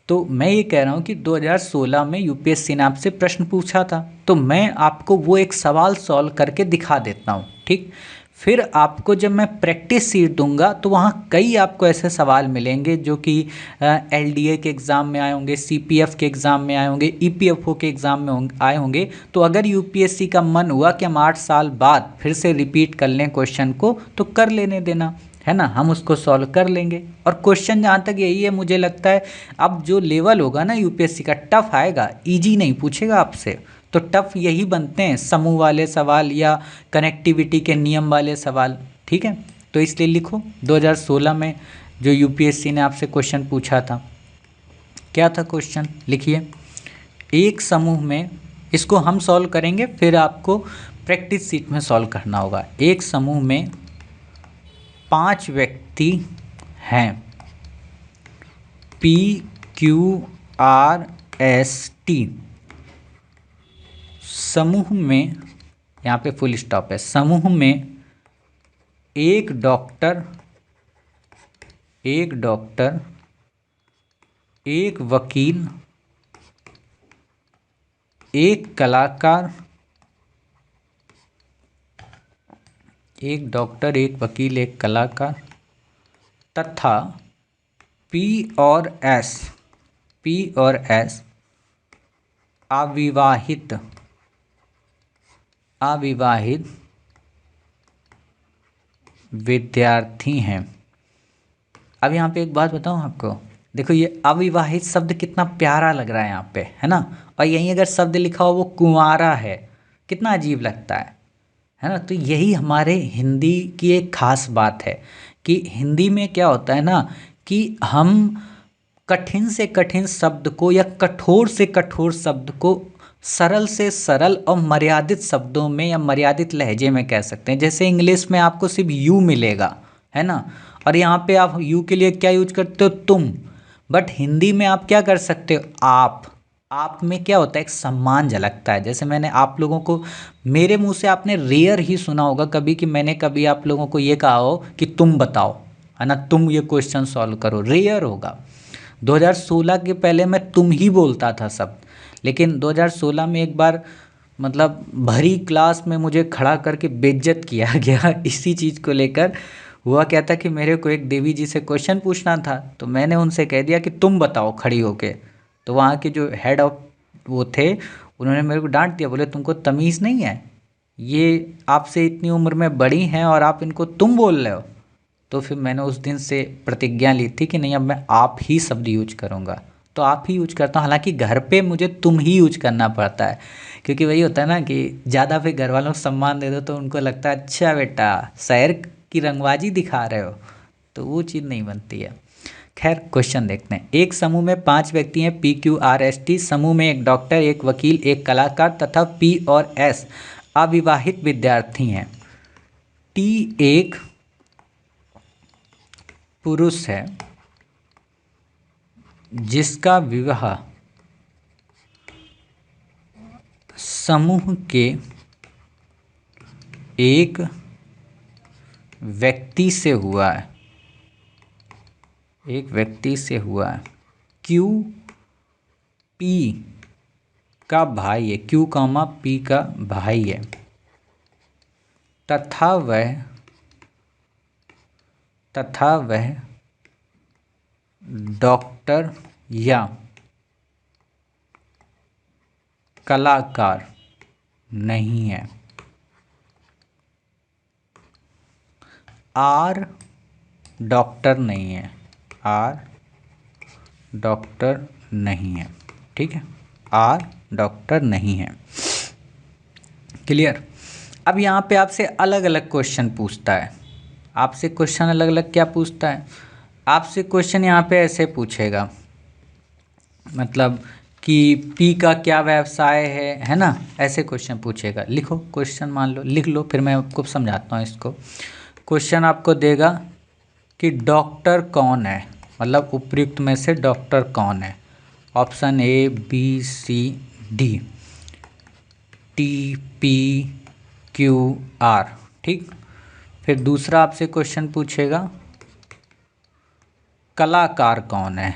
तो मैं ये कह रहा हूँ कि 2016 में यूपीएससी ने आपसे प्रश्न पूछा था, तो मैं आपको वो एक सवाल सॉल्व करके दिखा देता हूँ, ठीक। फिर आपको जब मैं प्रैक्टिस सीट दूंगा तो वहाँ कई आपको ऐसे सवाल मिलेंगे जो कि एलडीए के एग्ज़ाम में आए होंगे, सीपीएफ के एग्ज़ाम में आए होंगे, ईपीएफओ के एग्ज़ाम में आए होंगे। तो अगर यूपीएससी का मन हुआ कि हम 8 साल बाद फिर से रिपीट कर लें क्वेश्चन को, तो कर लेने देना, है ना, हम उसको सॉल्व कर लेंगे। और क्वेश्चन जहाँ तक यही है, मुझे लगता है अब जो लेवल होगा ना यूपीएससी का, टफ आएगा, इजी नहीं पूछेगा आपसे। तो टफ यही बनते हैं, समूह वाले सवाल या कनेक्टिविटी के नियम वाले सवाल, ठीक है। तो इसलिए लिखो 2016 में जो यूपीएससी ने आपसे क्वेश्चन पूछा था, क्या था क्वेश्चन, लिखिए। एक समूह में, इसको हम सॉल्व करेंगे, फिर आपको प्रैक्टिस सीट में सॉल्व करना होगा। एक समूह में 5 व्यक्ति हैं, PQRST। समूह में, यहाँ पे फुल स्टॉप है, समूह में एक डॉक्टर, एक वकील, एक कलाकार, एक डॉक्टर, एक वकील, एक कलाकार तथा पी और एस अविवाहित विद्यार्थी हैं। अब यहाँ पे एक बात बताऊँ आपको, देखो ये अविवाहित शब्द कितना प्यारा लग रहा है यहाँ पे, है ना। और यहीं अगर शब्द लिखा हो वो कुंवारा है, कितना अजीब लगता है ना। तो यही हमारे हिंदी की एक खास बात है कि हिंदी में क्या होता है ना कि हम कठिन से कठिन शब्द को या कठोर से कठोर शब्द को सरल से सरल और मर्यादित शब्दों में या मर्यादित लहजे में कह सकते हैं। जैसे इंग्लिश में आपको सिर्फ यू मिलेगा, है ना, और यहाँ पे आप यू के लिए क्या यूज करते हो, तुम। बट हिंदी में आप क्या कर सकते हो, आप में क्या होता है, एक सम्मान झलकता है। जैसे मैंने आप लोगों को, मेरे मुंह से आपने रेयर ही सुना होगा कभी कि मैंने कभी आप लोगों को ये कहा हो कि तुम बताओ, है ना, तुम ये क्वेश्चन सॉल्व करो, रेयर होगा। 2016 के पहले मैं तुम ही बोलता था सब, लेकिन 2016 में एक बार मतलब भरी क्लास में मुझे खड़ा करके बेइज्जत किया गया इसी चीज़ को लेकर। हुआ क्या था कि मेरे को एक देवी जी से क्वेश्चन पूछना था, तो मैंने उनसे कह दिया कि तुम बताओ खड़ी होके। तो वहाँ के जो हेड ऑफ वो थे, उन्होंने मेरे को डांट दिया, बोले तुमको तमीज़ नहीं है, ये आपसे इतनी उम्र में बड़ी हैं और आप इनको तुम बोल रहे हो। तो फिर मैंने उस दिन से प्रतिज्ञा ली थी कि नहीं, अब मैं आप ही शब्द यूज करूँगा। तो आप ही यूज करता हूँ, हालांकि घर पे मुझे तुम ही यूज करना पड़ता है, क्योंकि वही होता है ना कि ज़्यादा फिर घर वालों को सम्मान दे दो तो उनको लगता है अच्छा बेटा शहर की रंगबाजी दिखा रहे हो, तो वो चीज़ नहीं बनती है। खैर क्वेश्चन देखते हैं। एक समूह में 5 व्यक्ति हैं, PQRST। समूह में एक डॉक्टर, एक वकील, एक कलाकार तथा P और S अविवाहित विद्यार्थी हैं। T एक पुरुष है जिसका विवाह समूह के एक व्यक्ति से हुआ है, Q P का भाई है, Q, P का भाई है तथा वह डॉक्टर या कलाकार नहीं है। R डॉक्टर नहीं है, ठीक है, R डॉक्टर नहीं है। क्लियर। अब यहाँ पे आपसे अलग अलग क्वेश्चन पूछता है, आपसे क्वेश्चन अलग अलग क्या पूछता है, आपसे क्वेश्चन यहाँ पे ऐसे पूछेगा, मतलब कि P का क्या व्यवसाय है ना, ऐसे क्वेश्चन पूछेगा। लिखो क्वेश्चन, मान लो लिख लो, फिर मैं आपको समझाता हूँ इसको। क्वेश्चन आपको देगा कि डॉक्टर कौन है, मतलब उपयुक्त में से डॉक्टर कौन है। Option A B C D, T P Q R, ठीक। फिर दूसरा आपसे क्वेश्चन पूछेगा कलाकार कौन है।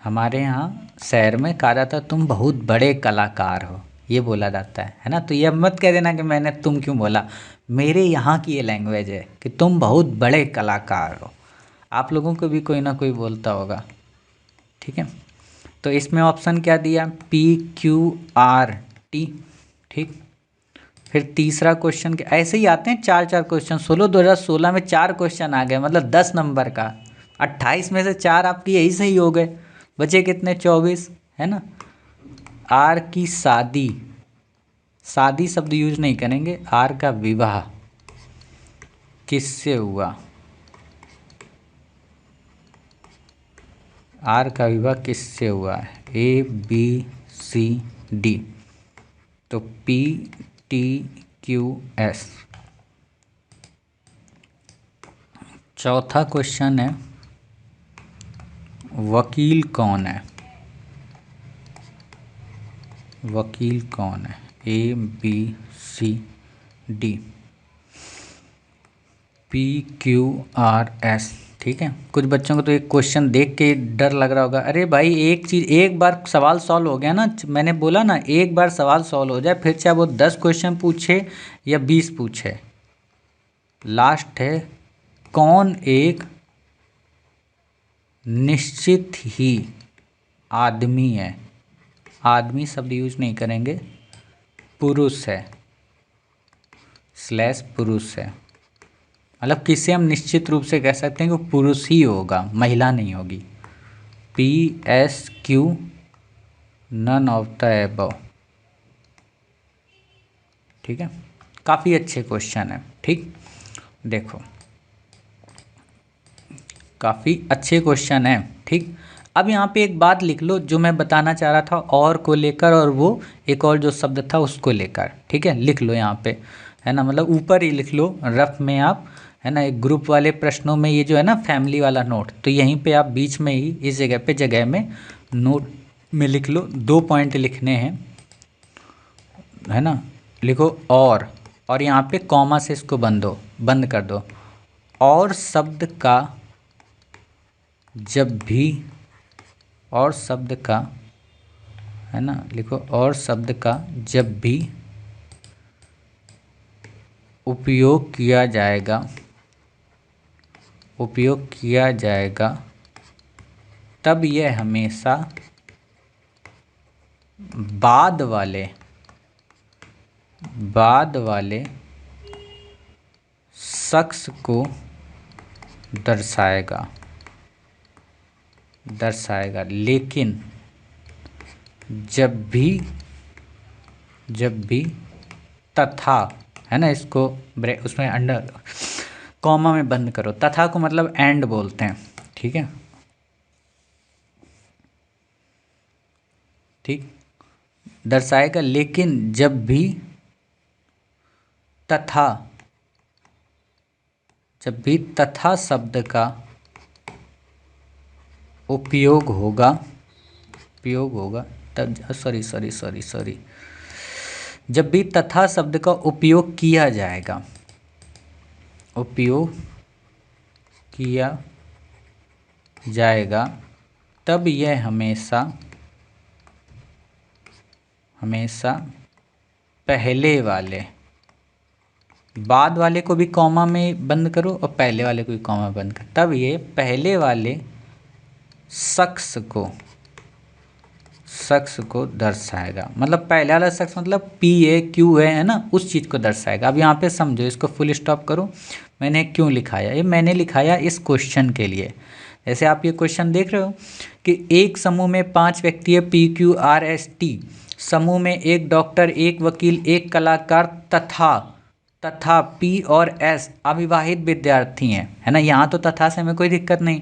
हमारे यहाँ शहर में कहा जाता है तुम बहुत बड़े कलाकार हो, ये बोला जाता है ना। तो ये मत कह देना कि मैंने तुम क्यों बोला, मेरे यहाँ की ये लैंग्वेज है कि तुम बहुत बड़े कलाकार हो। आप लोगों को भी कोई ना कोई बोलता होगा, ठीक है। तो इसमें ऑप्शन क्या दिया, PQRT, ठीक। फिर तीसरा क्वेश्चन, ऐसे ही आते हैं 4-4 क्वेश्चन। 2016 में 4 क्वेश्चन आ गए, मतलब 10 नंबर का, 28 में से 4 आपकी यही सही हो गए, बचे कितने, 24, है ना। R की शादी शब्द यूज नहीं करेंगे। R का विवाह किससे हुआ, R का विवाह किससे हुआ है, A B C D, तो P T Q S। चौथा क्वेश्चन है वकील कौन है, A B C D, P Q R S, ठीक है। कुछ बच्चों को तो एक क्वेश्चन देख के डर लग रहा होगा, अरे भाई एक बार सवाल सॉल्व हो गया ना, मैंने बोला ना एक बार सवाल सॉल्व हो जाए, फिर चाहे वो 10 क्वेश्चन पूछे या 20 पूछे, लास्ट है कौन एक निश्चित ही आदमी है, आदमी शब्द यूज नहीं करेंगे, पुरुष है स्लैश पुरुष है, मतलब किसे हम निश्चित रूप से कह सकते हैं कि वो पुरुष ही होगा, महिला नहीं होगी। PSQ none of the above. ठीक है, काफ़ी अच्छे क्वेश्चन है। ठीक, देखो काफ़ी अच्छे क्वेश्चन है। ठीक, अब यहाँ पे एक बात लिख लो जो मैं बताना चाह रहा था और को लेकर, और वो एक और जो शब्द था उसको लेकर। ठीक है, लिख लो यहाँ पे, है ना, मतलब ऊपर ही लिख लो रफ में आप, है ना। एक ग्रुप वाले प्रश्नों में ये जो है ना फैमिली वाला नोट, तो यहीं पे आप बीच में ही इस जगह में नोट में लिख लो। 2 पॉइंट लिखने हैं, है ना। लिखो और यहाँ पे कॉमा से इसको बंद कर दो। और शब्द का जब भी, और शब्द का, है ना, लिखो और शब्द का जब भी उपयोग किया जाएगा तब यह हमेशा बाद वाले शख्स को दर्शाएगा। लेकिन जब भी तथा, है ना, इसको उसमें अंडर कॉमा में बंद करो। तथा को मतलब एंड बोलते हैं। ठीक है, ठीक, दर्शाएगा, लेकिन जब भी तथा शब्द का उपयोग होगा तब, सॉरी, जब भी तथा शब्द का उपयोग किया जाएगा तब यह हमेशा पहले वाले, बाद वाले को भी कॉमा में बंद करो और पहले वाले को भी कॉमा में बंद करो, तब ये पहले वाले शख्स को दर्शाएगा। मतलब पहले वाला शख्स मतलब PAQ है ना, उस चीज़ को दर्शाएगा। अब यहाँ पे समझो, इसको फुल स्टॉप करो। मैंने क्यों लिखाया ये, मैंने लिखाया इस क्वेश्चन के लिए। जैसे आप ये क्वेश्चन देख रहे हो कि एक समूह में 5 व्यक्ति है, PQRST। समूह में एक डॉक्टर, एक वकील, एक कलाकार तथा P और S अविवाहित विद्यार्थी हैं, है ना। यहाँ तो तथा से हमें कोई दिक्कत नहीं।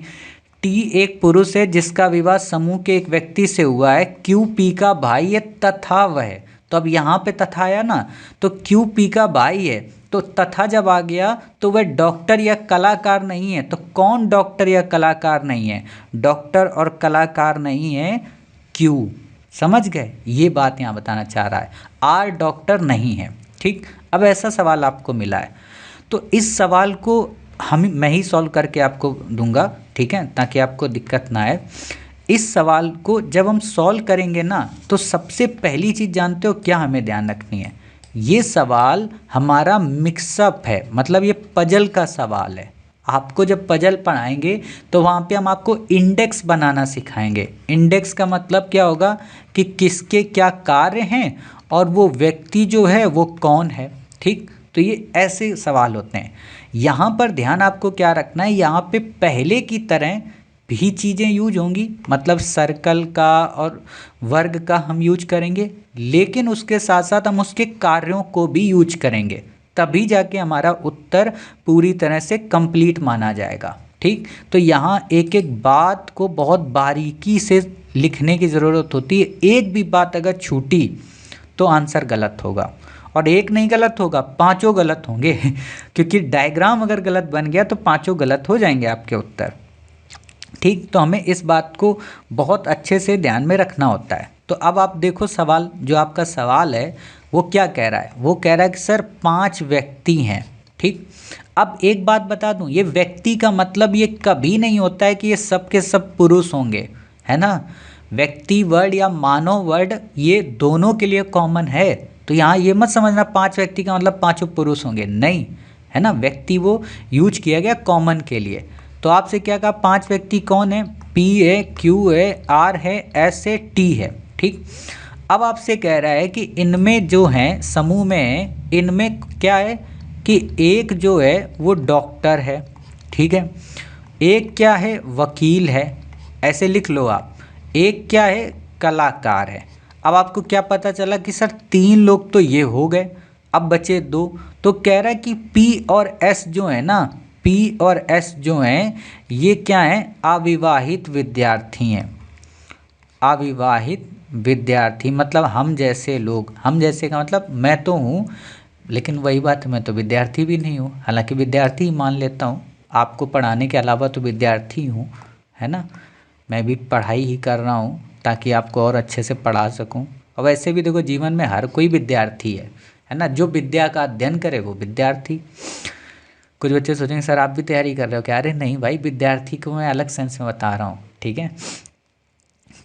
T एक पुरुष है जिसका विवाह समूह के एक व्यक्ति से हुआ है। Q P का भाई है तथा वह, तो अब यहाँ पे तथा आया ना, तो Q P का भाई है, तो तथा जब आ गया तो वह डॉक्टर या कलाकार नहीं है। तो कौन डॉक्टर या कलाकार नहीं है? डॉक्टर और कलाकार नहीं है Q। समझ गए? ये बात यहाँ बताना चाह रहा है। R डॉक्टर नहीं है। ठीक, अब ऐसा सवाल आपको मिला है, तो इस सवाल को मैं ही सॉल्व करके आपको दूंगा। ठीक है, ताकि आपको दिक्कत ना आए। इस सवाल को जब हम सॉल्व करेंगे ना, तो सबसे पहली चीज़ जानते हो क्या हमें ध्यान रखनी है? ये सवाल हमारा मिक्सअप है, मतलब ये पजल का सवाल है। आपको जब पजल पढ़ाएंगे तो वहाँ पे हम आपको इंडेक्स बनाना सिखाएंगे। इंडेक्स का मतलब क्या होगा कि किसके क्या कार्य हैं और वो व्यक्ति जो है वो कौन है। ठीक, तो ये ऐसे सवाल होते हैं। यहाँ पर ध्यान आपको क्या रखना है, यहाँ पे पहले की तरह भी चीज़ें यूज होंगी, मतलब सर्कल का और वर्ग का हम यूज करेंगे, लेकिन उसके साथ साथ हम उसके कार्यों को भी यूज करेंगे, तभी जाके हमारा उत्तर पूरी तरह से कंप्लीट माना जाएगा। ठीक, तो यहाँ एक एक बात को बहुत बारीकी से लिखने की ज़रूरत होती है। एक भी बात अगर छूटी तो आंसर गलत होगा, और एक नहीं गलत होगा, 5 गलत होंगे क्योंकि डायग्राम अगर गलत बन गया तो 5 गलत हो जाएंगे आपके उत्तर। ठीक, तो हमें इस बात को बहुत अच्छे से ध्यान में रखना होता है। तो अब आप देखो सवाल, जो आपका सवाल है वो क्या कह रहा है? वो कह रहा है कि सर 5 व्यक्ति हैं। ठीक, अब एक बात बता दूं, ये व्यक्ति का मतलब ये कभी नहीं होता है कि ये सब के सब पुरुष होंगे, है ना। व्यक्ति वर्ड या मानव वर्ड ये दोनों के लिए कॉमन है। तो यहाँ ये मत समझना 5 व्यक्ति का मतलब 5 पुरुष होंगे, नहीं। है ना, व्यक्ति वो यूज किया गया कॉमन के लिए। तो आपसे क्या कहा, 5 व्यक्ति कौन है, P है, Q है, R है, S है, T है, ठीक। अब आपसे कह रहा है कि इनमें जो है समूह में, इनमें क्या है कि एक जो है वो डॉक्टर है, ठीक है, एक क्या है वकील है, ऐसे लिख लो आप, एक क्या है कलाकार है। अब आपको क्या पता चला कि सर 3 लोग तो ये हो गए, अब बचे 2। तो कह रहा है कि P और S जो है ना, P और S जो हैं ये क्या हैं, अविवाहित विद्यार्थी हैं। अविवाहित विद्यार्थी मतलब हम जैसे लोग, हम जैसे का मतलब मैं तो हूँ, लेकिन वही बात मैं तो विद्यार्थी भी नहीं हूँ, हालांकि विद्यार्थी ही मान लेता हूँ, आपको पढ़ाने के अलावा तो विद्यार्थी हूँ, है ना, मैं भी पढ़ाई ही कर रहा हूँ ताकि आपको और अच्छे से पढ़ा सकूँ। और वैसे भी देखो जीवन में हर कोई विद्यार्थी है ना, जो विद्या का अध्ययन करे वो विद्यार्थी। कुछ बच्चे सोचेंगे सर आप भी तैयारी कर रहे हो क्या, अरे नहीं भाई, विद्यार्थी को मैं अलग सेंस में बता रहा हूँ, ठीक है।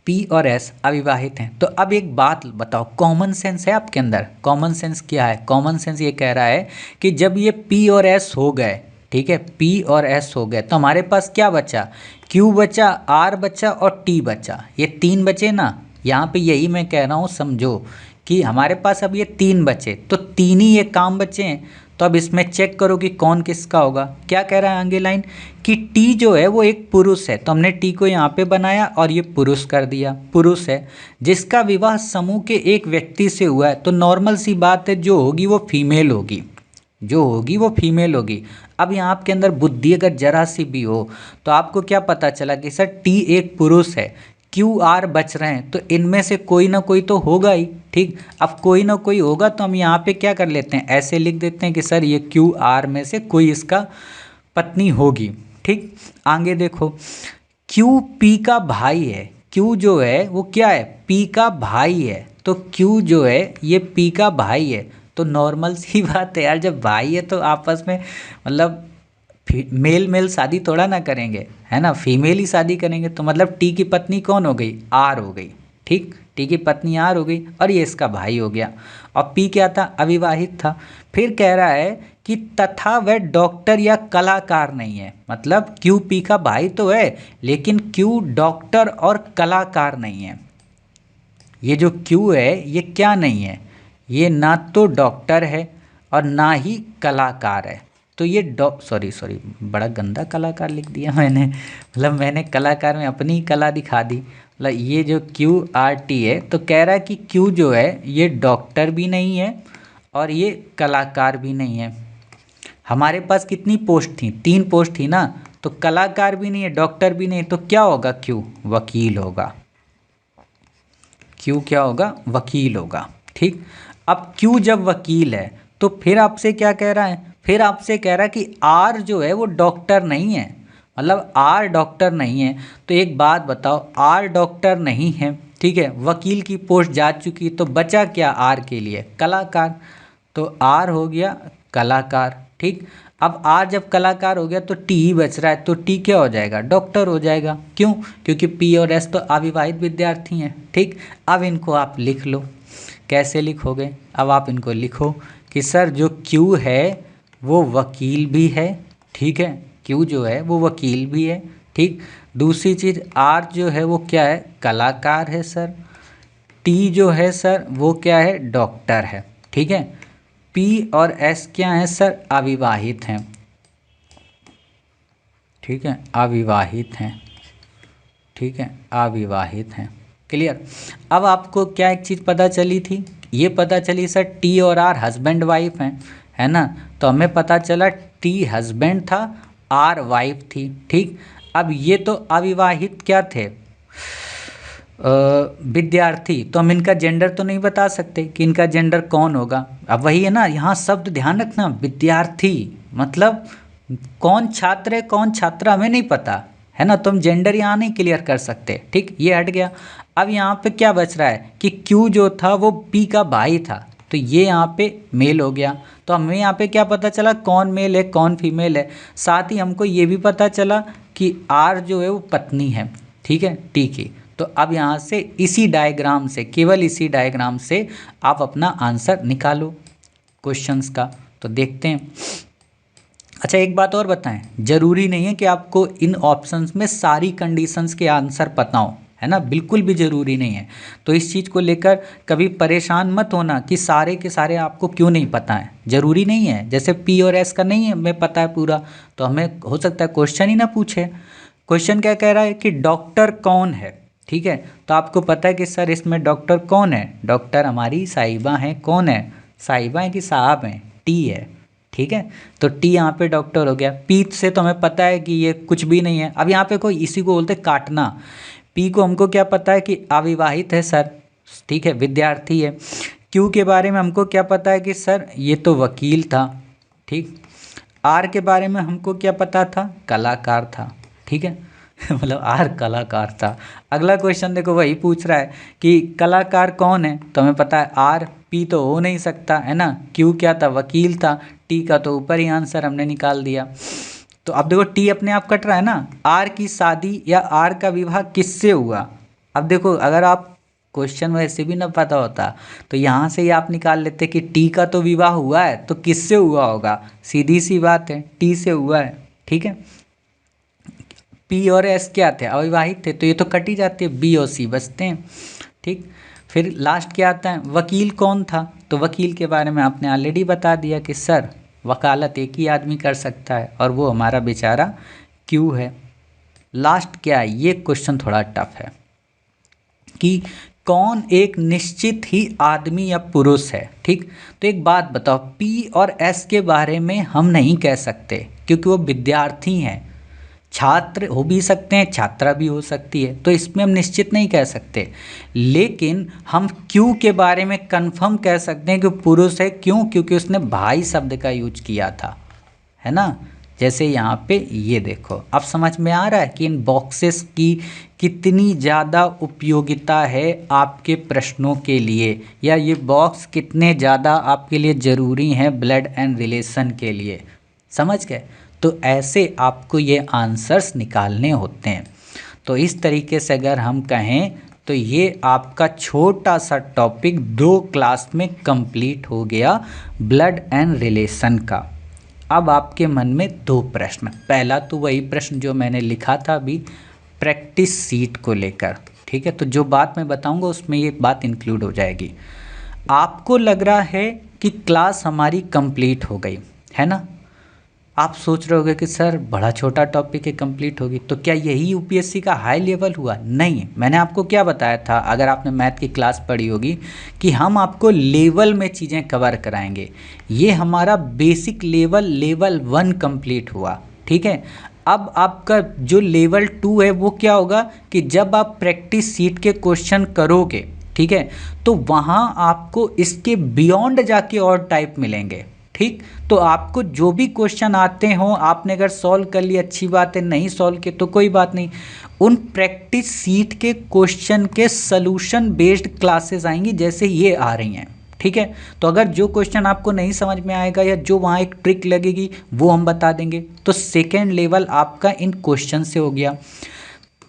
P और S अविवाहित हैं। तो अब एक बात बताओ, कॉमन सेंस है आपके अंदर, कॉमन सेंस क्या है, कॉमन सेंस ये कह रहा है कि जब ये P और S हो गए, ठीक है, P और S हो गए तो हमारे पास क्या बचा, Q बचा, R बचा और T बचा, ये 3 बचे ना। यहाँ पे यही मैं कह रहा हूँ, समझो कि हमारे पास अब ये 3 बचे, तो 3 ही ये काम बचे हैं। तो अब इसमें चेक करो कि कौन किसका होगा। क्या कह रहा है आगे लाइन कि टी जो है वो एक पुरुष है, तो हमने टी को यहाँ पे बनाया और ये पुरुष कर दिया, पुरुष है जिसका विवाह समूह के एक व्यक्ति से हुआ है। तो नॉर्मल सी बात है, जो होगी वो फीमेल होगी, जो होगी वो फीमेल होगी। अब यहाँ आपके अंदर बुद्धि अगर जरा सी भी हो तो आपको क्या पता चला कि सर टी एक पुरुष है, क्यू आर बच रहे हैं, तो इनमें से कोई ना कोई तो होगा ही, ठीक। अब कोई ना कोई होगा तो हम यहाँ पे क्या कर लेते हैं, ऐसे लिख देते हैं कि सर ये क्यू आर में से कोई इसका पत्नी होगी, ठीक। आगे देखो, क्यू पी का भाई है, क्यू जो है वो क्या है, पी का भाई है, तो क्यू जो है ये पी का भाई है। तो नॉर्मल सी बात है यार, जब भाई है तो आपस में मतलब मेल मेल शादी थोड़ा ना करेंगे, है ना, फीमेल ही शादी करेंगे। तो मतलब टी की पत्नी कौन हो गई, आर हो गई, ठीक, टी की पत्नी आर हो गई और ये इसका भाई हो गया। और पी क्या था, अविवाहित था। फिर कह रहा है कि तथा वह डॉक्टर या कलाकार नहीं है, मतलब क्यू पी का भाई तो है लेकिन क्यू डॉक्टर और कलाकार नहीं है। ये जो क्यू है ये क्या नहीं है, ये ना तो डॉक्टर है और ना ही कलाकार है। तो ये सॉरी बड़ा गंदा कलाकार लिख दिया मैंने, मतलब मैंने कलाकार में अपनी कला दिखा दी। मतलब ये जो क्यू आर टी है, तो कह रहा है कि क्यू जो है ये डॉक्टर भी नहीं है और ये कलाकार भी नहीं है। हमारे पास कितनी पोस्ट थी, 3 पोस्ट थी ना, तो कलाकार भी नहीं है, डॉक्टर भी नहीं है, तो क्या होगा, क्यू वकील होगा, क्यू क्या होगा, वकील होगा, ठीक। अब क्यू जब वकील है तो फिर आपसे क्या कह रहा है, फिर आपसे कह रहा है कि आर जो है वो डॉक्टर नहीं है, मतलब आर डॉक्टर नहीं है। तो एक बात बताओ, आर डॉक्टर नहीं है, ठीक है, वकील की पोस्ट जा चुकी, तो बचा क्या आर के लिए, कलाकार। तो आर हो गया कलाकार, ठीक। अब आर जब कलाकार हो गया तो टी ही बच रहा है, तो टी क्या हो जाएगा, डॉक्टर हो जाएगा। क्यों, क्योंकि पी और एस तो अविवाहित विद्यार्थी हैं, ठीक। अब इनको आप लिख लो, कैसे लिखोगे, अब आप इनको लिखो कि सर जो क्यू है वो वकील भी है, ठीक है, क्यू जो है वो वकील भी है, ठीक। दूसरी चीज़ आर जो है वो क्या है, कलाकार है सर। टी जो है सर वो क्या है, डॉक्टर है, ठीक है। पी और एस क्या है सर, अविवाहित हैं, ठीक है, अविवाहित हैं, ठीक है, अविवाहित हैं, क्लियर। अब आपको क्या एक चीज़ पता चली थी, ये पता चली सर टी और आर हस्बैंड वाइफ हैं, है ना। तो हमें पता चला टी हस्बैंड था, आर वाइफ थी, ठीक। अब ये तो अविवाहित क्या थे, विद्यार्थी, तो हम इनका जेंडर तो नहीं बता सकते कि इनका जेंडर कौन होगा। अब वही है ना, यहाँ शब्द ध्यान रखना, विद्यार्थी मतलब कौन छात्र है कौन छात्रा हमें नहीं पता, है ना, तो हम जेंडर यहाँ नहीं क्लियर कर सकते, ठीक, ये हट गया। अब यहाँ पे क्या बच रहा है कि क्यू जो था वो पी का भाई था, तो ये यहाँ पे मेल हो गया। तो हमें यहाँ पे क्या पता चला, कौन मेल है कौन फीमेल है। साथ ही हमको ये भी पता चला कि आर जो है वो पत्नी है, ठीक है, टी की। तो अब यहाँ से इसी डायग्राम से, केवल इसी डायग्राम से आप अपना आंसर निकालो क्वेश्चंस का। तो देखते हैं अच्छा एक बात और बताएं, जरूरी नहीं है कि आपको इन ऑप्शंस में सारी कंडीशंस के आंसर पता हो, है ना, बिल्कुल भी ज़रूरी नहीं है। तो इस चीज़ को लेकर कभी परेशान मत होना कि सारे के सारे आपको क्यों नहीं पता है, ज़रूरी नहीं है। जैसे पी और एस का नहीं है हमें पता है पूरा, तो हमें हो सकता है क्वेश्चन ही ना पूछे। क्वेश्चन क्या कह रहा है कि डॉक्टर कौन है, ठीक है, तो आपको पता है कि सर इसमें डॉक्टर कौन है, डॉक्टर हमारी साहिबा हैं। कौन है, साहिबा हैं कि साहब हैं, टी है, ठीक है। तो टी यहाँ पे डॉक्टर हो गया। पी से तो हमें पता है कि ये कुछ भी नहीं है। अब यहाँ पे कोई इसी को बोलते काटना। पी को हमको क्या पता है कि अविवाहित है सर, ठीक है, विद्यार्थी है। क्यू के बारे में हमको क्या पता है कि सर ये तो वकील था, ठीक। आर के बारे में हमको क्या पता था, कलाकार था, ठीक है। मतलब आर कलाकार था। अगला क्वेश्चन देखो वही पूछ रहा है कि कलाकार कौन है, तो हमें पता है आर। पी तो हो नहीं सकता, है ना। क्यू क्या था, वकील था। टी का तो ऊपर ही आंसर हमने निकाल दिया। तो अब देखो टी अपने आप कट रहा है ना। आर की शादी या आर का विवाह किससे हुआ। अब देखो अगर आप क्वेश्चन वैसे भी ना पता होता तो यहाँ से ही आप निकाल लेते कि टी का तो विवाह हुआ है, तो किससे हुआ होगा, सीधी सी बात है, टी से हुआ है, ठीक है। पी और एस क्या थे, अविवाहित थे, तो ये तो कट ही जाते हैं, बी और सी बचते हैं, ठीक। फिर लास्ट क्या आता है, वकील कौन था, तो वकील के बारे में आपने ऑलरेडी बता दिया कि सर वकालत एक ही आदमी कर सकता है और वो हमारा बेचारा क्यू है। लास्ट क्या है, ये क्वेश्चन थोड़ा टफ है कि कौन एक निश्चित ही आदमी या पुरुष है, ठीक। तो एक बात बताओ, पी और एस के बारे में हम नहीं कह सकते क्योंकि वो विद्यार्थी हैं। छात्र हो भी सकते हैं, छात्रा भी हो सकती है, तो इसमें हम निश्चित नहीं कह सकते। लेकिन हम क्यों के बारे में कंफर्म कह सकते हैं कि पुरुष है। क्यों, क्योंकि उसने भाई शब्द का यूज किया था, है ना। जैसे यहाँ पे ये देखो, अब समझ में आ रहा है कि इन बॉक्सेस की कितनी ज़्यादा उपयोगिता है आपके प्रश्नों के लिए, या ये बॉक्स कितने ज़्यादा आपके लिए ज़रूरी हैं ब्लड एंड रिलेशन के लिए, समझ गए। तो ऐसे आपको ये आंसर्स निकालने होते हैं। तो इस तरीके से अगर हम कहें तो ये आपका छोटा सा टॉपिक 2 क्लास में कंप्लीट हो गया, ब्लड एंड रिलेशन का। अब आपके मन में 2 प्रश्न, पहला तो वही प्रश्न जो मैंने लिखा था अभी प्रैक्टिस सीट को लेकर, ठीक है। तो जो बात मैं बताऊंगा उसमें ये बात इंक्लूड हो जाएगी। आपको लग रहा है कि क्लास हमारी कंप्लीट हो गई, है ना। आप सोच रहे होगे कि सर बड़ा छोटा टॉपिक है, कंप्लीट होगी, तो क्या यही यूपीएससी का हाई लेवल हुआ। नहीं, मैंने आपको क्या बताया था, अगर आपने मैथ की क्लास पढ़ी होगी, कि हम आपको लेवल में चीज़ें कवर कराएंगे। ये हमारा बेसिक लेवल, लेवल 1 कंप्लीट हुआ, ठीक है। अब आपका जो लेवल 2 है वो क्या होगा कि जब आप प्रैक्टिस सीट के क्वेश्चन करोगे, ठीक है, तो वहाँ आपको इसके बियॉन्ड जाके और टाइप मिलेंगे, ठीक। तो आपको जो भी क्वेश्चन आते हों, आपने अगर सॉल्व कर लिया अच्छी बात है, नहीं सॉल्व किए तो कोई बात नहीं। उन प्रैक्टिस सीट के क्वेश्चन के सॉल्यूशन बेस्ड क्लासेस आएंगी जैसे ये आ रही हैं, ठीक है। तो अगर जो क्वेश्चन आपको नहीं समझ में आएगा या जो वहाँ एक ट्रिक लगेगी वो हम बता देंगे। तो सेकेंड लेवल आपका इन क्वेश्चन से हो गया।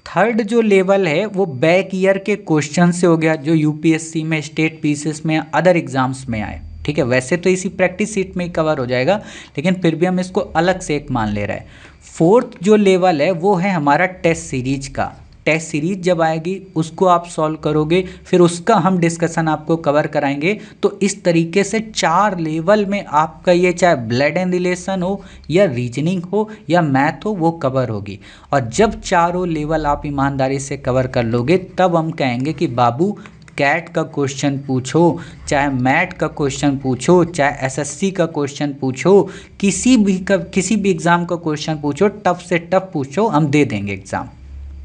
थर्ड जो लेवल है वो बैक ईयर के क्वेश्चन से हो गया, जो यूपीएससी में, स्टेट पीसीएस में, अदर एग्जाम्स में आए, ठीक है। वैसे तो इसी प्रैक्टिस सीट में ही कवर हो जाएगा, लेकिन फिर भी हम इसको अलग से एक मान ले रहे हैं। फोर्थ जो लेवल है वो है हमारा टेस्ट सीरीज का। टेस्ट सीरीज जब आएगी उसको आप सॉल्व करोगे, फिर उसका हम डिस्कशन आपको कवर कराएंगे। तो इस तरीके से 4 लेवल में आपका ये चाहे ब्लड एंड रिलेशन हो या रीजनिंग हो या मैथ हो, वो कवर होगी। और जब चारों लेवल आप ईमानदारी से कवर कर लोगे तब हम कहेंगे कि बाबू कैट का क्वेश्चन पूछो, चाहे मैट का क्वेश्चन पूछो, चाहे एसएससी का क्वेश्चन पूछो, किसी भी एग्ज़ाम का क्वेश्चन पूछो, टफ से टफ पूछो, हम दे देंगे एग्ज़ाम,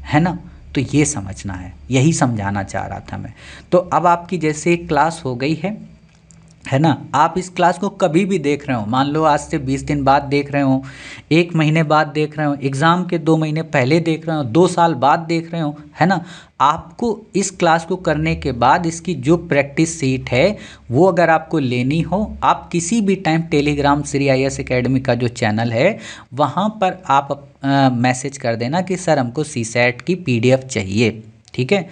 है ना। तो ये समझना है, यही समझाना चाह रहा था मैं। तो अब आपकी जैसे क्लास हो गई है ना। आप इस क्लास को कभी भी देख रहे हो, मान लो आज से 20 दिन बाद देख रहे हो, 1 महीने बाद देख रहे हो, एग्ज़ाम के 2 महीने पहले देख रहे हो, 2 साल बाद देख रहे हो, है ना। आपको इस क्लास को करने के बाद इसकी जो प्रैक्टिस सीट है वो अगर आपको लेनी हो, आप किसी भी time Telegram Shri IAS academy का जो चैनल है वहाँ पर आप मैसेज कर देना कि सर हमको CSAT की PDF चाहिए, ठीक है।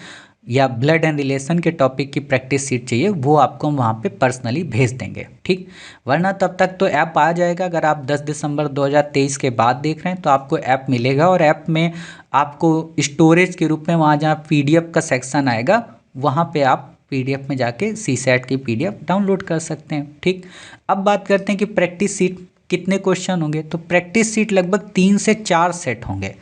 या ब्लड एंड रिलेशन के टॉपिक की प्रैक्टिस सीट चाहिए, वो आपको हम वहाँ पे पर्सनली भेज देंगे, ठीक। वरना तब तक तो ऐप आ जाएगा। अगर आप 10 दिसंबर 2023 के बाद देख रहे हैं तो आपको ऐप मिलेगा, और ऐप में आपको स्टोरेज के रूप में वहाँ जहाँ PDF का सेक्शन आएगा वहाँ पे आप PDF में जाके CSAT की PDF डाउनलोड कर सकते हैं, ठीक। अब बात करते हैं कि प्रैक्टिस सीट कितने क्वेश्चन होंगे। तो प्रैक्टिस सीट लगभग 3 से 4 सेट होंगे।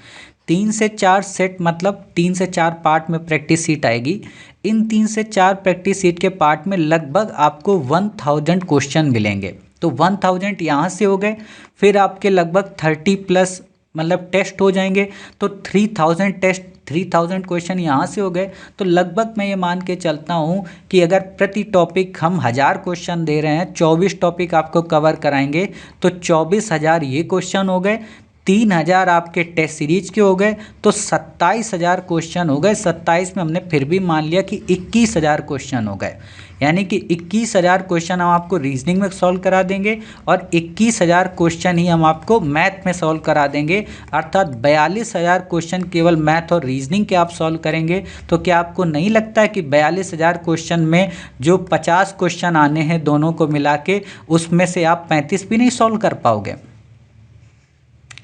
3 से 4 सेट मतलब 3 से 4 पार्ट में प्रैक्टिस सीट आएगी। इन 3 से 4 प्रैक्टिस सीट के पार्ट में लगभग आपको 1000 क्वेश्चन मिलेंगे। तो 1000 यहाँ से हो गए, फिर आपके लगभग 30+ मतलब टेस्ट हो जाएंगे, तो 3000 टेस्ट, 3000 क्वेश्चन यहाँ से हो गए। तो लगभग मैं ये मान के चलता हूँ कि अगर प्रति टॉपिक हम 1000 क्वेश्चन दे रहे हैं, 24 टॉपिक आपको कवर कराएंगे, तो 24,000 ये क्वेश्चन हो गए, 3000 आपके टेस्ट सीरीज के हो गए, तो 27,000 क्वेश्चन हो गए। 27 में हमने फिर भी मान लिया कि 21,000 क्वेश्चन हो गए, यानी कि 21,000 क्वेश्चन हम आपको रीजनिंग में सॉल्व करा देंगे और 21,000 क्वेश्चन ही हम आपको मैथ में सॉल्व करा देंगे। अर्थात 42,000 क्वेश्चन केवल मैथ और रीजनिंग के आप सॉल्व करेंगे। तो क्या आपको नहीं लगता है कि 42,000 क्वेश्चन में जो 50 क्वेश्चन आने हैं दोनों को मिला के, उसमें से आप 35 भी नहीं सॉल्व कर पाओगे?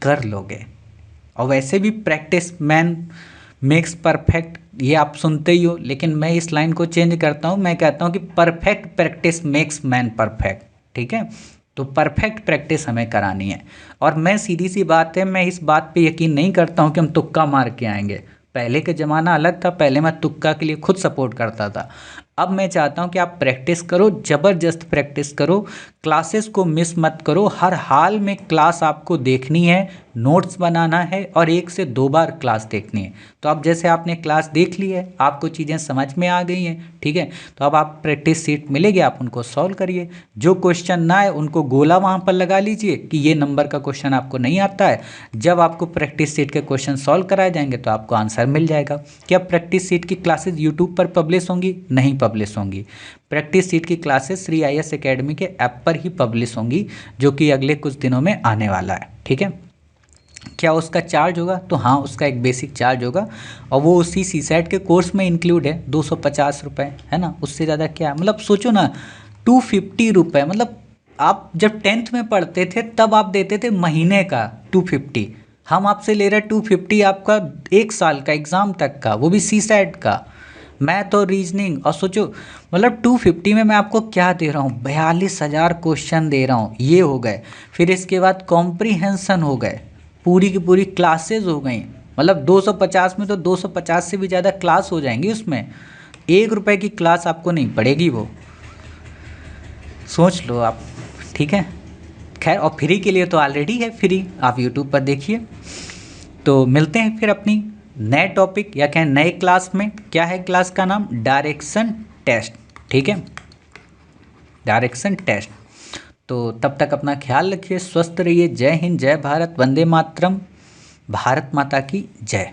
कर लोगे। और वैसे भी प्रैक्टिस मैन मेक्स परफेक्ट, ये आप सुनते ही हो, लेकिन मैं इस लाइन को चेंज करता हूँ। मैं कहता हूँ कि perfect practice makes man perfect, ठीक है। तो परफेक्ट प्रैक्टिस हमें करानी है। और मैं सीधी सी बात है, मैं इस बात पे यकीन नहीं करता हूँ कि हम तुक्का मार के आएंगे। पहले का ज़माना अलग था, पहले मैं तुक्का के लिए खुद सपोर्ट करता था। अब मैं चाहता हूँ कि आप प्रैक्टिस करो, ज़बरदस्त प्रैक्टिस करो, क्लासेस को मिस मत करो। हर हाल में क्लास आपको देखनी है, नोट्स बनाना है और 1 से 2 बार क्लास देखनी है। तो अब जैसे आपने क्लास देख ली है, आपको चीज़ें समझ में आ गई हैं, ठीक है, तो अब आप प्रैक्टिस सीट मिलेगी, आप उनको सॉल्व करिए। जो क्वेश्चन ना आए उनको गोला वहाँ पर लगा लीजिए कि ये नंबर का क्वेश्चन आपको नहीं आता है। जब आपको प्रैक्टिस सीट के क्वेश्चन सॉल्व कराए जाएंगे तो आपको आंसर मिल जाएगा। क्या प्रैक्टिस सीट की क्लासेस यूट्यूब पर पब्लिश होंगी? नहीं पब्लिश होंगी। प्रैक्टिस सीट की क्लासेस श्री IAS एकेडमी के ऐप पर ही पब्लिश होंगी, जो कि अगले कुछ दिनों में आने वाला है, ठीक है। क्या उसका चार्ज होगा? तो हाँ, उसका एक बेसिक चार्ज होगा, और वो उसी CSAT के कोर्स में इंक्लूड है, 250 रुपये, है ना। उससे ज़्यादा क्या है, मतलब सोचो ना, 250 रुपये। मतलब आप जब 10th में पढ़ते थे तब आप देते थे महीने का 250, हम आपसे ले रहे 250 आपका 1 साल का एग्ज़ाम तक का, वो भी CSAT का, मैथ और रीजनिंग। और सोचो मतलब 250 में मैं आपको क्या दे रहा हूँ, 42,000 क्वेश्चन दे रहा हूँ, ये हो गए। फिर इसके बाद कॉम्प्रीहेंसन हो गए, पूरी की पूरी क्लासेस हो गई। मतलब 250 में तो 250 से भी ज़्यादा क्लास हो जाएंगी उसमें। 1 रुपये की क्लास आपको नहीं पड़ेगी, वो सोच लो आप, ठीक है। खैर, और फ्री के लिए तो ऑलरेडी है, फ्री आप यूट्यूब पर देखिए। तो मिलते हैं फिर अपनी नए टॉपिक या कहें नए क्लास में। क्या है क्लास का नाम? डायरेक्शन टेस्ट, ठीक है, डायरेक्शन टेस्ट। तो तब तक अपना ख्याल रखिए, स्वस्थ रहिए। जय हिंद, जय भारत, वंदे मातरम, भारत माता की जय।